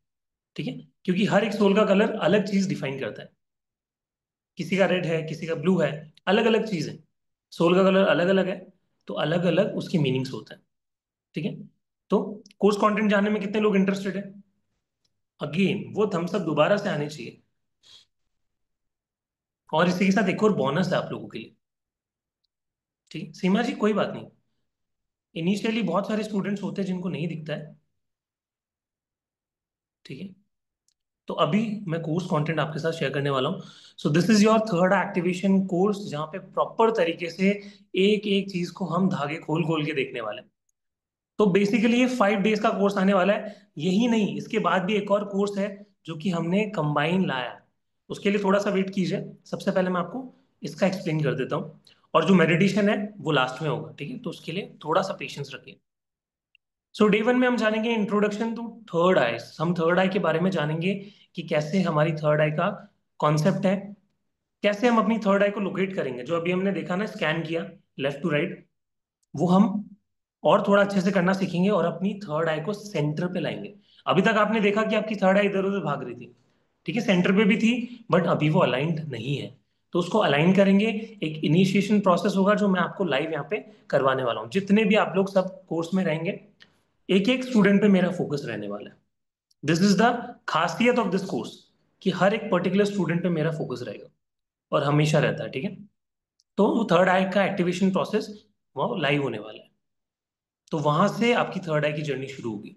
ठीक है। क्योंकि हर एक सोल का कलर अलग चीज डिफाइन करता है। किसी का रेड है, किसी का ब्लू है, अलग अलग चीज है। सोल का कलर अलग अलग है, तो अलग अलग उसकी मीनिंग्स होते हैं, ठीक है। तो कोर्स कंटेंट जानने में कितने लोग इंटरेस्टेड है? अगेन वो थम्स अप दोबारा से आने चाहिए। और इसी के साथ एक और बोनस है आप लोगों के लिए, ठीक है। सीमा जी कोई बात नहीं, इनिशियली बहुत सारे स्टूडेंट्स होते हैं जिनको नहीं दिखता है, ठीक है। तो अभी मैं कोर्स कंटेंट आपके साथ शेयर करने वाला हूँ। सो this is your third activation course, जहाँ पे प्रॉपर तरीके से एक एक चीज को हम धागे खोल खोल के देखने वाले हैं। तो बेसिकली ये 5 डेज का कोर्स आने वाला है। यही नहीं, इसके बाद भी एक और कोर्स है जो कि हमने कंबाइन लाया है। उसके लिए थोड़ा सा वेट कीजिए, सबसे पहले मैं आपको इसका एक्सप्लेन कर देता हूँ। और जो मेडिटेशन है वो लास्ट में होगा, ठीक है। तो उसके लिए थोड़ा सा पेशेंस रखिए। सो डे 1 में हम जानेंगे इंट्रोडक्शन टू थर्ड आई। हम थर्ड आई के बारे में जानेंगे कि कैसे हमारी थर्ड आई का कॉन्सेप्ट है, कैसे हम अपनी थर्ड आई को लोकेट करेंगे। जो अभी हमने देखा ना, स्कैन किया लेफ्ट टू राइट, वो हम और थोड़ा अच्छे से करना सीखेंगे और अपनी थर्ड आई को सेंटर पे लाएंगे। अभी तक आपने देखा कि आपकी थर्ड आई इधर उधर भाग रही थी, ठीक है, सेंटर पे भी थी, बट अभी वो अलाइंड नहीं है। तो उसको अलाइन करेंगे। एक इनिशिएशन प्रोसेस होगा जो मैं आपको लाइव यहाँ पे करवाने वाला हूँ। जितने भी आप लोग सब कोर्स में रहेंगे, एक एक स्टूडेंट पे मेरा फोकस रहने वाला है। दिस इज द खासियत ऑफ दिस कोर्स, कि हर एक पर्टिकुलर स्टूडेंट पे मेरा फोकस रहेगा और हमेशा रहता है, ठीक है। तो वो थर्ड आई का एक्टिवेशन प्रोसेस वो लाइव होने वाला है। तो वहां से आपकी थर्ड आई की जर्नी शुरू होगी।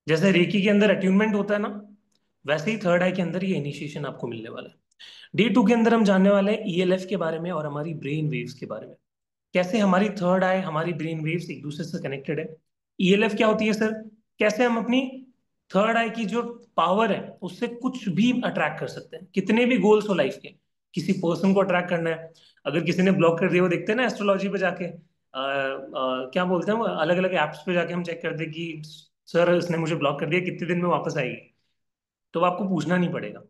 जैसे रेकी के अंदर अट्यूनमेंट होता है ना, वैसे ही थर्ड आई के अंदर ये इनिशिएशन आपको मिलने वाला है। डे 2 के अंदर हम जानने वाले हैं ELF के बारे में और हमारी ब्रेन वेव्स के बारे में। कैसे हमारी थर्ड आई, हमारी ब्रेन वेव्स एक दूसरे से कनेक्टेड है। ELF क्या होती है सर? कैसे हम अपनी थर्ड आई की जो पावर है उससे कुछ भी अट्रैक्ट कर सकते हैं, कितने भी गोल्स हो लाइफ के। किसी पर्सन को अट्रैक्ट करना है, अगर किसी ने ब्लॉक कर दिया, वो देखते हैं ना एस्ट्रोलॉजी पे जाके, क्या बोलते हैं वो, अलग अलग एप्स पे जाके हम चेक करते हैं कि सर इसने मुझे ब्लॉक कर दिया, कितने दिन में वापस आएगी। तो आपको पूछना नहीं पड़ेगा,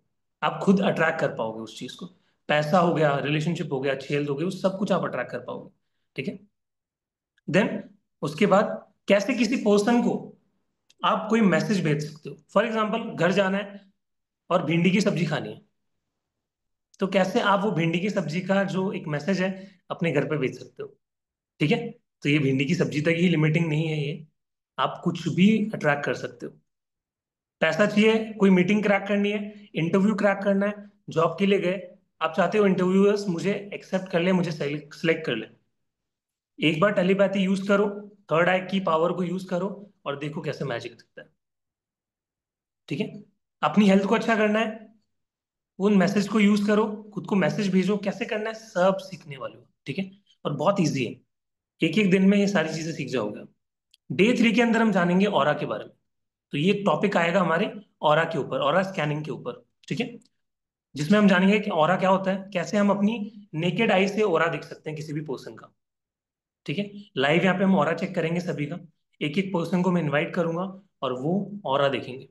आप खुद अट्रैक्ट कर पाओगे उस चीज को। पैसा हो गया, रिलेशनशिप हो गया, हेल्थ हो गई, उस सब कुछ आप अट्रैक्ट कर पाओगे, ठीक है। देन उसके बाद कैसे किसी पर्सन को आप कोई मैसेज भेज सकते हो। फॉर एग्जाम्पल, घर जाना है और भिंडी की सब्जी खानी है, तो कैसे आप वो भिंडी की सब्जी का जो एक मैसेज है अपने घर पे भेज सकते हो, ठीक है। तो ये भिंडी की सब्जी तक ही लिमिटिंग नहीं है, ये आप कुछ भी अट्रैक्ट कर सकते हो। पैसा चाहिए, कोई मीटिंग क्रैक करनी है, इंटरव्यू क्रैक करना है, जॉब के लिए गए, आप चाहते हो इंटरव्यूअर्स मुझे एक्सेप्ट कर ले, मुझे सेलेक्ट कर ले, एक बार टेलीपैथी यूज करो, थर्ड आई की पावर को यूज करो, और देखो कैसे मैजिक दिखता है, ठीक है। अपनी हेल्थ को अच्छा करना है, उन मैसेज को यूज करो, खुद को मैसेज भेजो, कैसे करना है सब सीखने वाले हो, ठीक है। और बहुत इजी है, एक एक दिन में ये सारी चीजें सीख जाओगे। डे 3 के अंदर हम जानेंगे ऑरा के बारे में। तो ये टॉपिक आएगा हमारे ऑरा के ऊपर, ऑरा स्कैनिंग के ऊपर, ठीक है। जिसमें हम जानेंगे कि ऑरा क्या होता है, कैसे हम अपनी नेकेड आई से ऑरा देख सकते हैं किसी भी पर्सन का, ठीक है। लाइव यहाँ पे हम ऑरा चेक करेंगे सभी का, एक एक पर्सन को मैं इनवाइट करूंगा और वो ऑरा देखेंगे,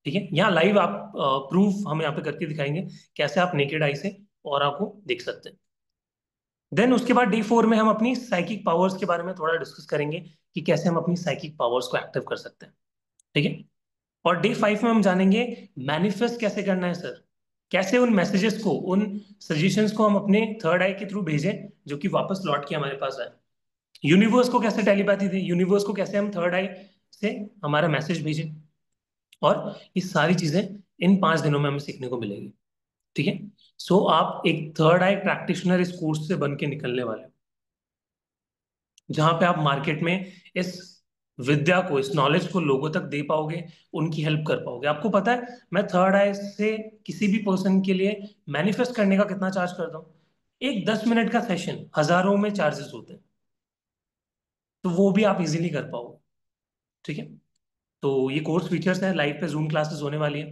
ठीक है। यहाँ लाइव आप प्रूफ हम यहाँ पे करके दिखाएंगे कैसे आप नेकेड आई से ऑरा को देख सकते हैं। देन उसके बाद डे 4 में हम अपनी साइकिक पावर्स के बारे में थोड़ा डिस्कस करेंगे कि कैसे हम अपनी साइकिक पावर्स को एक्टिव कर सकते हैं, ठीक है। और डे 5 में हम जानेंगे मैनिफेस्ट कैसे करना है सर, कैसे उन मैसेजेस को, उन सजेशंस को हम अपने थर्ड आई के थ्रू भेजें जो कि वापस लौट के हमारे पास आए। यूनिवर्स को कैसे टेलीपैथी दें, यूनिवर्स को कैसे हम थर्ड आई से हमारा मैसेज भेजें। और ये सारी चीजें इन 5 दिनों में हमें सीखने को मिलेगी। ठीक है। सो आप एक थर्ड आई प्रैक्टिशनर इस कोर्स से बन के निकलने वाले हो, जहां पे आप मार्केट में इस विद्या को, इस नॉलेज को लोगों तक दे पाओगे, उनकी हेल्प कर पाओगे। आपको पता है मैं थर्ड आई से किसी भी पर्सन के लिए मैनिफेस्ट करने का कितना चार्ज करता हूँ? एक 10 मिनट का सेशन हजारों में चार्जेस होते हैं, तो वो भी आप इजीली कर पाओगे। ठीक है। तो ये कोर्स फीचर्स है, लाइव पे जूम क्लासेस होने वाली है,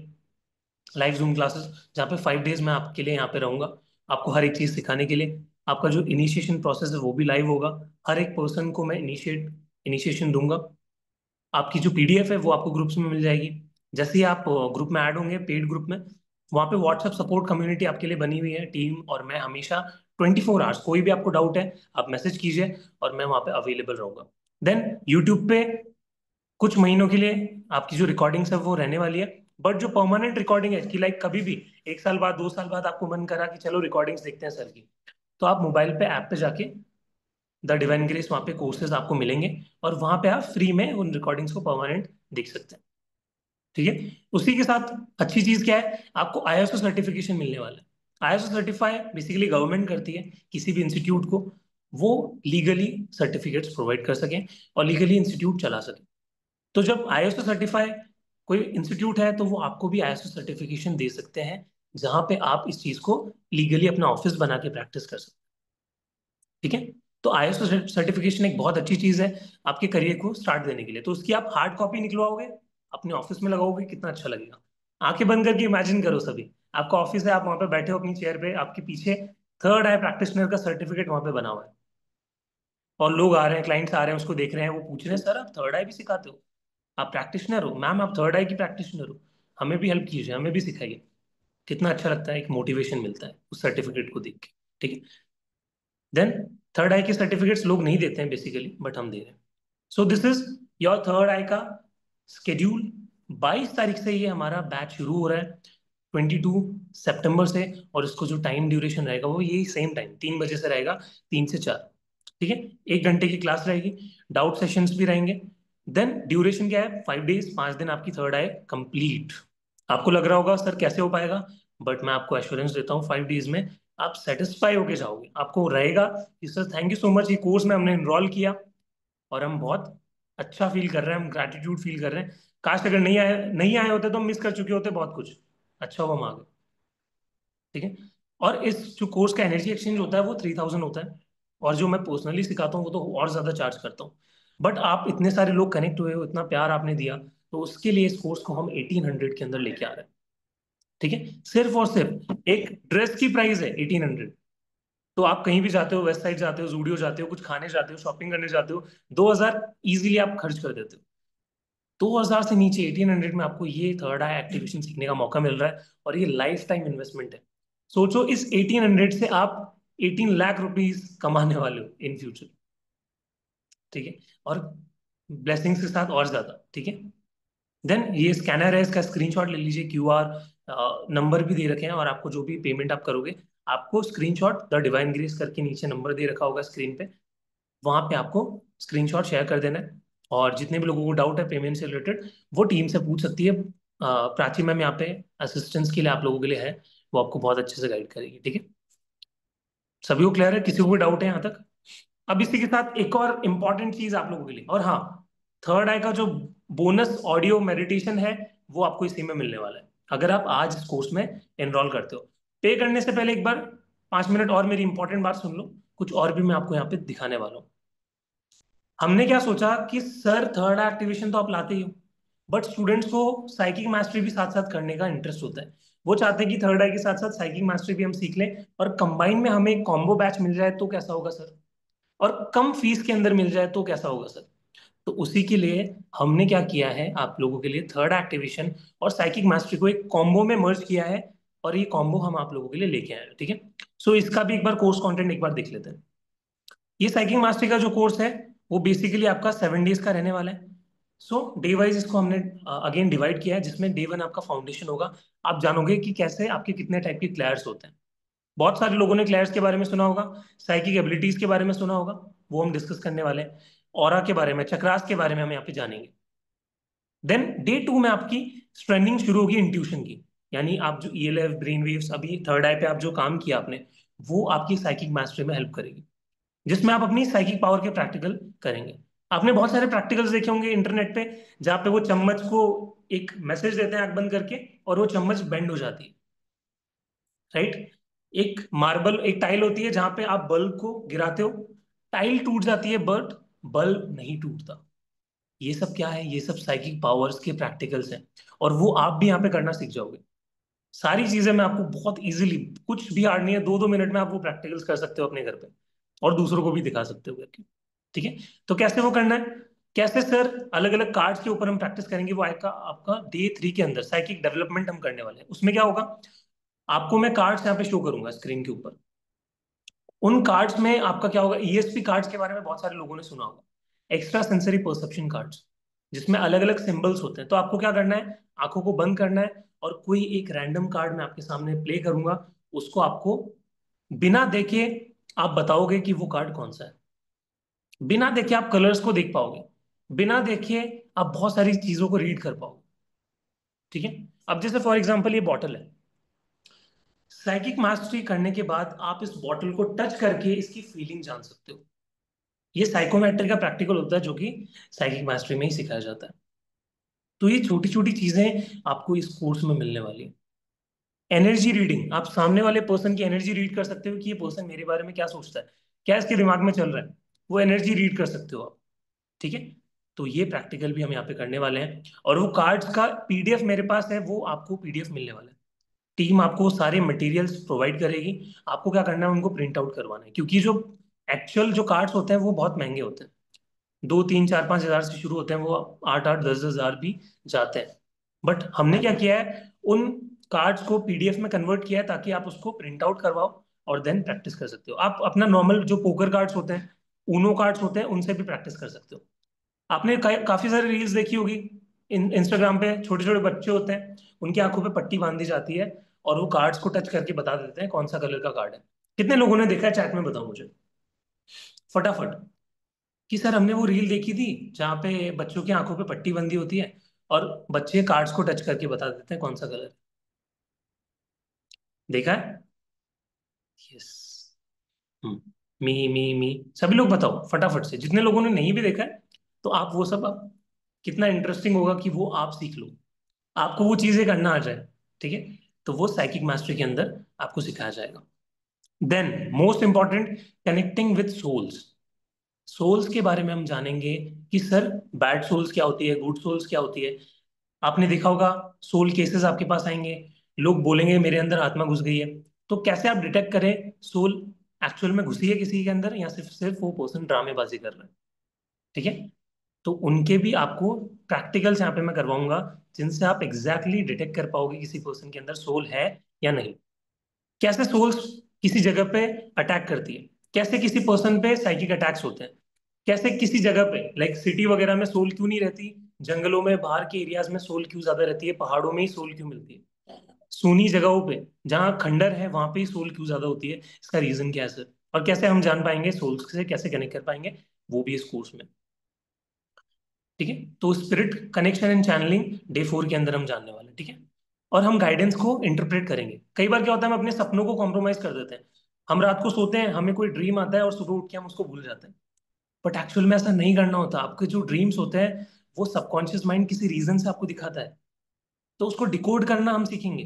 लाइव जूम क्लासेस, जहाँ पे 5 डेज मैं आपके लिए यहाँ पे रहूंगा, आपको हर एक चीज सिखाने के लिए। आपका जो इनिशिएशन प्रोसेस है वो भी लाइव होगा, हर एक पर्सन को मैं इनिशिएशन दूंगा। आपकी जो पीडीएफ है वो आपको ग्रुप्स में मिल जाएगी। जैसे ही आप ग्रुप में ऐड होंगे, पेड ग्रुप में, वहाँ पे व्हाट्सएप सपोर्ट कम्युनिटी आपके लिए बनी हुई है, टीम और मैं हमेशा 24 आवर्स, कोई भी आपको डाउट है आप मैसेज कीजिए और मैं वहाँ पे अवेलेबल रहूंगा। देन यूट्यूब पे कुछ महीनों के लिए आपकी जो रिकॉर्डिंग्स है वो रहने वाली है, बट जो परमानेंट रिकॉर्डिंग है कि लाइक कभी भी 1 साल बाद, 2 साल बाद आपको मन करा कि चलो रिकॉर्डिंग्स देखते हैं सर की, तो आप मोबाइल पे ऐप पे जाके द डिवाइन ग्रेस, वहाँ पे कोर्सेज आपको मिलेंगे और वहाँ पे आप फ्री में उन रिकॉर्डिंग्स को परमानेंट देख सकते हैं। ठीक है। उसी के साथ अच्छी चीज क्या है, आपको आईएसओ सर्टिफिकेशन मिलने वाला है। आईएसओ सर्टिफाई बेसिकली गवर्नमेंट करती है किसी भी इंस्टीट्यूट को, वो लीगली सर्टिफिकेट्स प्रोवाइड कर सकें और लीगली इंस्टीट्यूट चला सके। तो जब आईएसओ सर्टिफाई कोई इंस्टीट्यूट है तो वो आपको भी आईएसओ सर्टिफिकेशन दे सकते हैं, जहां पे आप इस चीज को लीगली अपना ऑफिस बना के प्रैक्टिस कर सकते हैं। ठीक है। तो आईएसओ सर्टिफिकेशन एक बहुत अच्छी चीज है आपके करियर को स्टार्ट देने के लिए। तो उसकी आप हार्ड कॉपी निकलवाओगे, अपने ऑफिस में लगाओगे, कितना अच्छा लगेगा। आंखें बंद करके इमेजिन करो सभी, आपका ऑफिस है, आप वहां पे बैठे हो अपनी चेयर पे, आपके पीछे थर्ड आई प्रैक्टिशनर का सर्टिफिकेट वहां पे बना हुआ है, और लोग आ रहे हैं, क्लाइंट्स आ रहे हैं, उसको देख रहे हैं, वो पूछ रहे हैं सर आप थर्ड आई भी सिखाते हो? आप प्रैक्टिशनर हो मैम, आप थर्ड आई की प्रैक्टिशनर हो, हमें भी हेल्प कीजिए, हमें भी सिखाइए। कितना अच्छा लगता है, एक मोटिवेशन मिलता है उस सर्टिफिकेट को देख के। ठीक है। देन थर्ड आई के सर्टिफिकेट्स लोग नहीं देते हैं बेसिकली, बट हम दे रहे हैं। So this is your third eye का स्केड्यूल। 22 तारीख से ये हमारा बैच शुरू हो रहा है, 22 सितंबर से, और इसको जो टाइम ड्यूरेशन रहेगा वो यही सेम टाइम 3 बजे से रहेगा, 3 से 4। ठीक है। 1 घंटे की क्लास रहेगी, डाउट सेशंस भी रहेंगे। देन ड्यूरेशन क्या है, 5 डेज, 5 दिन आपकी थर्ड आई कंप्लीट। आपको लग रहा होगा सर कैसे हो पाएगा, बट मैं आपको एश्योरेंस देता हूँ 5 डेज में आप सेटिस्फाई होके जाओगे। आपको रहेगा कि sir thank you so much, ये कोर्स में हमने इनरोल किया और हम बहुत अच्छा फील कर रहे हैं, हम ग्रैटिट्यूड फील कर रहे हैं। काश अगर नहीं आए होते तो हम मिस कर चुके होते बहुत कुछ। अच्छा हुआ हम आ गए। ठीक है। और इस जो कोर्स का एनर्जी एक्सचेंज होता है वो 3000 होता है, और जो मैं पर्सनली सिखाता हूँ वो तो और ज्यादा चार्ज करता हूँ। बट आप इतने सारे लोग कनेक्ट हुए हो, इतना प्यार आपने दिया, तो उसके लिए इस कोर्स को हम 1800 के अंदर लेके आ रहे हैं। ठीक है। सिर्फ और सिर्फ एक ड्रेस की प्राइस है 1800। तो आप कहीं भी जाते हो, वेस्ट साइड जाते हो, जूडियो जाते हो, कुछ खाने जाते हो, शॉपिंग करने जाते हो, 2000 इजीली आप खर्च कर देते हो। 2000 से नीचे 1800 में आपको ये थर्ड आई एक्टिवेशन सीखने का मौका मिल रहा है, और ये लाइफ टाइम इन्वेस्टमेंट है। सोचो इस 1800 से आप 18 लाख रुपीज कमाने वाले हो इन फ्यूचर। ठीक है। और ब्लेसिंग्स के साथ और ज्यादा। ठीक है। देन ये स्कैनर है, इसका स्क्रीनशॉट ले लीजिए, क्यूआर नंबर भी दे रखे हैं, और आपको जो भी पेमेंट आप करोगे, आपको स्क्रीनशॉट द डिवाइन ग्रेस करके नीचे नंबर दे रखा होगा स्क्रीन पे, वहां पे आपको स्क्रीनशॉट शेयर कर देना है। और जितने भी लोगों को डाउट है पेमेंट से रिलेटेड, वो टीम से पूछ सकती है। प्राची मैम यहाँ पे असिस्टेंस के लिए आप लोगों के लिए है, वो आपको बहुत अच्छे से गाइड करेगी। ठीक है। सभी को क्लियर है? किसी को भी डाउट है यहाँ तक? अब इसी के साथ एक और इम्पॉर्टेंट चीज आप लोगों के लिए, और हाँ, थर्ड आई का जो बोनस ऑडियो मेडिटेशन है वो आपको इसी में मिलने वाला है, अगर आप आज इस कोर्स में एनरोल करते हो। पे करने से पहले एक बार 5 मिनट और मेरी इंपॉर्टेंट बात सुन लो, कुछ और भी मैं आपको यहाँ पे दिखाने वाला हूँ। हमने क्या सोचा कि सर थर्ड आई एक्टिवेशन तो आप लाते ही हो, बट स्टूडेंट्स को साइकिक मास्टरी भी साथ साथ करने का इंटरेस्ट होता है। वो चाहते हैं कि थर्ड आई के साथ साथ साइकिक मास्टरी भी हम सीख लें, और कंबाइन में हमें एक कॉम्बो बैच मिल जाए तो कैसा होगा सर, और कम फीस के अंदर मिल जाए तो कैसा होगा सर। तो उसी के लिए हमने क्या किया है, आप लोगों के लिए थर्ड एक्टिवेशन और साइकिक मास्टरी को एक कॉम्बो में मर्ज किया है, और ये कॉम्बो हम आप लोगों के लिए लेके आए हैं। ठीक है। सो इसका भी एक बार कोर्स कंटेंट एक बार देख लेते हैं। ये साइकिल मास्टरी का जो कोर्स है वो बेसिकली आपका 7 डेज का रहने वाला है। सो डे वाइज इसको हमने अगेन डिवाइड किया है, जिसमें डे 1 आपका फाउंडेशन होगा। आप जानोगे कि कैसे आपके कितने टाइप के क्लेयर्स होते हैं। बहुत सारे लोगों ने क्लेयर्स के बारे में सुना होगा, साइकिक एबिलिटीज के बारे में सुना होगा, वो हम डिस्कस करने वाले हैं। ऑरा के बारे में, चक्रास के बारे में हम यहाँ पे जानेंगे। देन डे 2 में आपकी स्ट्रेंनिंग शुरू होगी इंट्यूशन की, यानी आप जो ईएलएफ ब्रेन वेव्स अभी थर्ड आई पे आप जो काम किया आपने, वो आपकी साइकिक मास्टरी में हेल्प करेगी, जिसमें आप अपनी साइकिक पावर के प्रैक्टिकल करेंगे। आपने बहुत सारे प्रैक्टिकल्स देखे होंगे इंटरनेट पे, जहाँ पे वो चम्मच को एक मैसेज देते हैं आंख बंद करके, और वो चम्मच बेंड हो जाती है, राइट। एक मार्बल, एक टाइल होती है जहां पे आप बल्ब को गिराते हो, टाइल टूट जाती है बट बल्ब नहीं टूटता। ये सब क्या है? ये सब साइकिक पावर्स के प्रैक्टिकल्स हैं, और वो आप भी यहाँ पे करना सीख जाओगे। सारी चीजें मैं आपको बहुत इजीली, कुछ भी हार्ड नहीं है, 2-2 मिनट में आप वो प्रैक्टिकल्स कर सकते हो अपने घर पे, और दूसरों को भी दिखा सकते हो करके। ठीक है, तो कैसे वो करना है, कैसे सर? अलग अलग कार्ड्स के ऊपर हम प्रैक्टिस करेंगे, वो आएगा आपका डे 3 के अंदर। साइकिक डेवलपमेंट हम करने वाले हैं, उसमें क्या होगा, आपको मैं कार्ड्स यहाँ पे शो करूंगा स्क्रीन के ऊपर। उन कार्ड्स में आपका क्या होगा, ईएसपी कार्ड्स के बारे में बहुत सारे लोगों ने सुना होगा, एक्स्ट्रा सेंसरी परसेप्शन कार्ड्स, जिसमें अलग अलग सिंबल्स होते हैं। तो आपको क्या करना है, आंखों को बंद करना है, और कोई एक रैंडम कार्ड मैं आपके सामने प्ले करूंगा, उसको आपको बिना देखे आप बताओगे कि वो कार्ड कौन सा है। बिना देखे आप कलर्स को देख पाओगे, बिना देखे आप बहुत सारी चीजों को रीड कर पाओगे। ठीक है, अब जैसे फॉर एग्जाम्पल ये बॉटल है, साइकिक मास्टरी करने के बाद आप इस बॉटल को टच करके इसकी फीलिंग जान सकते हो। ये साइकोमेट्री का प्रैक्टिकल होता है, जो कि साइकिक मास्टरी में ही सिखाया जाता है। तो ये छोटी छोटी चीजें आपको इस कोर्स में मिलने वाली है। एनर्जी रीडिंग, आप सामने वाले पर्सन की एनर्जी रीड कर सकते हो कि ये पर्सन मेरे बारे में क्या सोचता है, क्या इसके दिमाग में चल रहा है, वो एनर्जी रीड कर सकते हो आप। ठीक है, तो ये प्रैक्टिकल भी हम यहाँ पे करने वाले हैं, और वो कार्ड्स का पीडीएफ मेरे पास है, वो आपको पीडीएफ मिलने वाला है। टीम आपको सारे मटेरियल्स प्रोवाइड करेगी, आपको क्या करना है, उनको प्रिंट आउट करवाना है, क्योंकि जो एक्चुअल जो कार्ड्स होते हैं वो बहुत महंगे होते हैं। 2, 3, 4, 5 हज़ार से शुरू होते हैं, वो 8, 8, 10, 10 हज़ार भी जाते हैं। बट हमने क्या किया है, उन कार्ड्स को पीडीएफ में कन्वर्ट किया है, ताकि आप उसको प्रिंट आउट करवाओ और देन प्रैक्टिस कर सकते हो। आप अपना नॉर्मल जो पोकर कार्ड्स होते हैं, ऊनो कार्ड्स होते हैं, उनसे भी प्रैक्टिस कर सकते हो। आपने काफी सारी रील्स देखी होगी इंस्टाग्राम पे, छोटे छोटे बच्चे होते हैं, उनकी आंखों पे पट्टी बांधी जाती है, और वो कार्ड्स को टच करके बता देते हैं कौन सा कलर का कार्ड है। कितने लोगों ने देखा है, चैट में बताओ मुझे फटाफट, कि सर हमने वो रील देखी थी जहाँ पे बच्चों की आंखों पे पट्टी बंधी होती है, और बच्चे कार्ड्स को टच करके बता देते हैं कौन सा कलर। देखा है? यस। मी सभी लोग बताओ फटाफट से, जितने लोगों ने नहीं भी देखा है, तो आप वो सब, आप कितना इंटरेस्टिंग होगा कि वो आप सीख लो, आपको वो चीजें करना आ जाए। ठीक है, तो वो साइकिक मास्टरी के अंदर आपको सिखाया जाएगा। Then most important, connecting with souls. Souls के बारे में हम जानेंगे कि सर बैड सोल्स क्या होती है, गुड सोल्स क्या होती है। आपने देखा होगा सोल केसेस आपके पास आएंगे, लोग बोलेंगे मेरे अंदर आत्मा घुस गई है। तो कैसे आप डिटेक्ट करें सोल एक्चुअल में घुसी है किसी के अंदर, या सिर्फ सिर्फ वो पर्सन ड्रामेबाजी कर रहा है। ठीक है, तो उनके भी आपको प्रैक्टिकल्स यहाँ पे मैं करवाऊंगा, जिनसे आप एग्जैक्टली exactly डिटेक्ट कर पाओगे किसी पर्सन के अंदर सोल है या नहीं। कैसे सोल्स किसी जगह पे अटैक करती है, कैसे किसी पर्सन पे साइकिक अटैक्स होते हैं, कैसे किसी जगह पे लाइक सिटी वगैरह में सोल क्यों नहीं रहती, जंगलों में बाहर के एरियाज में सोल क्यों ज्यादा रहती है, पहाड़ों में ही सोल क्यों मिलती है, सूनी जगहों पे जहाँ खंडर है वहां पे ही सोल क्यों ज्यादा होती है, इसका रीजन क्या है सर, और कैसे हम जान पाएंगे सोल्स से कैसे कनेक्ट कर पाएंगे, वो भी इस कोर्स में। ठीक है, तो spirit connection and channelling day 4 के अंदर हम जानने वाले हैं। ठीक है, और हम गाइडेंस को इंटरप्रेट करेंगे। कई बार क्या होता है, हम अपने सपनों को कॉम्प्रोमाइज कर देते हैं। हम रात को सोते हैं, हमें कोई ड्रीम आता है, और सुबह उठ के हम उसको भूल जाते हैं। बट एक्चुअल में ऐसा नहीं करना होता। आपके जो ड्रीम्स होते हैं, वो सबकॉन्शियस माइंड किसी रीजन से आपको दिखाता है, तो उसको डिकोड करना हम सीखेंगे।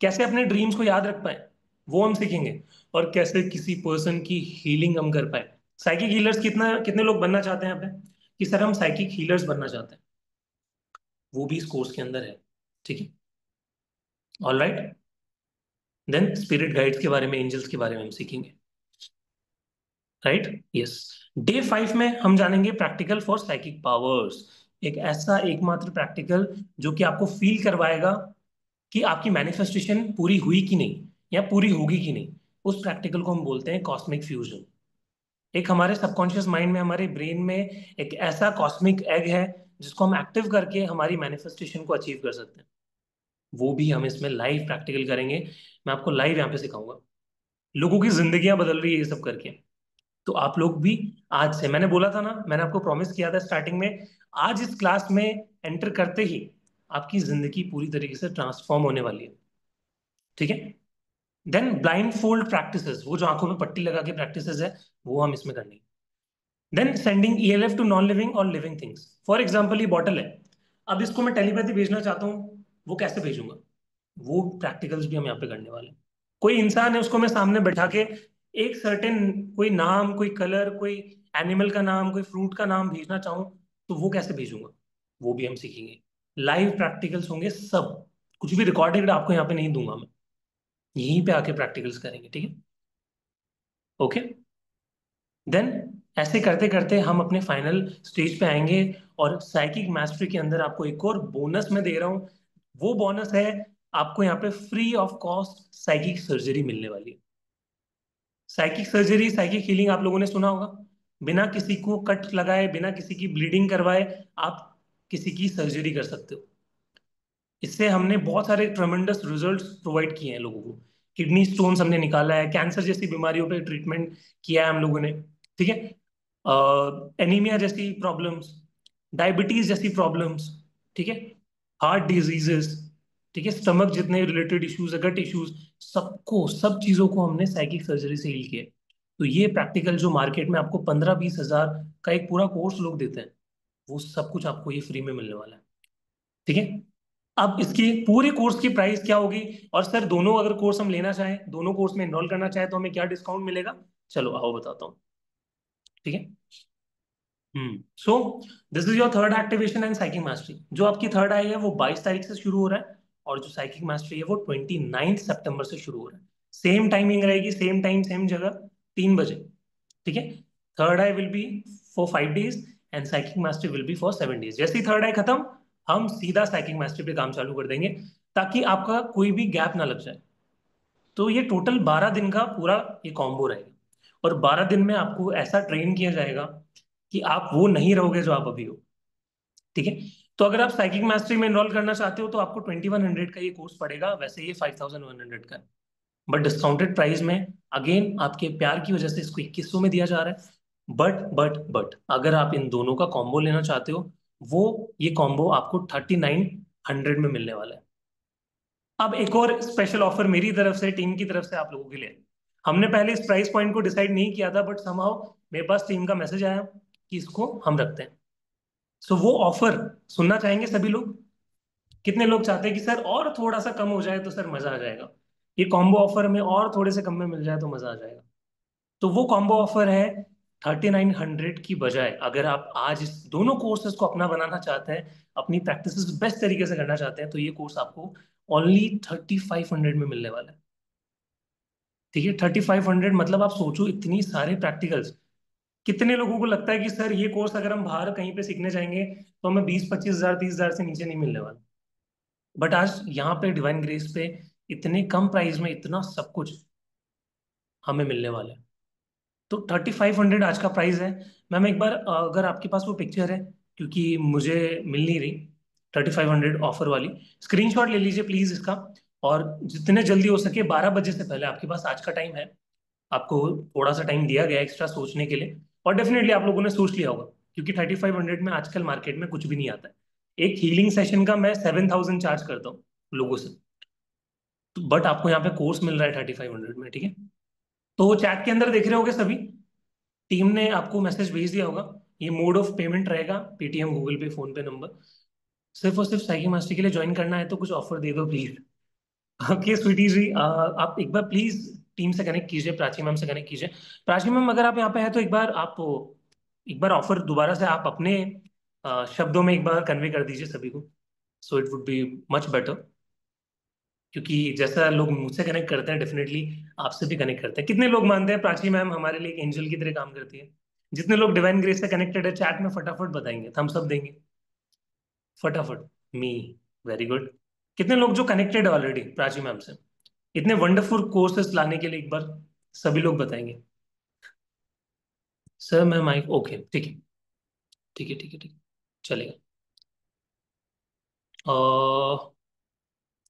कैसे अपने ड्रीम्स को याद रख पाए, वो हम सीखेंगे। और कैसे किसी पर्सन की हीलिंग हम कर पाए। साइकिक हीलर्स कितना, कितने लोग बनना चाहते हैं यहाँ पे, कि सर हम साइकिक हीलर्स बनना चाहते हैं, वो भी इस कोर्स के अंदर है। ठीक है, all right. Then spirit guides के बारे में, एंजल्स के बारे में हम सीखेंगे। Right, yes. डे 5 में हम जानेंगे प्रैक्टिकल फॉर साइकिक पावर्स, एक ऐसा एकमात्र प्रैक्टिकल जो कि आपको फील करवाएगा कि आपकी मैनिफेस्टेशन पूरी हुई कि नहीं, या पूरी होगी कि नहीं। उस प्रैक्टिकल को हम बोलते हैं कॉस्मिक फ्यूजन। एक हमारे सबकॉन्शियस माइंड में, हमारे ब्रेन में एक ऐसा कॉस्मिक एग है, जिसको हम एक्टिव करके हमारी मैनिफेस्टेशन को अचीव कर सकते हैं। वो भी हम इसमें लाइव प्रैक्टिकल करेंगे। मैं आपको लाइव यहाँ पे सिखाऊंगा। लोगों की जिंदगियां बदल रही है ये सब करके। तो आप लोग भी आज से, मैंने बोला था ना, मैंने आपको प्रॉमिस किया था स्टार्टिंग में, आज इस क्लास में एंटर करते ही आपकी जिंदगी पूरी तरीके से ट्रांसफॉर्म होने वाली है, ठीक है। देन ब्लाइंड फोल्ड प्रैक्टिसेस, वो जो आंखों में पट्टी लगा के प्रैक्टिसेस है, वो हम इसमें करनी है। Then sending ELF to non living और लिविंग थिंग्स। फॉर एग्जाम्पल ये बॉटल है, अब इसको मैं टेलीपैथी भेजना चाहता हूँ, वो कैसे भेजूंगा? वो प्रैक्टिकल्स भी हम यहाँ पे करने वाले हैं। कोई इंसान है, उसको मैं सामने बैठा के एक सर्टेन कोई नाम, कोई कलर, कोई एनिमल का नाम, कोई फ्रूट का नाम भेजना चाहूँ, तो वो कैसे भेजूंगा? वो भी हम सीखेंगे। लाइव प्रैक्टिकल्स होंगे सब, कुछ भी रिकॉर्डेड आपको यहाँ पे नहीं दूंगा मैं, यहीं पे आके प्रैक्टिकल्स करेंगे, ठीक है। ओके। देन ऐसे करते करते हम अपने फाइनल स्टेज पे आएंगे, और साइकिक मास्टरी के अंदर आपको एक और बोनस मैं दे रहा हूँ। वो बोनस है, आपको यहाँ पे free of cost psychic surgery मिलने वाली है। साइकिक सर्जरी, साइकिक हीलिंग आप लोगों ने सुना होगा, बिना किसी को कट लगाए, बिना किसी की ब्लीडिंग करवाए आप किसी की सर्जरी कर सकते हो। इससे हमने बहुत सारे ट्रमेंडस रिजल्ट्स प्रोवाइड किए हैं लोगों को। किडनी स्टोन्स हमने निकाला है, कैंसर जैसी बीमारियों पे ट्रीटमेंट किया है हम लोगों ने, ठीक है। एनीमिया जैसी प्रॉब्लम्स, डायबिटीज जैसी प्रॉब्लम्स, ठीक है, हार्ट डिजीजेस, ठीक है, स्टमक जितने रिलेटेड इश्यूज है, गट इश्यूज, सबको, सब चीजों को हमने साइकिक सर्जरी से हील किया है। तो ये प्रैक्टिकल जो मार्केट में आपको 15-20 हजार का एक पूरा कोर्स लोग देते हैं, वो सब कुछ आपको ये फ्री में मिलने वाला है, ठीक है। अब इसकी पूरी कोर्स की प्राइस क्या होगी? और सर दोनों अगर कोर्स हम लेना चाहें, दोनों कोर्स में एनरोल करना चाहें, तो हमें क्या डिस्काउंट मिलेगा? चलो आओ बताता हूँ, ठीक है। सो this is your third activation and psychic mastery. जो आपकी थर्ड आई है वो 22 तारीख से शुरू हो रहा है, और जो साइकिक मास्टरी है वो 29 सितंबर से शुरू हो रहा है। सेम टाइमिंग रहेगी, सेम टाइम सेम जगह, 3 बजे, ठीक है। Third I will be for 5 days and psychic mastery will be for 7 days. जैसे ही थर्ड आई खत्म, हम सीधा साइकिक मास्टरी पे काम चालू कर देंगे, ताकि आपका कोई भी गैप ना लग जाए। तो ये टोटल 12 दिन का पूरा ये कॉम्बो रहेगा, और 12 दिन में आपको ऐसा ट्रेन किया जाएगा कि आप वो नहीं रहोगे जो आप अभी हो, ठीक है। तो अगर आप साइकिक मास्टरी में एनरोल करना चाहते हो, तो आपको 2100 का ये कोर्स पड़ेगा, वैसे ये 5100 का है, बट डिस्काउंटेड प्राइस में। अगेन आपके प्यार की वजह से इसको 2100 में दिया जा रहा है। बट अगर आप इन दोनों का कॉम्बो लेना चाहते हो, वो ये कॉम्बो आपको 3900 में मिलने वाला है। अब एक और स्पेशल ऑफर मेरी तरफ से, टीम की तरफ से आप लोगों के लिए। हमने पहले इस प्राइस पॉइंट को डिसाइड नहीं किया था, बट समहाउ मेरे पास टीम का मैसेज आया कि इसको हम रखते हैं। सो वो ऑफर सुनना चाहेंगे सभी लोग? कितने लोग चाहते हैं कि सर और थोड़ा सा कम हो जाए तो सर मजा आ जाएगा, ये कॉम्बो ऑफर में और थोड़े से कम में मिल जाए तो मजा आ जाएगा? तो वो कॉम्बो ऑफर है 3900 की बजाय, अगर आप आज इस दोनों कोर्सेज को अपना बनाना चाहते हैं, अपनी प्रैक्टिस बेस्ट तरीके से करना चाहते हैं, तो ये कोर्स आपको ओनली 3500 में मिलने वाला है, ठीक है। 3500 मतलब आप सोचो, इतनी सारे प्रैक्टिकल्स। कितने लोगों को लगता है कि सर ये कोर्स अगर हम बाहर कहीं पे सीखने जाएंगे तो हमें 20-25 हजार 30 हजार से नीचे नहीं मिलने वाला? बट आज यहाँ पे डिवाइन ग्रेस पे इतने कम प्राइस में इतना सब कुछ हमें मिलने वाला है। तो 3500 आज का प्राइस है। मैम एक बार अगर आपके पास वो पिक्चर है, क्योंकि मुझे मिल नहीं रही, 3500 ऑफर वाली, स्क्रीनशॉट ले लीजिए प्लीज इसका। और जितने जल्दी हो सके, 12 बजे से पहले, आपके पास आज का टाइम है, आपको थोड़ा सा टाइम दिया गया एक्स्ट्रा सोचने के लिए, और डेफिनेटली आप लोगों ने सोच लिया होगा, क्योंकि 3500 में आजकल मार्केट में कुछ भी नहीं आता है। एक हीलिंग सेशन का मैं 7000 चार्ज करता हूँ लोगों से, तो बट आपको यहाँ पे कोर्स मिल रहा है 3500 में, ठीक है। तो वो चैट के अंदर देख रहे होगे सभी, टीम ने आपको मैसेज भेज दिया होगा। ये मोड ऑफ पेमेंट रहेगा, पेटीएम, गूगल पे, फोन पे नंबर। सिर्फ और सिर्फ साइकिल मास्टर के लिए ज्वाइन करना है, तो कुछ ऑफर दे दो प्लीज। ओके स्वीटी जी, आप एक बार प्लीज टीम से कनेक्ट कीजिए, प्राची मैम से कनेक्ट कीजिए। प्राची मैम अगर आप यहाँ पे हैं तो एक बार ऑफर दोबारा से आप अपने शब्दों में एक बार कन्वे कर दीजिए सभी को, so it would be much better. क्योंकि जैसा लोग मुझसे कनेक्ट करते हैं, डेफिनेटली आपसे भी कनेक्ट करते हैं। कितने लोग मानते हैं प्राची मैम हमारे लिए एक एंजल की तरह काम करती है? जितने लोग डिवाइन ग्रेस से कनेक्टेड है, चैट में फटाफट बताएंगे, थम्स अप देंगे फटाफट। मी, वेरी गुड। कितने लोग जो कनेक्टेड है ऑलरेडी प्राची मैम से, इतने वंडरफुल कोर्सेस लाने के लिए, एक बार सभी लोग बताएंगे। सर मैं माइक, ओके ठीक है, ठीक है, ठीक है, ठीक है, चलेगा।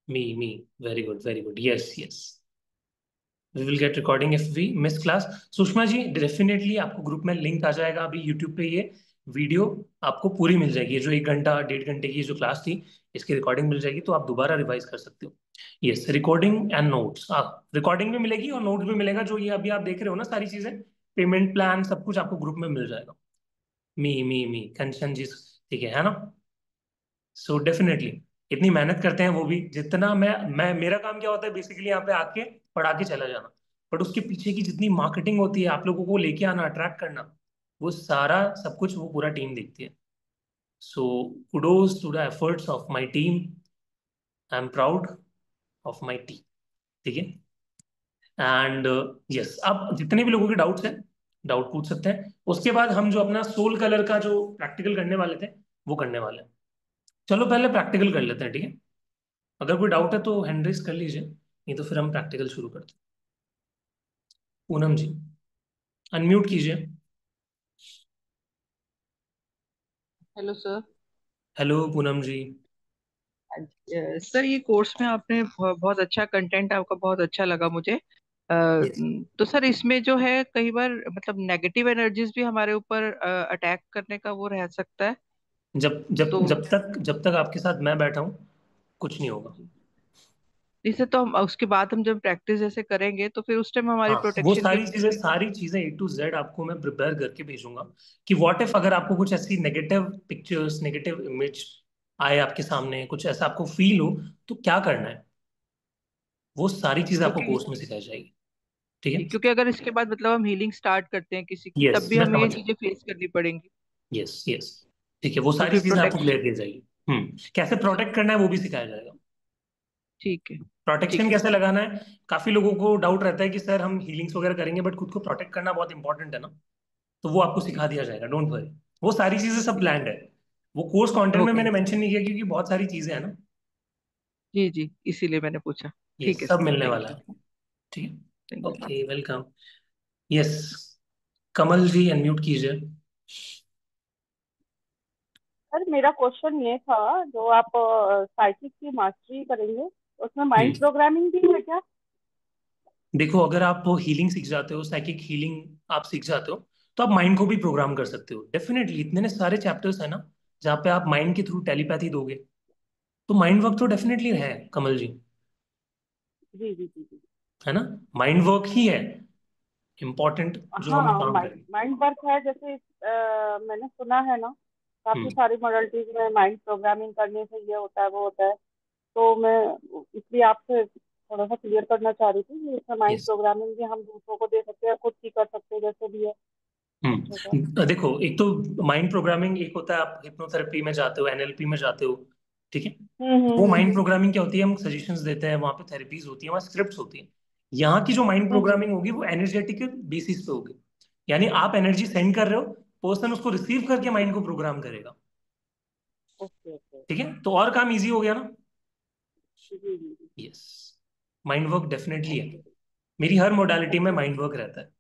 Me, very good, yes yes, we will get recording if we miss class. Sushma ji definitely आपको ग्रुप में लिंक आ जाएगा अभी यूट्यूब पे, ये वीडियो आपको पूरी मिल जाएगी। ये जो 1 घंटा 1.5 घंटे की जो क्लास थी, इसकी रिकॉर्डिंग मिल जाएगी, तो आप दोबारा रिवाइज कर सकते हो। यस, रिकॉर्डिंग एंड नोट्स, हाँ, रिकॉर्डिंग भी मिलेगी और नोट्स भी मिलेगा। जो ये अभी आप देख रहे हो ना सारी चीजें, पेमेंट प्लान सब कुछ आपको ग्रुप में मिल जाएगा। मी कंचन जी, ठीक है ना? सो डेफिनेटली इतनी मेहनत करते हैं वो भी, जितना मैं मेरा काम क्या होता है बेसिकली यहाँ पे आके पढ़ा के चला जाना। बट उसके पीछे की जितनी मार्केटिंग होती है, आप लोगों को लेके आना, अट्रैक्ट करना, वो सारा सब कुछ वो पूरा टीम देखती है। So kudos to the efforts of my team, I am proud of my team. ठीक है। एंड यस, अब जितने भी लोगों के डाउट्स हैं, डाउट पूछ सकते हैं। उसके बाद हम जो अपना सोल कलर का जो प्रैक्टिकल करने वाले थे, वो करने वाले हैं। चलो पहले प्रैक्टिकल कर लेते हैं, ठीक है? अगर कोई डाउट है तो हैंड रेस कर लीजिए, नहीं तो फिर हम प्रैक्टिकल शुरू करते हैं। पूनम जी, अनम्यूट कीजिए। Hello sir. हेलो पूनम जी। सर ये कोर्स में आपने बहुत अच्छा कंटेंट, आपका बहुत अच्छा लगा मुझे। यस। तो सर इसमें जो है कई बार मतलब नेगेटिव एनर्जीज भी हमारे ऊपर अटैक करने का वो रह सकता है। जब जब तो जब तक आपके साथ मैं बैठा हूँ, कुछ नहीं होगा। इसे तो हम उसके बाद हम जब प्रैक्टिस जैसे करेंगे तो फिर उस टाइम हमारी हाँ, वो प्रोटेक्शन के सारी लिए चीजें, भी। सारी चीजें A to Z आपको मैं प्रिपेयर करके भेजूंगा। कि व्हाट इफ अगर आपको कुछ ऐसी नेगेटिव पिक्चर्स, नेगेटिव इमेज आए आपके सामने, कुछ ऐसा आपको फील हो, तो क्या करना है, वो सारी चीजें आपको क्योंकि कोर्स में सिखाई जाएगी। ठीक है। क्योंकि अगर इसके बाद मतलब हम हीलिंग स्टार्ट करते हैं किसी की, तब यस, भी मैं हमें ये समझ। चीजें फेस करनी पड़ेंगी। यस यस, ठीक है, वो तो सारी फिर चीजें आपको प्रोटेक्शन। क्लियर की जाएगी। कैसे प्रोटेक्ट करना है वो भी सिखाया जाएगा। ठीक है। प्रोटेक्शन ठीक है कैसे सर। लगाना है, काफी लोगों को डाउट रहता है कि सर हम हीलिंग्स वगैरह करेंगे बट खुद को प्रोटेक्ट करना बहुत इंपॉर्टेंट है ना। तो वो आपको जी सिखा दिया जाएगा, डोंट वरी। वो सारी चीजें सब जी। प्लान्ड है। वो कोर्स कंटेंट में ओके। मैंने मेंशन नहीं किया क्योंकि बहुत सारी चीजें हैं ना। जी जी, इसीलिए मैंने पूछा। ये ठीक है सब सर, मिलने थैंक वाला यू। है। ठीक है, thank you. Okay, welcome. Yes, Kamal ji unmute कीजिए। सर मेरा क्वेश्चन ये था, जो आप साइकिक की मास्टरी करेंगे उसमें माइंड हम्म प्रोग्रामिंग भी है क्या? देखो, अगर आप हीलिंग सीख जाते हो, साइकिक हीलिंग आप सीख जाते हो, तो आप माइंड को भी प्रोग्राम कर सकते हो डेफिनेटली। इतने सारे चैप्टर्स है ना जहाँ पे आप माइंड के थ्रू टेलीपैथी दोगे, तो माइंड वर्क तो डेफिनेटली है कमल जी। जी जी जी जी। है ना? माइंड वर्क ही है इम्पोर्टेंट, जो हमें हाँ, काम करें। माइंड वर्क है, जैसे मैंने सुना है ना, काफी हम्म सारी मॉडलिटीज में माइंड प्रोग्रामिंग करने से ये होता है वो होता है। तो मैं इसलिए आपसे थोड़ा सा क्लियर करना चाह रही थी कि इसमें माइंड यस। प्रोग्रामिंग भी हम दूसरों को दे सकते हैं, खुद की कर सकते हैं, जैसे भी है बच्चों का। देखो, एक तो माइंड प्रोग्रामिंग एक होता है, आप हिप्नोथेरेपी में जाते हो, NLP में जाते हो, ठीक है? वो माइंड हम्म। प्रोग्रामिंग क्या होती है, हम सजेशंस देते हैं, वहां पे थेरेपीज होती है, वहाँ स्क्रिप्ट्स होती है। यहाँ की जो माइंड हम्म। प्रोग्रामिंग होगी वो एनर्जेटिक बेसिस पे होगी। यानी आप एनर्जी सेंड कर रहे हो, पर्सन उसको रिसीव करके माइंड को प्रोग्राम करेगा। Okay okay. ठीक है, तो और काम इजी हो गया ना। जी जी जी। यस, माइंड वर्क डेफिनेटली है। ओके मेरी हर मोडालिटी में ओके। माइंड वर्क रहता है।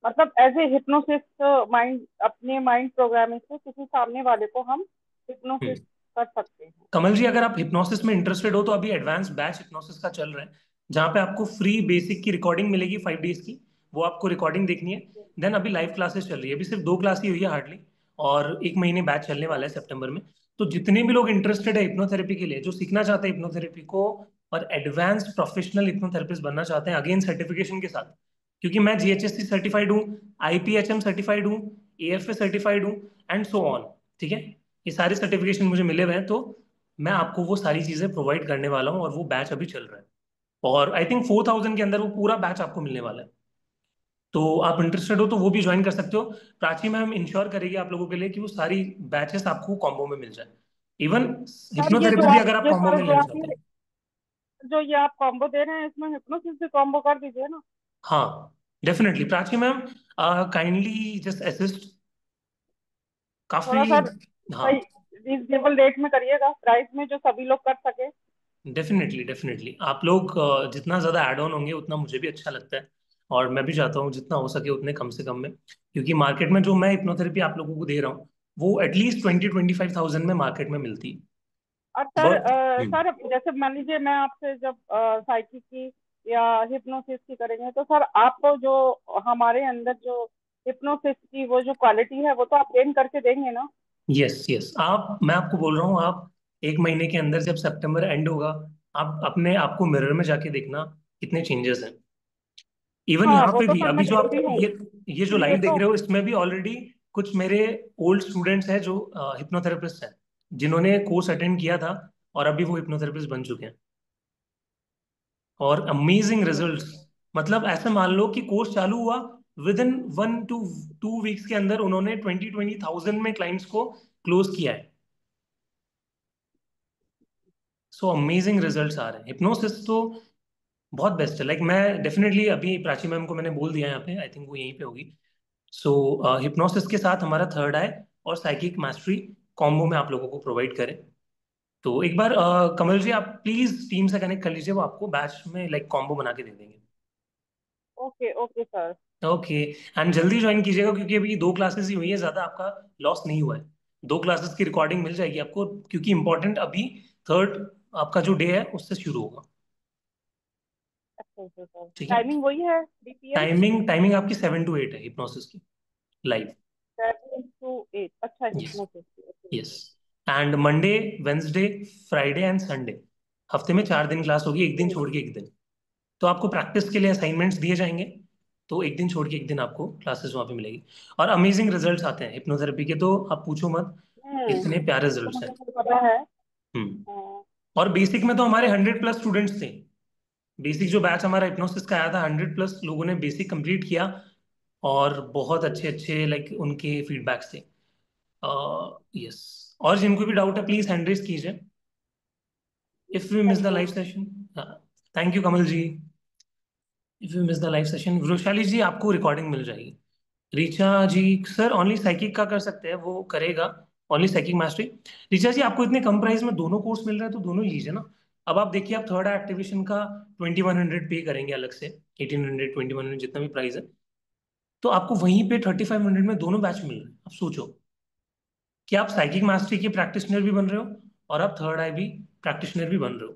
मतलब एज ए हिप्नोसिस, माइंड अपने माइंड प्रोग्रामिंग से किसी सामने वाले को हम हम्म हिप्नोसिस कर सकते हैं। कमल जी, अगर आप हिप्नोसिस में इंटरेस्टेड हो तो अभी एडवांस बैच हिप्नोसिस का चल रहा है, जहाँ पे आपको फ्री बेसिक की रिकॉर्डिंग मिलेगी 5 डेज की। वो आपको रिकॉर्डिंग देखनी है। देन अभी लाइव क्लासेस चल रही है, अभी सिर्फ 2 क्लास ही हुई है हार्डली। और 1 महीने बैच चलने वाला है सितंबर में। तो जितने भी लोग इंटरेस्टेड है हिप्नोथेरेपी के लिए, जो सीखना चाहते हैं हिप्नोथेरेपी को, और एडवांस प्रोफेशनल हिप्नोथेरेपिस्ट बनना चाहते हैं अगेन सर्टिफिकेशन के साथ, क्योंकि मैं GHSC सर्टिफाइड हूँ, IPHM सर्टिफाइड हूँ, AFA सर्टिफाइड हूँ, एंड सो ऑन। ठीक है, ये सारे सर्टिफिकेशन मुझे मिले हुए हैं, तो मैं आपको वो सारी चीजें प्रोवाइड करने वाला हूँ, और वो बैच अभी चल रहा है। और आई थिंक 4,000 के अंदर वो पूरा बैच आपको मिलने वाला है। तो आप इंटरेस्टेड हो तो वो भी ज्वाइन कर सकते हो। प्राची मैम इंश्योर करेगी आप लोगों के लिए कि वो सारी बैचेस आपको कॉम्बो में मिल जाए। इवन सर ये जो हिप्नोथेरेपी भी आप अगर आप ये कॉम्बो सर में जो लेना आप चाहते ये हैं। जो ये आप कॉम्बो दे रहे हैं, इसमें हिप्नोसिस भी कॉम्बो कर दीजिए ना। हाँ, definitely Prachi ma'am, kindly just assist, काफी। थोड़ा सर हाँ, सही रीजनेबल रेट में करिएगा, प्राइस में जो सभी लोग कर सके। डेफिनेटली डेफिनेटली आप लोग जितना ज़्यादा ऐड ऑन होंगे उतना मुझे भी अच्छा लगता है। और मैं भी चाहता हूँ जितना हो सके उतने कम से कम में, क्योंकि मार्केट में जो मैं हिप्नोथेरेपी आप लोगों को दे रहा हूँ, वो एटलीस्ट 20-25,000 में मार्केट में मिलती है। और सर बट सर जैसे मान लीजिए मैं आपसे जब साइकिक की या हिप्नोसिस की करेंगे, तो सर आप जो हमारे अंदर जो हिप्नोसिस की वो जो क्वालिटी है वो तो आप ट्रेन करके देंगे ना? यस यस, मैं आपको बोल रहा हूँ, आप एक महीने के अंदर जब सितंबर एंड होगा, आप अपने आप को मिरर में जाके देखना कितने चेंजेस हैं। इवन हाँ यहाँ वो पे तो भी सर अभी मैं जो आप देखती हूँ। ये जो इसीलिए लाइव देख तो। रहे हो, इसमें भी ऑलरेडी कुछ मेरे ओल्ड स्टूडेंट्स हैं जो हिप्नोथेरेपिस्ट हैं, जिन्होंने कोर्स अटेंड किया था और अभी वो हिप्नोथेरेपिस्ट बन चुके हैं, और अमेजिंग रिजल्ट्स। मतलब ऐसे मान लो कि कोर्स चालू हुआ, विद इन 1 to 2 वीक्स के अंदर उन्होंने 20,000 में क्लाइंट्स को क्लोज किया है। सो अमेजिंग रिजल्ट्स आ रहे हैं। हिप्नोसिस तो बहुत बेस्ट है। लाइक मैं डेफिनेटली अभी प्राची मैम को मैंने बोल दिया यहाँ पे, आई थिंक वो यहीं पे होगी। सो हिप्नोसिस के साथ हमारा थर्ड आई और साइकिक मास्टरी कॉम्बो में आप लोगों को प्रोवाइड करें। तो एक बार कमल जी, आप प्लीज टीम से कनेक्ट कर लीजिए, वो आपको बैच में लाइक कॉम्बो बना के दे देंगे। Okay okay sir. Okay. And जल्दी ज्वाइन कीजिएगा, क्योंकि अभी 2 क्लासेस ही हुई है, ज्यादा आपका लॉस नहीं हुआ है। 2 क्लासेस की रिकॉर्डिंग मिल जाएगी आपको, क्योंकि इंपॉर्टेंट अभी थर्ड आपका जो डे है उससे शुरू होगा। अच्छा अच्छा सर, ठीक है। टाइमिंग वही है 3 PM? टाइमिंग आपकी 7 to 8 है हिप्नोसिस की, लाइव। 7 to 8, अच्छा यस हिप्नोसिस की, okay yes. Okay. And Monday, Wednesday, Friday and Sunday, हफ्ते में 4 दिन क्लास होगी, एक दिन ओके छोड़ के एक दिन। तो आपको प्रैक्टिस के लिए असाइनमेंट्स दिए जाएंगे, तो एक दिन छोड़ के एक दिन आपको क्लासेस वहाँ पे मिलेगी। और अमेजिंग रिजल्ट्स आते हैं हिप्नोथेरेपी के, तो आप पूछो मत, इतने प्यारे वो तो रिजल्ट्स हैं। मुझे पता है। हम्म। हाँ। और बेसिक में तो हमारे 100+ स्टूडेंट्स थे। बेसिक जो बैच हमारा हिप्नोसिस का आया था, 100+ लोगों ने बेसिक कंप्लीट किया, और बहुत अच्छे अच्छे लाइक उनके फीडबैक्स थे। यस। और जिनको भी डाउट है प्लीज हैंड रेज कीजिए, if we miss the thank you. Live session. Thank you Kamal ji. If you miss the live session, Vrishali ji आपको रिकॉर्डिंग मिल जाएगी। Richa ji, sir only psychic का कर सकते हैं, वो करेगा, only psychic mastery. Richa ji, आपको इतने कम प्राइस में दोनों कोर्स मिल रहे हैं, तो दोनों ही लीजिए ना। अब आप देखिए, आप थर्ड एक्टिवेशन का 2100 पे करेंगे अलग से, 1800, 2100 जितना भी प्राइस है, तो आपको वहीं पे 3500 में दोनों बैच मिल रहे हैं। अब सोचो कि आप साइकिक मास्टरी के प्रैक्टिशनर भी बन रहे हो, और आप थर्ड आई भी प्रैक्टिशनर भी बन रहे हो।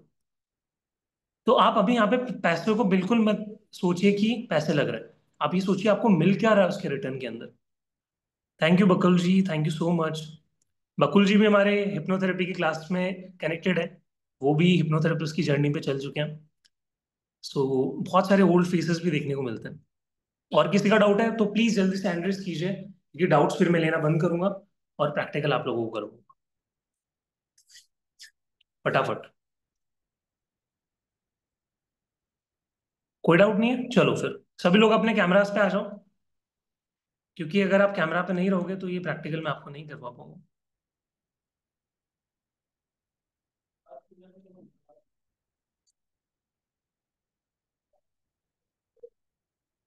तो आप अभी यहाँ पे पैसे को बिल्कुल मत सोचिए कि पैसे लग रहे हैं, आप ये सोचिए आपको मिल क्या रहा है उसके रिटर्न के अंदर। Thank you Bakul ji, thank you so much. Bakul ji भी हमारे हिप्नोथेरेपी की क्लास में कनेक्टेड है, वो भी हिप्नोथेरेपिस्ट की जर्नी पे चल चुके हैं। सो बहुत सारे ओल्ड फेसेस भी देखने को मिलते हैं। और किसी का डाउट है तो प्लीज जल्दी से हैंड रेज कीजिए, क्योंकि डाउट्स फिर मैं लेना बंद करूंगा और प्रैक्टिकल आप लोगों को करूंगा फटाफट। कोई डाउट नहीं है, चलो फिर सभी लोग अपने कैमरास पे आ जाओ, क्योंकि अगर आप कैमरा पे नहीं रहोगे तो ये प्रैक्टिकल मैं आपको नहीं करवा पाऊंगा।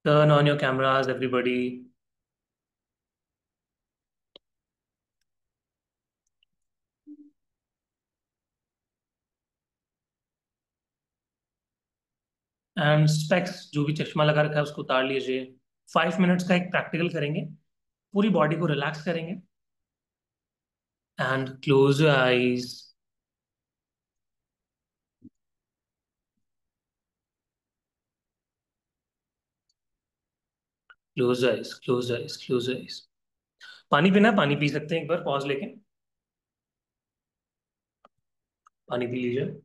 Turn on your cameras everybody. And specs, जो भी चश्मा लगा रखा है उसको उतार लीजिए। 5 मिनट्स का एक प्रैक्टिकल करेंगे, पूरी बॉडी को रिलैक्स करेंगे। And close your eyes. Close eyes, close eyes, close eyes. पानी पीना है, पानी पी सकते हैं, एक बार पॉज लेके पानी पी लीजिए।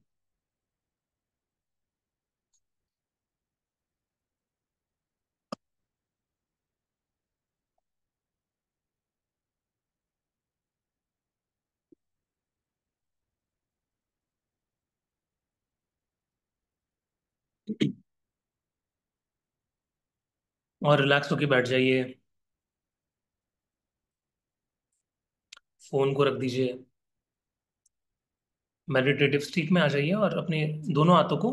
और रिलैक्स होके बैठ जाइए, फोन को रख दीजिए, मेडिटेटिव स्टेट में आ जाइए, और अपने दोनों हाथों को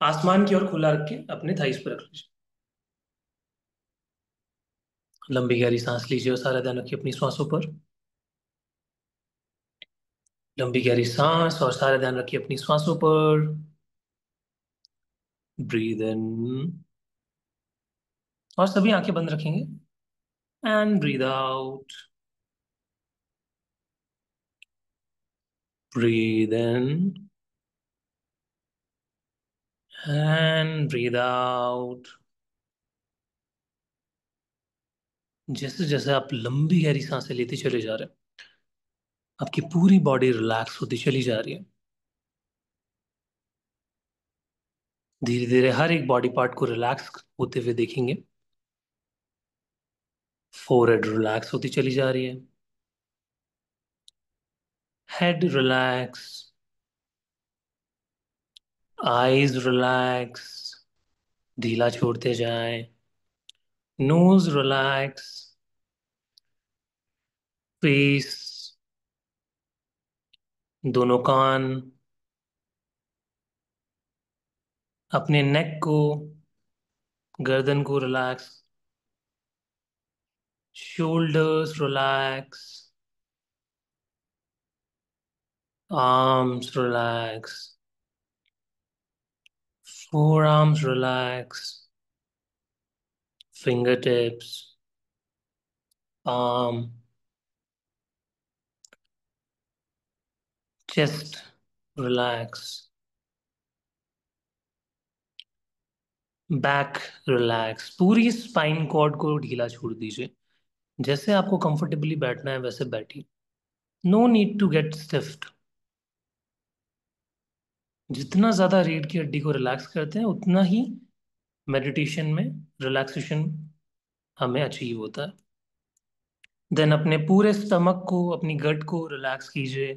आसमान की ओर खुला रख के अपने थाइस पर रख लीजिए। लंबी गहरी सांस लीजिए और सारा ध्यान रखिए अपनी श्वासों पर। लंबी गहरी सांस और सारा ध्यान रखिए अपनी श्वासों पर। ब्रीद इन, और सभी आंखें बंद रखेंगे। And breathe out. Breathe in and breathe out. जैसे जैसे आप लंबी गहरी सांसें लेते चले जा रहे हैं, आपकी पूरी बॉडी रिलैक्स होती चली जा रही है। धीरे धीरे हर एक बॉडी पार्ट को रिलैक्स होते हुए देखेंगे। फोरहेड रिलैक्स होती चली जा रही है, हेड रिलैक्स, आईज रिलैक्स, ढीला छोड़ते जाएं, नोज रिलैक्स, फेस, दोनों कान, अपने नेक को, गर्दन को relax, shoulders relax, arms relax, forearms relax, fingertips, palm, chest relax, back relax. पूरी स्पाइन कॉर्ड को ढीला छोड़ दीजिए। जैसे आपको कंफर्टेबली बैठना है वैसे बैठिए। No need to get stiffed. जितना ज्यादा रीढ़ की हड्डी को रिलैक्स करते हैं उतना ही मेडिटेशन में रिलैक्सेशन हमें अचीव होता है। देन अपने पूरे स्टमक को, अपनी गट को रिलैक्स कीजिए,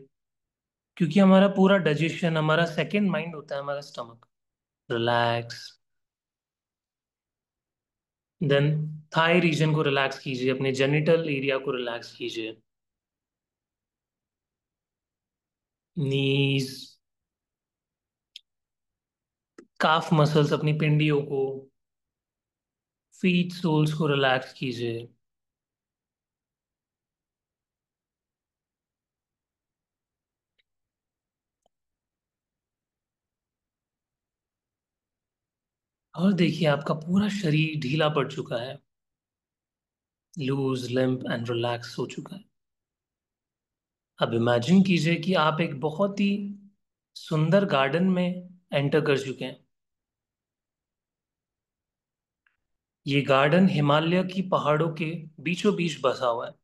क्योंकि हमारा पूरा डाइजेशन, हमारा सेकंड माइंड होता है हमारा stomach. Relax. Then thigh region को रिलैक्स कीजिए, अपने जेनिटल एरिया को रिलैक्स कीजिए। नीज, काफ मसल्स, अपनी पिंडियों को, फीट सोल्स को रिलैक्स कीजिए। और देखिए आपका पूरा शरीर ढीला पड़ चुका है, लूज, लिम्प एंड रिलैक्स हो चुका है। अब इमेजिन कीजिए कि आप एक बहुत ही सुंदर गार्डन में एंटर कर चुके हैं। ये गार्डन हिमालय की पहाड़ों के बीचों बीच बसा हुआ है।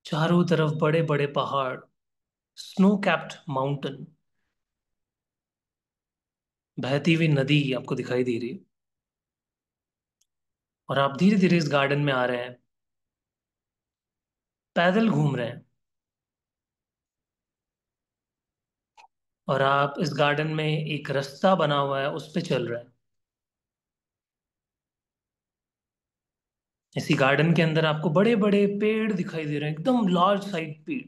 चारों तरफ बड़े बड़े पहाड़, स्नो कैप्ड माउंटेन, बहती हुई नदी आपको दिखाई दे रही है। और आप धीरे धीरे इस गार्डन में आ रहे हैं, पैदल घूम रहे हैं। और आप इस गार्डन में एक रास्ता बना हुआ है उस पे चल रहे हैं। इसी गार्डन के अंदर आपको बड़े बड़े पेड़ दिखाई दे रहे हैं, एकदम लार्ज साइज पेड़।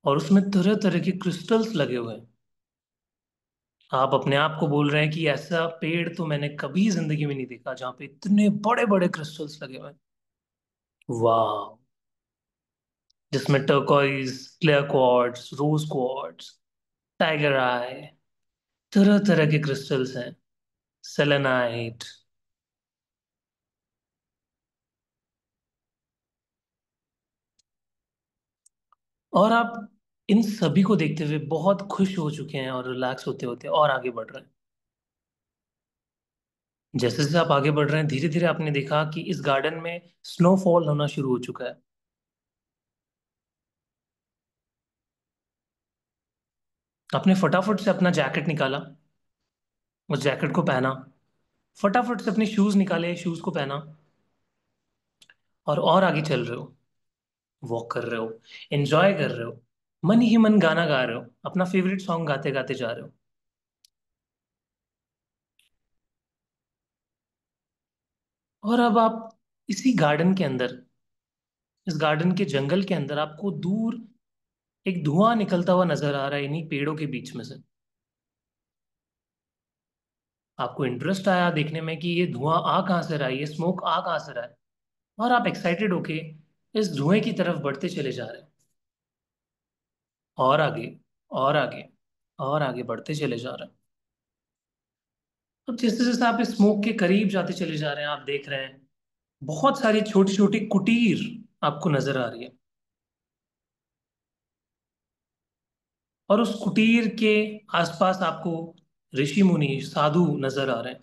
और उसमें तरह तरह के क्रिस्टल्स लगे हुए हैं। आप अपने आप को बोल रहे हैं कि ऐसा पेड़ तो मैंने कभी जिंदगी में नहीं देखा जहां पे इतने बड़े बड़े क्रिस्टल्स लगे हुए हैं। वाह। जिसमें टर्कोइज, क्लियर क्वार्ट्ज, रोज क्वार्ट्ज, टाइगर आई, तरह तरह के क्रिस्टल्स हैं, सेलेनाइट। और आप इन सभी को देखते हुए बहुत खुश हो चुके हैं और रिलैक्स होते होते और आगे बढ़ रहे हैं। जैसे जैसे आप आगे बढ़ रहे हैं धीरे धीरे आपने देखा कि इस गार्डन में स्नोफॉल होना शुरू हो चुका है। आपने फटाफट से अपना जैकेट निकाला, उस जैकेट को पहना, फटाफट से अपने शूज निकाले, शूज को पहना, और आगे चल रहे हो, वॉक कर रहे हो, एंजॉय कर रहे हो, मन ही मन गाना गा रहे हो, अपना फेवरेट सॉन्ग गाते गाते जा रहे हो। और अब आप इसी गार्डन के अंदर, इस गार्डन के जंगल के अंदर आपको दूर एक धुआं निकलता हुआ नजर आ रहा है इन्हीं पेड़ों के बीच में से। आपको इंटरेस्ट आया देखने में कि ये धुआं आ कहाँ से रहा है, ये स्मोक आ कहाँ से रहा है। और आप एक्साइटेड होके इस धुएं की तरफ बढ़ते चले जा रहे हैं, और आगे, और आगे, और आगे बढ़ते चले जा रहे हैं। अब जैसे जैसे आप इस स्मोक के करीब जाते चले जा रहे हैं, आप देख रहे हैं बहुत सारी छोटी छोटी कुटीर आपको नजर आ रही है। और उस कुटीर के आसपास आपको ऋषि मुनि, साधु नजर आ रहे हैं।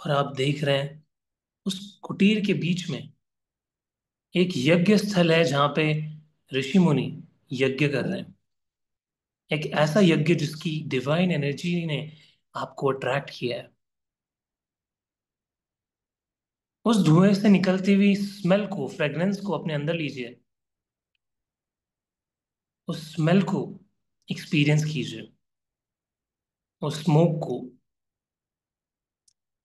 और आप देख रहे हैं उस कुटीर के बीच में एक यज्ञ स्थल है जहां पे ऋषि मुनि यज्ञ कर रहे हैं। एक ऐसा यज्ञ जिसकी डिवाइन एनर्जी ने आपको अट्रैक्ट किया है। उस धुएं से निकलती हुई स्मेल को, फ्रेग्रेंस को अपने अंदर लीजिए। उस स्मेल को एक्सपीरियंस कीजिए। उस स्मोक को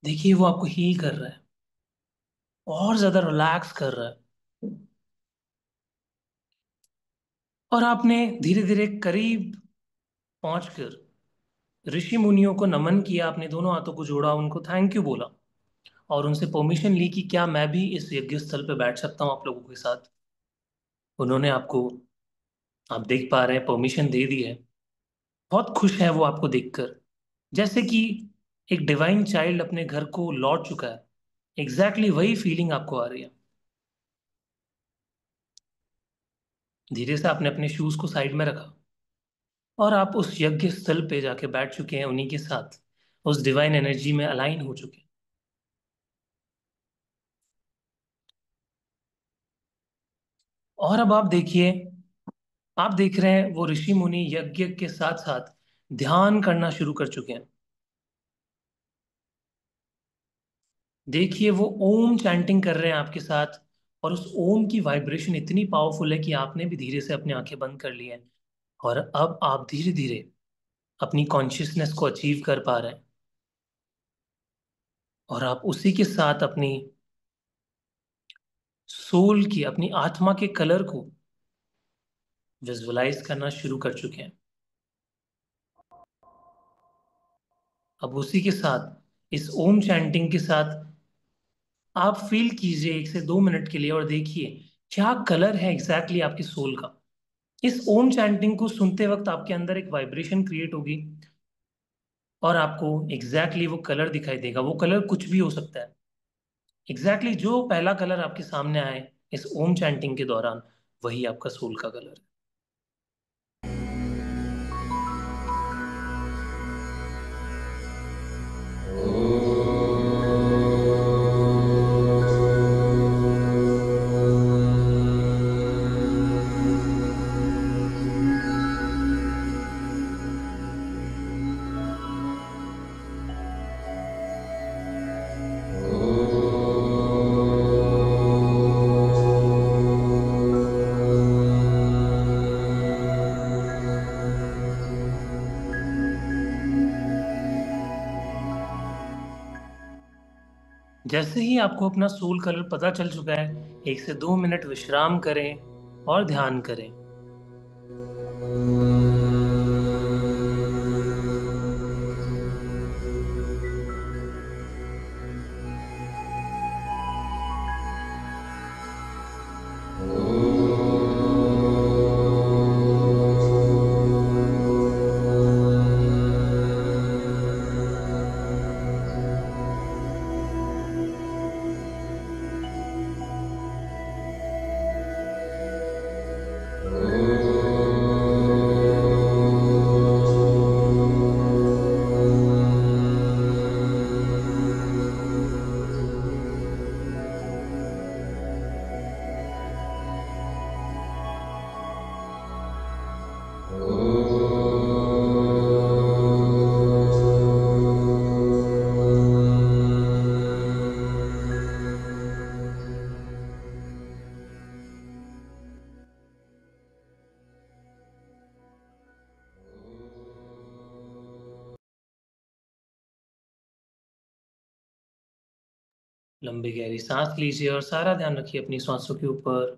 देखिए, वो आपको हील कर रहा है, और ज्यादा रिलैक्स कर रहा है। और आपने धीरे धीरे करीब पहुंचकर ऋषि मुनियों को नमन किया, अपने दोनों हाथों को जोड़ा, उनको थैंक यू बोला और उनसे परमिशन ली कि क्या मैं भी इस यज्ञ स्थल पे बैठ सकता हूँ आप लोगों के साथ। उन्होंने आपको, आप देख पा रहे हैं, परमिशन दे दी है। बहुत खुश है वो आपको देखकर, जैसे कि एक डिवाइन चाइल्ड अपने घर को लौट चुका है। एग्जैक्टली वही फीलिंग आपको आ रही है। धीरे से आपने अपने शूज को साइड में रखा और आप उस यज्ञ स्थल पे जाके बैठ चुके हैं, उन्हीं के साथ उस डिवाइन एनर्जी में अलाइन हो चुके हैं। और अब आप देखिए, आप देख रहे हैं वो ऋषि मुनि यज्ञ के साथ साथ ध्यान करना शुरू कर चुके हैं। देखिए वो ओम चैंटिंग कर रहे हैं आपके साथ, और उस ओम की वाइब्रेशन इतनी पावरफुल है कि आपने भी धीरे से अपनी आंखें बंद कर ली हैं। और अब आप धीरे धीरे अपनी कॉन्शियसनेस को अचीव कर पा रहे हैं, और आप उसी के साथ अपनी सोल की, अपनी आत्मा के कलर को विजुअलाइज करना शुरू कर चुके हैं। अब उसी के साथ, इस ओम चैंटिंग के साथ, आप फील कीजिए 1 से 2 मिनट के लिए और देखिए क्या कलर है एग्जैक्टली आपकी सोल का। इस ओम चैंटिंग को सुनते वक्त आपके अंदर एक वाइब्रेशन क्रिएट होगी, और आपको एग्जैक्टली वो कलर दिखाई देगा। वो कलर कुछ भी हो सकता है। एग्जैक्टली जो पहला कलर आपके सामने आए इस ओम चैंटिंग के दौरान, वही आपका सोल का कलर है। जैसे ही आपको अपना सोल कलर पता चल चुका है, 1 से 2 मिनट विश्राम करें और ध्यान करें। लंबी गहरी सांस लीजिए और सारा ध्यान रखिए अपनी सांसों के ऊपर,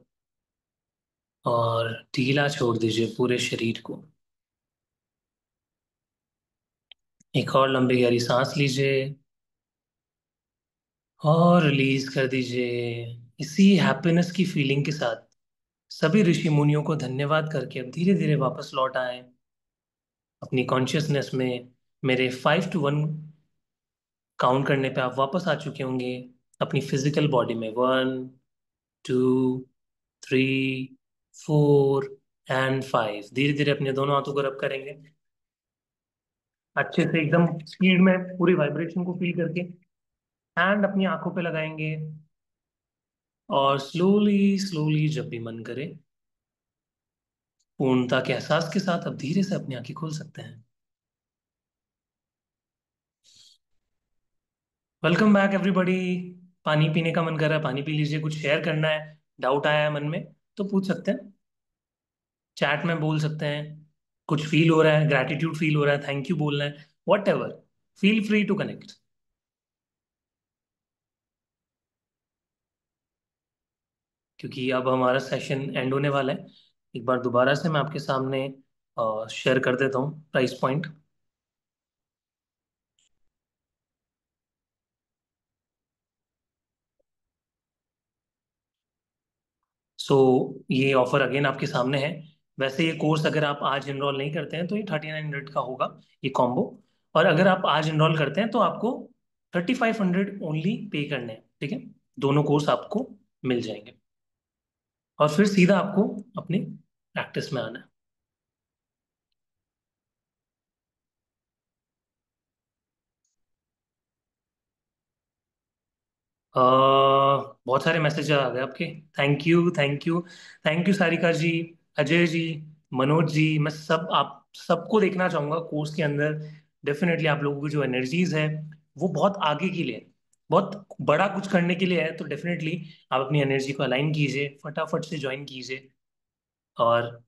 और ढीला छोड़ दीजिए पूरे शरीर को। एक और लंबी गहरी सांस लीजिए और रिलीज कर दीजिए। इसी हैप्पीनेस की फीलिंग के साथ सभी ऋषि मुनियों को धन्यवाद करके अब धीरे धीरे वापस लौट आए अपनी कॉन्शियसनेस में। मेरे 5 to 1 काउंट करने पे आप वापस आ चुके होंगे अपनी फिजिकल बॉडी में। 1, 2, 3, 4 एंड 5। धीरे धीरे अपने दोनों हाथों को रब करेंगे अच्छे से, एकदम स्पीड में पूरी वाइब्रेशन को फील करके। हैंड अपनी आंखों पे लगाएंगे और स्लोली स्लोली जब भी मन करे पूर्णता के एहसास के साथ अब धीरे से अपनी आंखें खोल सकते हैं। Welcome back everybody. पानी पीने का मन कर रहा है, पानी पी लीजिए। कुछ शेयर करना है, डाउट आया है मन में तो पूछ सकते हैं, चैट में बोल सकते हैं। कुछ फील हो रहा है, ग्रैटिट्यूड फील हो रहा है, थैंक यू बोलना है, whatever, feel free to connect. क्योंकि अब हमारा सेशन एंड होने वाला है। एक बार दोबारा से मैं आपके सामने शेयर कर देता हूँ प्राइस पॉइंट। सो ये ऑफर अगेन आपके सामने है। वैसे ये कोर्स अगर आप आज इनरोल नहीं करते हैं तो ये 3900 का होगा, ये कॉम्बो। और अगर आप आज इनरोल करते हैं तो आपको 3500 ओनली पे करने हैं, ठीक है। दोनों कोर्स आपको मिल जाएंगे और फिर सीधा आपको अपनी प्रैक्टिस में आना है। बहुत सारे मैसेज आ गए आपके। Thank you, thank you, thank you Sarika ji, Ajay ji, Manoj ji. मैं सब आप सबको देखना चाहूंगा कोर्स के अंदर। डेफिनेटली आप लोगों की जो एनर्जीज है वो बहुत आगे के लिए है, बहुत बड़ा कुछ करने के लिए है। तो डेफिनेटली आप अपनी एनर्जी को अलाइन कीजिए, फटाफट से ज्वाइन कीजिए और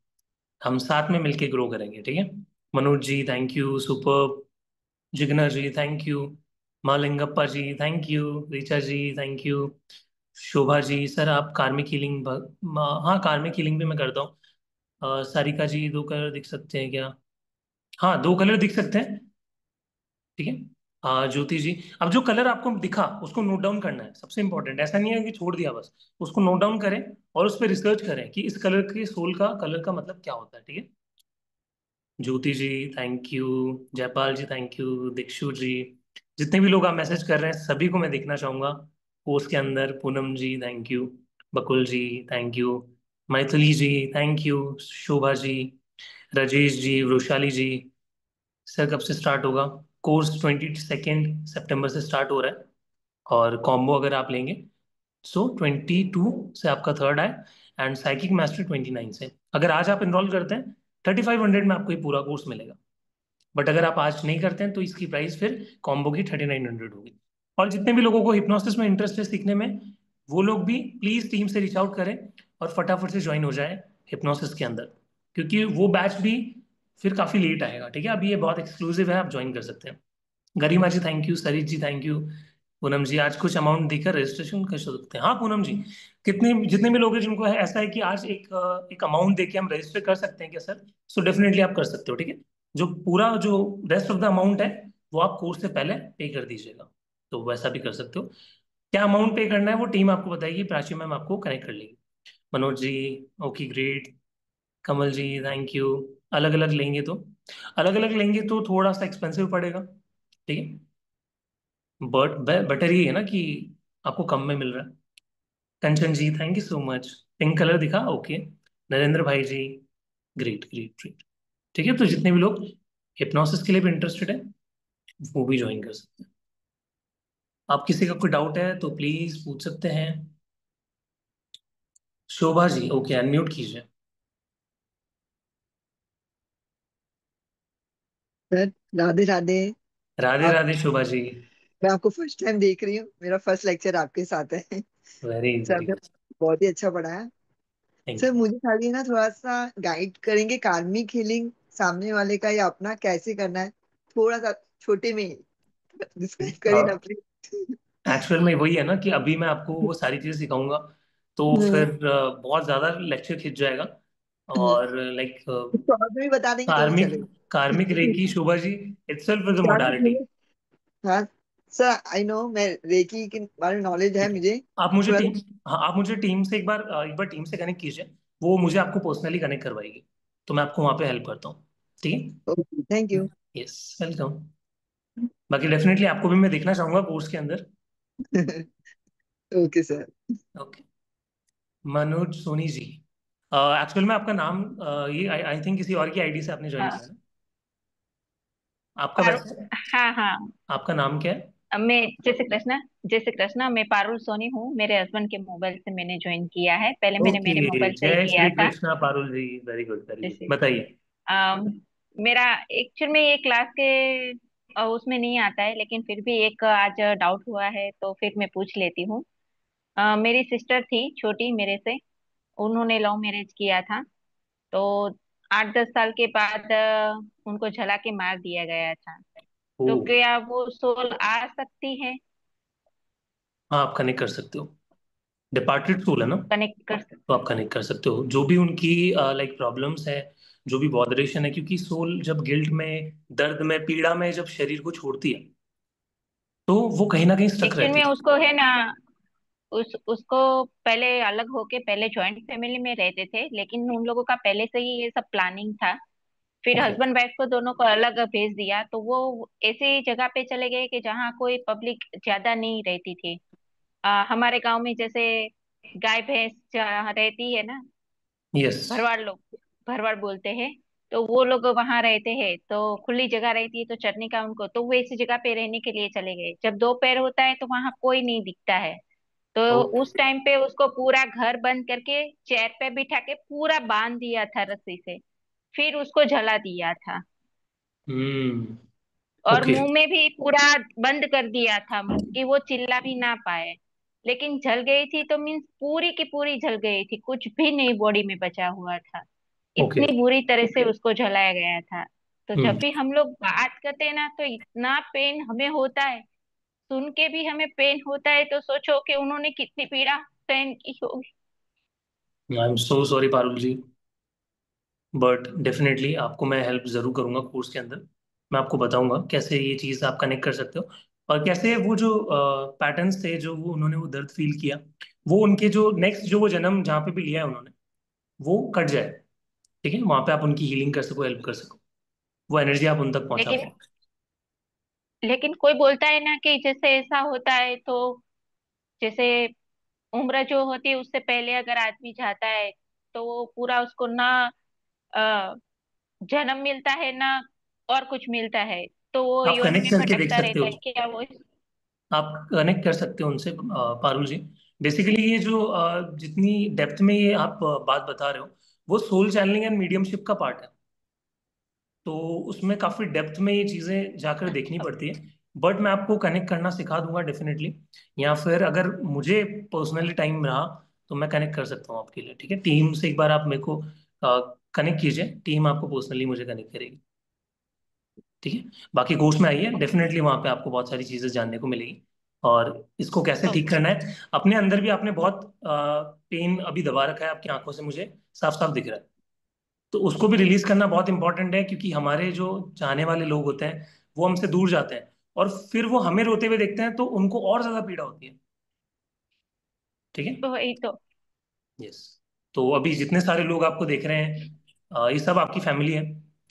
हम साथ में मिलके ग्रो करेंगे, ठीक है। Manoj ji thank you, super. Jignar ji thank you, Malingappa ji thank you, Richa ji thank you, Shobha ji. Sir आप कार्मिक हीलिंग हाँ कार्मिक हीलिंग भी मैं करता हूँ। सारिका जी 2 कलर दिख सकते हैं क्या? हाँ 2 कलर दिख सकते हैं, ठीक है। ज्योति जी, अब जो कलर आपको दिखा उसको नोट डाउन करना है, सबसे इंपॉर्टेंट। ऐसा नहीं है कि छोड़ दिया बस, उसको नोट डाउन करें और उस पर रिसर्च करें कि इस कलर के सोल का कलर का मतलब क्या होता है, ठीक है। Jyoti ji thank you, Jaipal ji thank you, Dikshu ji. जितने भी लोग आप मैसेज कर रहे हैं सभी को मैं देखना चाहूंगा कोर्स के अंदर। Poonam ji thank you, Bakul ji thank you, Maithili ji thank you, Shobha ji, Rajesh ji, Vrishali ji. Sir कब से स्टार्ट होगा कोर्स? 22 सितंबर से स्टार्ट हो रहा है और कॉम्बो अगर आप लेंगे सो 22 से आपका थर्ड है एंड साइकिक मास्टर 29 से। अगर आज आप इनरोल करते हैं 3500 में आपको ये पूरा कोर्स मिलेगा। बट अगर आप आज नहीं करते हैं तो इसकी प्राइस फिर कॉम्बो की 3900 होगी। और जितने भी लोगों को हिप्नोसिस में इंटरेस्ट है सीखने में, वो लोग भी प्लीज टीम से रीच आउट करें और फटाफट से ज्वाइन हो जाए हिप्नोसिस के अंदर, क्योंकि वो बैच भी फिर काफी लेट आएगा, ठीक है। अभी ये बहुत एक्सक्लूसिव है, आप ज्वाइन कर सकते हैं। Garima ji thank you, Sarit ji thank you. Poonam ji आज कुछ अमाउंट देकर रजिस्ट्रेशन कर सकते हैं। हाँ पूनम जी, कितने जितने भी लोग हैं जिनको है ऐसा है कि आज एक अमाउंट देके हम रजिस्टर कर सकते हैं क्या सर? सो डेफिनेटली आप कर सकते हो, ठीक है। जो पूरा जो रेस्ट ऑफ द अमाउंट है वो आप कोर्स से पहले पे कर दीजिएगा, तो वैसा भी कर सकते हो। क्या अमाउंट पे करना है वो टीम आपको बताएगी, प्राची मैम आपको कनेक्ट कर लेगी। Manoj ji okay great, Kamal ji thank you. अलग अलग लेंगे तो थोड़ा सा एक्सपेंसिव पड़ेगा, ठीक है। बट बेटर ये है ना कि आपको कम में मिल रहा है। Kanchan ji thank you so much. Pink colour दिखा, ओके। नरेंद्र भाई जी ग्रेट ग्रेट ग्रेट, ठीक है। तो जितने भी लोग हिप्नोसिस के लिए भी इंटरेस्टेड है वो भी ज्वाइन कर सकते हैं। आप किसी का कोई डाउट है तो प्लीज पूछ सकते हैं। शोभा जी ओके, अनम्यूट कीजिए। सर राधे राधे। राधे आप राधे शोभा जी। मैं आपको फर्स्ट टाइम देख रही हूँ, मेरा फर्स्ट लेक्चर आपके साथ है। वेरी सर वेरी आपने गुड, बहुत ही अच्छा पढ़ाया। Thank sir you. मुझे खाली ना थोड़ा सा गाइड करेंगे, कार्मिक हीलिंग सामने वाले का या अपना कैसे करना है, थोड़ा सा छोटे में डिस्क्राइब करिए ना प्लीज। एक्चुअल में वही है ना कि अभी मैं आपको वो सारी चीजें सिखाऊंगा तो फिर बहुत ज्यादा लेक्चर खिंच जाएगा। और लाइक शॉर्ट में भी बता देंगे तो भी कार्मिक चलेगा। Karmic Reiki Shobha ji itself is a karmic modality. healing, हाँ सर आई नो, मैं रेकी के बारे में नॉलेज है ठीक है, मुझे आप मुझे थोड़ा टीम, सा। हाँ आप मुझे टीम से एक बार टीम से कनेक्ट कीजिए। वो मुझे आपको पर्सनली कनेक्ट करवाएगी, तो मैं आपको वहाँ पे हेल्प करता हूँ, ठीक ओके थैंक है। यू। Yes welcome. बाकी डेफिनेटली आपको भी मैं देखना चाहूंगा कोर्स के अंदर। Okay sir. Okay, Manoj Soni ji. Actual में आपका नाम ये आई थिंक किसी और की आईडी से आपने ज्वाइन हाँ किया ना? आपका पारो वैसे हाँ हाँ आपका नाम क्या है? मैं जय श्री कृष्णा। मैं पारुल सोनी हूँ। मेरे हस्बैंड के मोबाइल से मैंने ज्वाइन किया है। पहले मैंने ओके। मेरे मोबाइल से ही जय किया श्री था। कृष्णा पारुल जी, वेरी गुड वेरी गुड, जैसे बताइए। अम, मेरा एक्चुअल में ये क्लास के उसमें नहीं आता है, लेकिन फिर भी एक आज डाउट हुआ है तो फिर मैं पूछ लेती हूँ। मेरी सिस्टर थी छोटी मेरे से। उन्होंने लव मैरिज किया था। तो 8-10 साल के बाद उनको जला के मार दिया गया था। ओ। तो क्या वो सोल आ सकती है? हाँ, आप कनेक्ट कर सकते हो। डिपार्टेड सोल है ना, कनेक्ट कर तो सकते? आप कनेक्ट कर सकते हो जो भी उनकी लाइक प्रॉब्लम्स है, जो भी बॉदरेशन है, क्योंकि सोल जब गिल्ट में, दर्द में, पीड़ा में जब शरीर को छोड़ती है तो वो कहीं ना कहीं स्टक एक्चुअल रहती में है। उसको है ना, उसको पहले अलग होके, पहले जॉइंट फैमिली में रहते थे, लेकिन उन लोगों का पहले से ही ये सब प्लानिंग था। फिर ओके। हस्बैंड वाइफ को दोनों को अलग भेज दिया, तो वो ऐसी जगह पे चले गए कि जहाँ कोई पब्लिक ज्यादा नहीं रहती थी। हमारे गांव में जैसे गाय भैंस जहाँ रहती है ना, यस। भरवाड़ लोग, भरवाड़ बोलते हैं। तो वो लोग वहां रहते हैं, तो खुली जगह रहती है तो चरने का उनको, तो वो ऐसी जगह पे रहने के लिए चले गए। जब दोपहर होता है तो वहां कोई नहीं दिखता है। तो ओके। उस टाइम पे उसको पूरा घर बंद करके चेयर पे बिठा के पूरा बांध दिया था रस्सी से। फिर उसको जला दिया था। हम्म। और ओके। मुंह में भी पूरा बंद कर दिया था कि वो चिल्ला भी ना पाए। लेकिन जल गई थी तो मीन्स पूरी की पूरी जल गई थी, कुछ भी नहीं बॉडी में बचा हुआ था। ओके। इतनी बुरी तरह से उसको जलाया गया था। तो जब हम्म। भी हम लोग बात करते हैं ना, तो इतना पेन हमें होता है। सुन के भी हमें पेन होता है, तो सोचो कि उन्होंने कितनी पीड़ा सहन की होगी। I am so sorry Parul ji, but definitely आपको मैं हेल्प जरूर करूंगा कोर्स के अंदर। मैं आपको बताऊंगा कैसे ये चीज़ आप कनेक्ट कर सकते हो, और कैसे वो जो पैटर्न्स थे, जो वो उन्होंने वो दर्द फील किया, वो उनके जो नेक्स्ट जो वो जन्म जहाँ पे भी लिया है उन्होंने, वो कट जाए। ठीक है, वहां पे आप उनकी हीलिंग कर सको, हेल्प कर सको, वो एनर्जी आप उन तक पहुंचा लेकिन पाओ। लेकिन कोई बोलता है ना कि जैसे ऐसा होता है तो, जैसे उम्र जो होती है उससे पहले अगर आदमी जाता है, तो वो पूरा उसको ना अ, जन्म मिलता है ना और कुछ मिलता है, तो वो आप योनि कनेक्ट में करके देख भटकता सकते रहता हो, है क्या वो? आप कनेक्ट कर सकते हो उनसे पारुल जी। बेसिकली ये जो जितनी डेप्थ में ये आप बात बता रहे हो, वो सोल चैनलिंग एंड मीडियमशिप का पार्ट है। तो उसमें काफी डेप्थ में ये चीजें जाकर देखनी पड़ती है। बट मैं आपको कनेक्ट करना सिखा दूंगा डेफिनेटली, या फिर अगर मुझे पर्सनली टाइम रहा तो मैं कनेक्ट कर सकता हूँ आपके लिए। ठीक है, टीम से एक बार आप मेरे को कनेक्ट कीजिए, टीम आपको पर्सनली मुझे कनेक्ट करेगी। ठीक है, बाकी कोर्स में आइए, डेफिनेटली वहां पे आपको बहुत सारी चीजें जानने को मिलेगी। और इसको कैसे ठीक ओके। करना है, अपने अंदर भी आपने बहुत पेन अभी दबा रखा है, आपकी आंखों से मुझे साफ साफ दिख रहा है। तो उसको भी रिलीज करना बहुत इंपॉर्टेंट है, क्योंकि हमारे जो चाहने वाले लोग होते हैं वो हमसे दूर जाते हैं, और फिर वो हमें रोते हुए देखते हैं तो उनको और ज्यादा पीड़ा होती है। ठीक है। तो वही तो। यस। तो अभी जितने सारे लोग आपको देख रहे हैं, ये सब आपकी फैमिली है,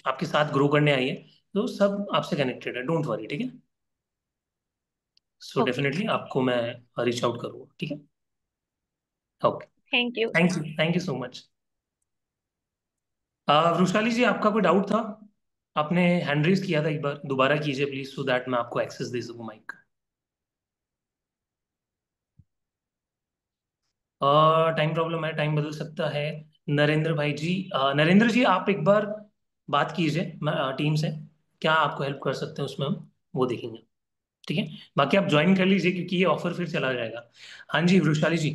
आपके साथ ग्रो करने आई है, तो सब आपसे कनेक्टेड है, डोंट वरी। ठीक है, सो ओके। डेफिनेटली आपको मैं रीच आउट करूँगा। ठीक है। Okay. Thank you. Thank you so much. Vrishali ji, आपका कोई डाउट था? आपने हैंड रेज किया था, एक बार दोबारा कीजिए प्लीज, सो दैट मैं आपको एक्सेस दे सकूं माइक का। टाइम प्रॉब्लम है, टाइम बदल सकता है। नरेंद्र भाई जी, नरेंद्र जी आप एक बार बात कीजिए टीम से, क्या आपको हेल्प कर सकते हैं उसमें, हम वो देखेंगे। ठीक है, बाकी आप ज्वाइन कर लीजिए क्योंकि ये ऑफर फिर चला जाएगा। हाँ जी वृषाली जी,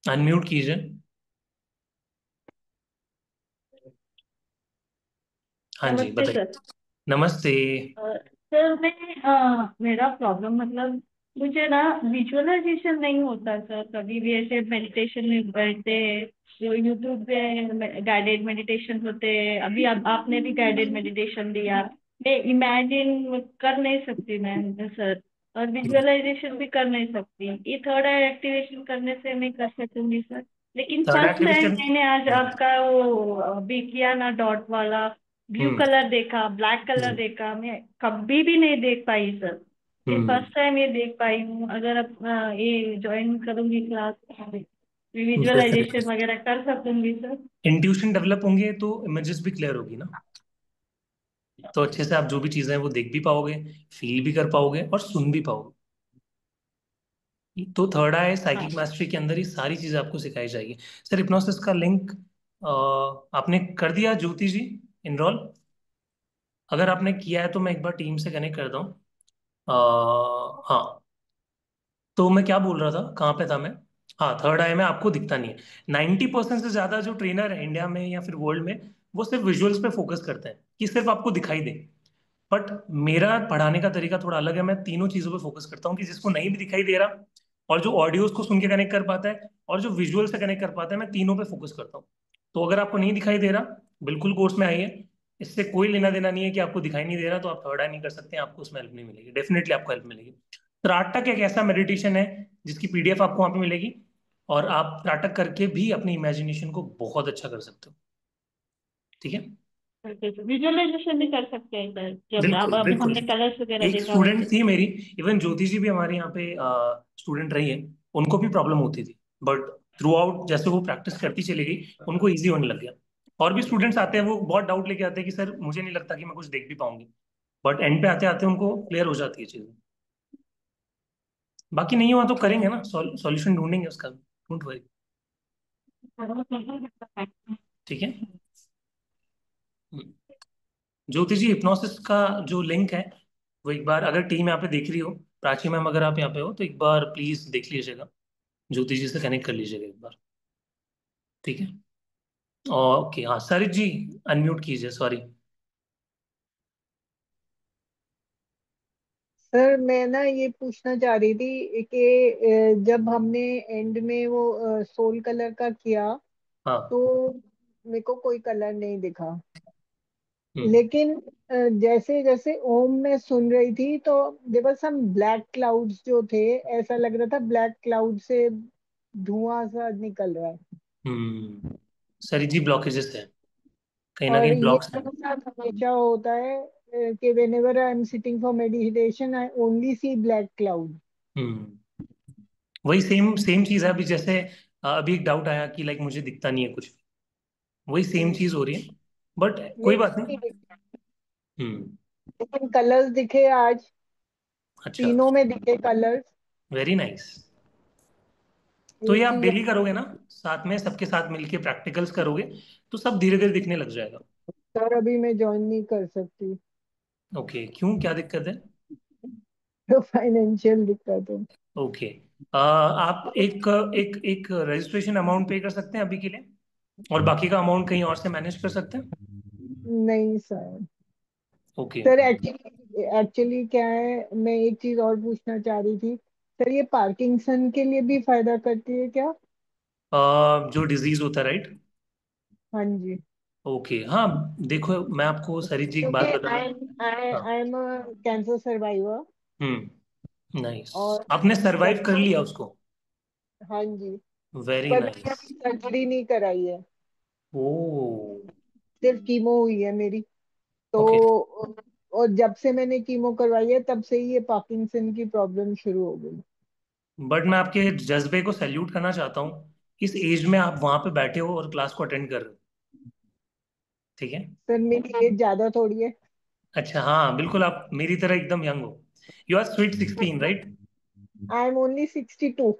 अनम्यूट कीजिए। हाँ जी नमस्ते बताइए। सर। नमस्ते। सर मैं मेरा प्रॉब्लम मतलब मुझे ना विजुअलाइजेशन नहीं होता सर। कभी भी ऐसे मेडिटेशन में बैठते हैं, जो यूट्यूब पे गाइडेड मेडिटेशन होते हैं, अभी आपने भी गाइडेड मेडिटेशन दिया, मैं इमेजिन कर नहीं सकती मैं सर। और विजुअलाइजेशन भी कर नहीं सकती। ये थर्ड आई एक्टिवेशन करने से मैं कर सकूंगी सर। लेकिन थर्ड फर्स्ट टाइम एक्टिवेशन। मैंने आज आपका वो भी किया ना, डॉट वाला ब्लू हम्म। कलर देखा, ब्लैक कलर हम्म। देखा, मैं कभी भी नहीं देख पाई सर। ये हम्म। फर्स्ट टाइम ये देख पाई हूँ। अगर अब ये ज्वाइन करूंगी क्लास, डेफिनेटली, विजुअलाइजेशन वगैरह कर सकूंगी सर। इंट्यूशन डेवलप होंगे तो इमेजेस भी क्लियर होगी ना। तो अच्छे से आप जो भी चीजें हैं वो देख भी पाओगे, फील भी कर पाओगे और सुन भी पाओगे। तो थर्ड आई हाँ। साइकिक मास्टरी के अंदर ये सारी चीजें आपको सिखाई जाएगी। सर हिप्नोसिस का लिंक आपने कर दिया ज्योति जी, इनरोल? अगर आपने किया है तो मैं एक बार टीम से कनेक्ट करता हूँ। हाँ, तो मैं क्या बोल रहा था, कहाँ पे था मैं? हाँ, थर्ड आई में आपको दिखता नहीं है। 90% से ज्यादा जो ट्रेनर है इंडिया में या फिर वर्ल्ड में, वो सिर्फ विजुअल्स पे फोकस करते हैं कि सिर्फ आपको दिखाई दे। बट मेरा पढ़ाने का तरीका थोड़ा अलग है। मैं तीनों चीजों पे फोकस करता हूँ कि जिसको नहीं भी दिखाई दे रहा, और जो ऑडियोज को सुन के कनेक्ट कर पाता है, और जो विजुअल से कनेक्ट कर पाता है, मैं तीनों पे फोकस करता हूँ। तो अगर आपको नहीं दिखाई दे रहा, बिल्कुल कोर्स में आइए। इससे कोई लेना देना नहीं है कि आपको दिखाई नहीं दे रहा तो आप थर्ड आई नहीं कर सकते, आपको उसमें हेल्प नहीं मिलेगी। डेफिनेटली आपको हेल्प मिलेगी। त्राटक एक ऐसा मेडिटेशन है जिसकी पीडीएफ आपको वहां पे मिलेगी, और आप त्राटक करके भी अपनी इमेजिनेशन को बहुत अच्छा कर सकते हो। ठीक है? विजुअलाइजेशन भी कर सकते हैं सर, जब अब बिल्कुल अभी बिल्कुल। हमने कलर्स वगैरह एक देखा स्टूडेंट वैसे। थी मेरी, इवन ज्योति जी भी हमारे यहाँ पे स्टूडेंट रही है, उनको भी प्रॉब्लम होती थी। बट थ्रू आउट जैसे वो प्रैक्टिस करती चली गई, उनको इजी होने लग गया। और भी स्टूडेंट्स आते हैं, वो बहुत डाउट लेके आते हैं कि सर मुझे नहीं लगता कि मैं कुछ देख भी पाऊंगी, बट एंड पे आते आते उनको क्लियर हो जाती है चीजें। बाकी नहीं हुआ तो करेंगे ना, सॉल्यूशन ढूंढेंगे उसका, डोंट वरी। ठीक है। हम्म। ज्योति जी, हिप्नोसिस का जो लिंक है वो एक बार अगर टीम यहाँ पे देख रही हो, प्राची मैम अगर आप यहाँ पे हो तो एक बार प्लीज देख लीजिएगा, ज्योति जी से कनेक्ट कर लीजिएगा एक बार। ठीक है। ओके, हाँ सरित जी, अनम्यूट कीजिए, सॉरी। सर मैं ना ये पूछना चाह रही थी कि जब हमने एंड में वो सोल कलर का किया हाँ। तो मेरे को कोई कलर नहीं दिखा। हम्म। लेकिन जैसे जैसे ओम मैं सुन रही थी तो देयर सम ब्लैक क्लाउड्स जो थे, ऐसा लग रहा था ब्लैक क्लाउड से धुआं सा निकल रहा है। सरित जी, ब्लॉकेजेस है, कहीं ना और कहीं ये ब्लॉक्स हैं। मेरे साथ हमेशा होता है कि whenever I am sitting for meditation I only see black cloud। हम्म। वही सेम सेम चीज है अभी, जैसे अभी एक डाउट आया कि लाइक मुझे दिखता नहीं है कुछ भी, वही सेम चीज हो रही है, बट कोई मेरे बात को नहीं नहीं। दिखा, हम्म। लेकिन कलर्स दिखे आज, अच्छा, तीनों में दिखे कलर्स। Very nice. तो ये एक आप ही डेली करोगे ना, साथ में सबके साथ मिलके प्रैक्टिकल्स करोगे, तो सब धीरे धीरे दिखने लग जाएगा। सर अभी मैं ज्वाइन नहीं कर सकती, ओके, क्यों, क्या दिक्कत है? तो फाइनेंशियल दिक्कत है। ओके। आप एक एक एक रजिस्ट्रेशन अमाउंट पे कर सकते हैं अभी के लिए, और बाकी का अमाउंट कहीं और से मैनेज कर सकते हैं। नहीं sir. Okay. Sir actually actually क्या है, मैं एक चीज और पूछना चाह रही थी। सर ये पार्किंसन के लिए भी फायदा करती है क्या? जो डिजीज होता है, राइट? हाँ जी। ओके, हाँ। देखो, मैं आपको सरित जी एक क्योंकि बात बता दूं। हाँ। I am a cancer survivor. Nice. और आपने सरवाइव कर डॉक्टर, लिया उसको? हाँ जी, वेरी पर मैंने नाइस। अभी सर्जरी नहीं कराई है, ओ। सिर्फ कीमो हुई है मेरी। तो ओके। और जब से मैंने कीमो करवाई है तब से ही ये पार्किंसन की प्रॉब्लम शुरू हो गई। बट मैं आपके जज्बे को सैल्यूट करना चाहता हूँ, इस एज में आप वहां पे बैठे हो और क्लास को अटेंड कर रहे हो। ठीक है। सर मेरी एज ज्यादा थोड़ी है। अच्छा, हाँ बिल्कुल, आप मेरी तरह एकदम यंग हो। You are sweet 16, right? I am only 62।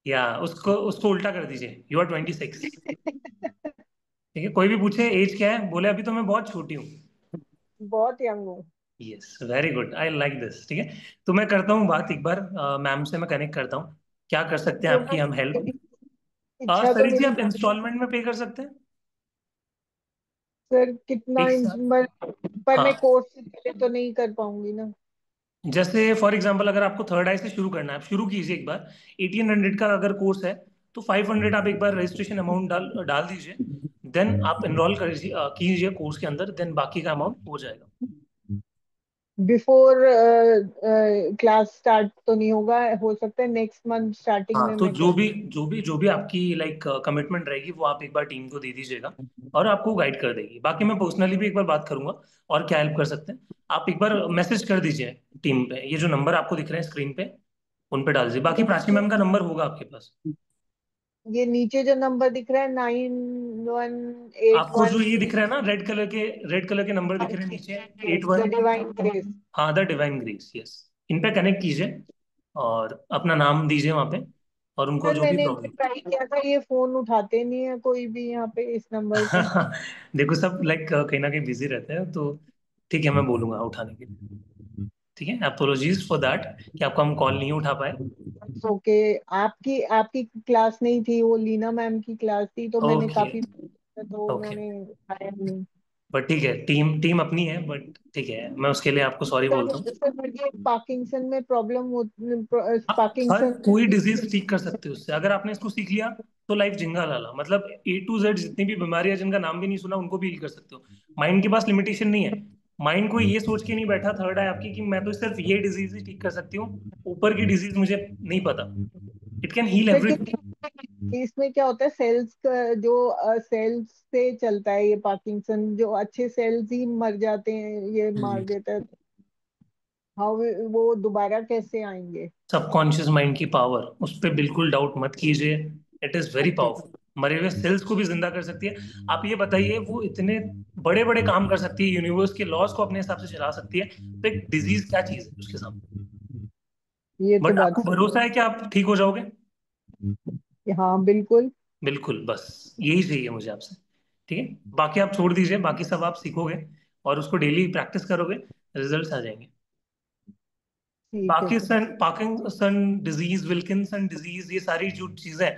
या उसको उसको उल्टा कर दीजिए, यू आर 26। ठीक है, कोई भी पूछे एज क्या है, बोले अभी तो मैं बहुत छोटी हूँ। बहुत यंग हूँ। Yes, very good, I like this. ठीक है। तो मैं करता हूँ बात एक बार, मैम से मैं कनेक्ट करता हूँ, क्या कर सकते हैं तो आपकी बस हम हेल्प। इच्छा तो सरित जी, मेरी आप इंस्टॉलमेंट में पे कर सकते हैं सर कितना एक इंच साथ? पर मैं हाँ, कोर्स से पहले तो नहीं कर पाऊंगी ना। जैसे फॉर एग्जांपल अगर आपको थर्ड आई से शुरू करना है, आप शुरू कीजिए एक बार। 1800 का अगर कोर्स है तो 500 आप एक बार रजिस्ट्रेशन अमाउंट डाल डाल दीजिए। देन आप एनरोल कीजिए कोर्स के अंदर, देन बाकी का अमाउंट हो जाएगा। बिफोर क्लास स्टार्ट तो नहीं होगा, हो सकता है नेक्स्ट मंथ स्टार्टिंग हाँ, में तो मैं जो कर। भी जो भी आपकी लाइक कमिटमेंट रहेगी वो आप एक बार टीम को दे दीजिएगा, और आपको गाइड कर देगी। बाकी मैं पर्सनली भी एक बार बात करूंगा और क्या हेल्प कर सकते हैं। आप एक बार मैसेज कर दीजिए टीम पे, ये जो नंबर आपको दिख रहे हैं स्क्रीन पे, उन पे डाल दीजिए। बाकी प्राची मैम का नंबर होगा आपके पास। ये नीचे जो नंबर दिख रहा है 9181। आपको जो ये दिख रहा है ना, रेड कलर के नंबर दिख रहे हैं नीचे, 81। Divine grace. हाँ, द डिवाइन ग्रेस, यस। इन पे कनेक्ट कीजिए और अपना नाम दीजिए वहां पे, और उनको सर जो भी मैंने इनको प्रॉब्लम। ट्राई किया था, ये फोन उठाते नहीं है कोई भी यहाँ पे इस नंबर से। देखो, सब लाइक कहीं ना कहीं बिजी रहते हैं, तो ठीक है, मैं बोलूंगा उठाने के लिए। ठीक है, अपोलॉजीज फॉर दैट कि आपको हम कॉल नहीं उठा पाए। ओके। आपकी आपकी क्लास नहीं थी, वो लीना मैम की क्लास थी, तो मैंने ओके, काफी तो ओके। उन्होंने उठाया नहीं। बट ठीक है, टीम टीम अपनी है, बट ठीक है, मैं उसके लिए आपको सॉरी बोलता हूँ। सर मुझे पार्किंसन में प्रॉब्लम हो, आप हर पार्किंसन कोई डिजीज ठीक कर सकते हो उससे, अगर आपने इसको सीख लिया तो लाइफ जिंगा लाला, मतलब A to Z जितनी भी बीमारियां जिनका नाम भी नहीं सुना उनको भी हील कर सकते हो। माइंड के पास लिमिटेशन नहीं है। माइंड को ये सोच के नहीं बैठा थर्ड आई आपकी कि मैं तो सिर्फ ये डिजीज ही ठीक कर सकती हूँ, ऊपर की डिजीज मुझे नहीं पता। It can heal sir, everything. क्योंकि इसमें क्या होता है, सेल्स का जो सेल्स से चलता है ये पार्किंसन, जो अच्छे सेल्स ही मर जाते हैं, ये मार देता है। हाउ वो दोबारा कैसे आएंगे? सबकॉन्शियस माइंड की पावर, उस पर बिल्कुल डाउट मत कीजिए। It is very okay. Powerful. मरे हुए सेल्स को भी जिंदा कर सकती है। आप ये बताइए, वो इतने बड़े बड़े काम कर सकती है, यूनिवर्स के लॉज को अपने हिसाब से चला सकती है, तो एक डिजीज क्या चीज है उसके सामने। ये तो बट बात आपको सही भरोसा है कि आप ठीक हो जाओगे। है। हाँ बिल्कुल। बिल्कुल, बस यही चाहिए मुझे आपसे। ठीक है, बाकी आप छोड़ दीजिए, बाकी सब आप सीखोगे और उसको डेली प्रैक्टिस करोगे, रिजल्ट्स आ जाएंगे। ठीक है sir. Parkinson disease, Wilkinson disease, ये सारी जो चीजें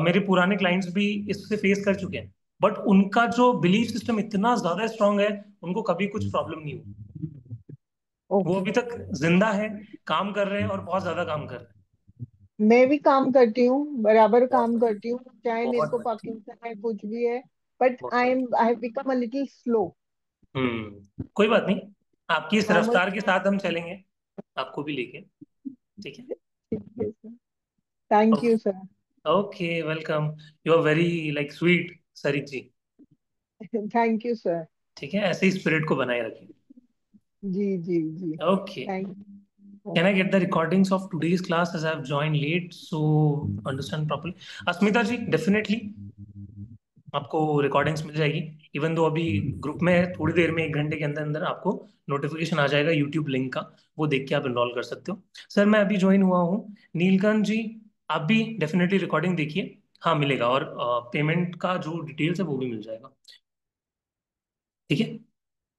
मेरे पुराने क्लाइंट्स भी इससे फेस कर चुके हैं, बट उनका जो बिलीफ सिस्टम इतना ज्यादा स्ट्रांग है, उनको कभी कुछ प्रॉब्लम नहीं हुई। वो ओके। अभी तक जिंदा है, काम कर रहे हैं और बहुत ज्यादा काम कर रहे हैं। मैं भी काम करती हूँ, बराबर बहुत काम बढ़िया, करती हूँ, चाहे मेरे बहुत को बढ़िया, पार्किंसन है कुछ भी है। बट बहुत बढ़िया। I have become a little slow. कोई बात नहीं, आपकी इस हाँ रफ्तार के मुझे। साथ हम चलेंगे, आपको भी लेके। ठीक है। ठीक है sir. Thank you sir. Okay, welcome. You are very like sweet Sarit ji. Thank you sir. ठीक है, ऐसे ही स्पिरिट को बनाए रखिए। जी जी जी। Okay. Thank Can I okay. get the recordings of today's class as I've joined late so understand properly? Asmita ji, definitely आपको रिकॉर्डिंग्स मिल जाएगी। इवन दो अभी ग्रुप में है, थोड़ी देर में 1 घंटे के अंदर अंदर आपको नोटिफिकेशन आ जाएगा यूट्यूब लिंक का, वो देख के आप इनरोल कर सकते हो। सर, मैं अभी ज्वाइन हुआ हूँ। नीलकंठ जी, आप भी डेफिनेटली रिकॉर्डिंग देखिए। हाँ, मिलेगा, और पेमेंट का जो डिटेल्स है वो भी मिल जाएगा। ठीक है।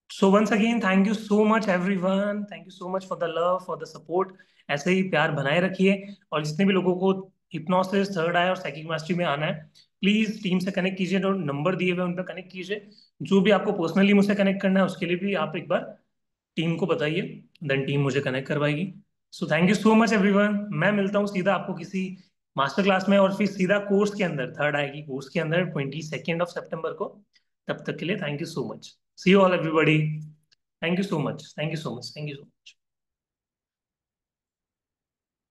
So once again, thank you so much everyone, thank you so much for the love, for the support. ऐसे ही प्यार बनाए रखिए, और जितने भी लोगों को हिप्नोसिस, थर्ड आई और साइकिक मास्टरी में आना है, प्लीज टीम से कनेक्ट कीजिए, जो नंबर दिए हुए हैं उन पर कनेक्ट कीजिए। जो भी आपको पर्सनली मुझसे कनेक्ट करना है उसके लिए भी आप एक बार टीम को बताइए, देन टीम मुझे कनेक्ट करवाएगी। So thank you so much everyone. मैं मिलता हूँ सीधा आपको किसी मास्टर क्लास में, और फिर सीधा कोर्स के अंदर, थर्ड आई की कोर्स के अंदर 22 सितंबर को। तब तक के लिए thank you so much. See you all everybody. Thank you so much, thank you so much, thank you so much.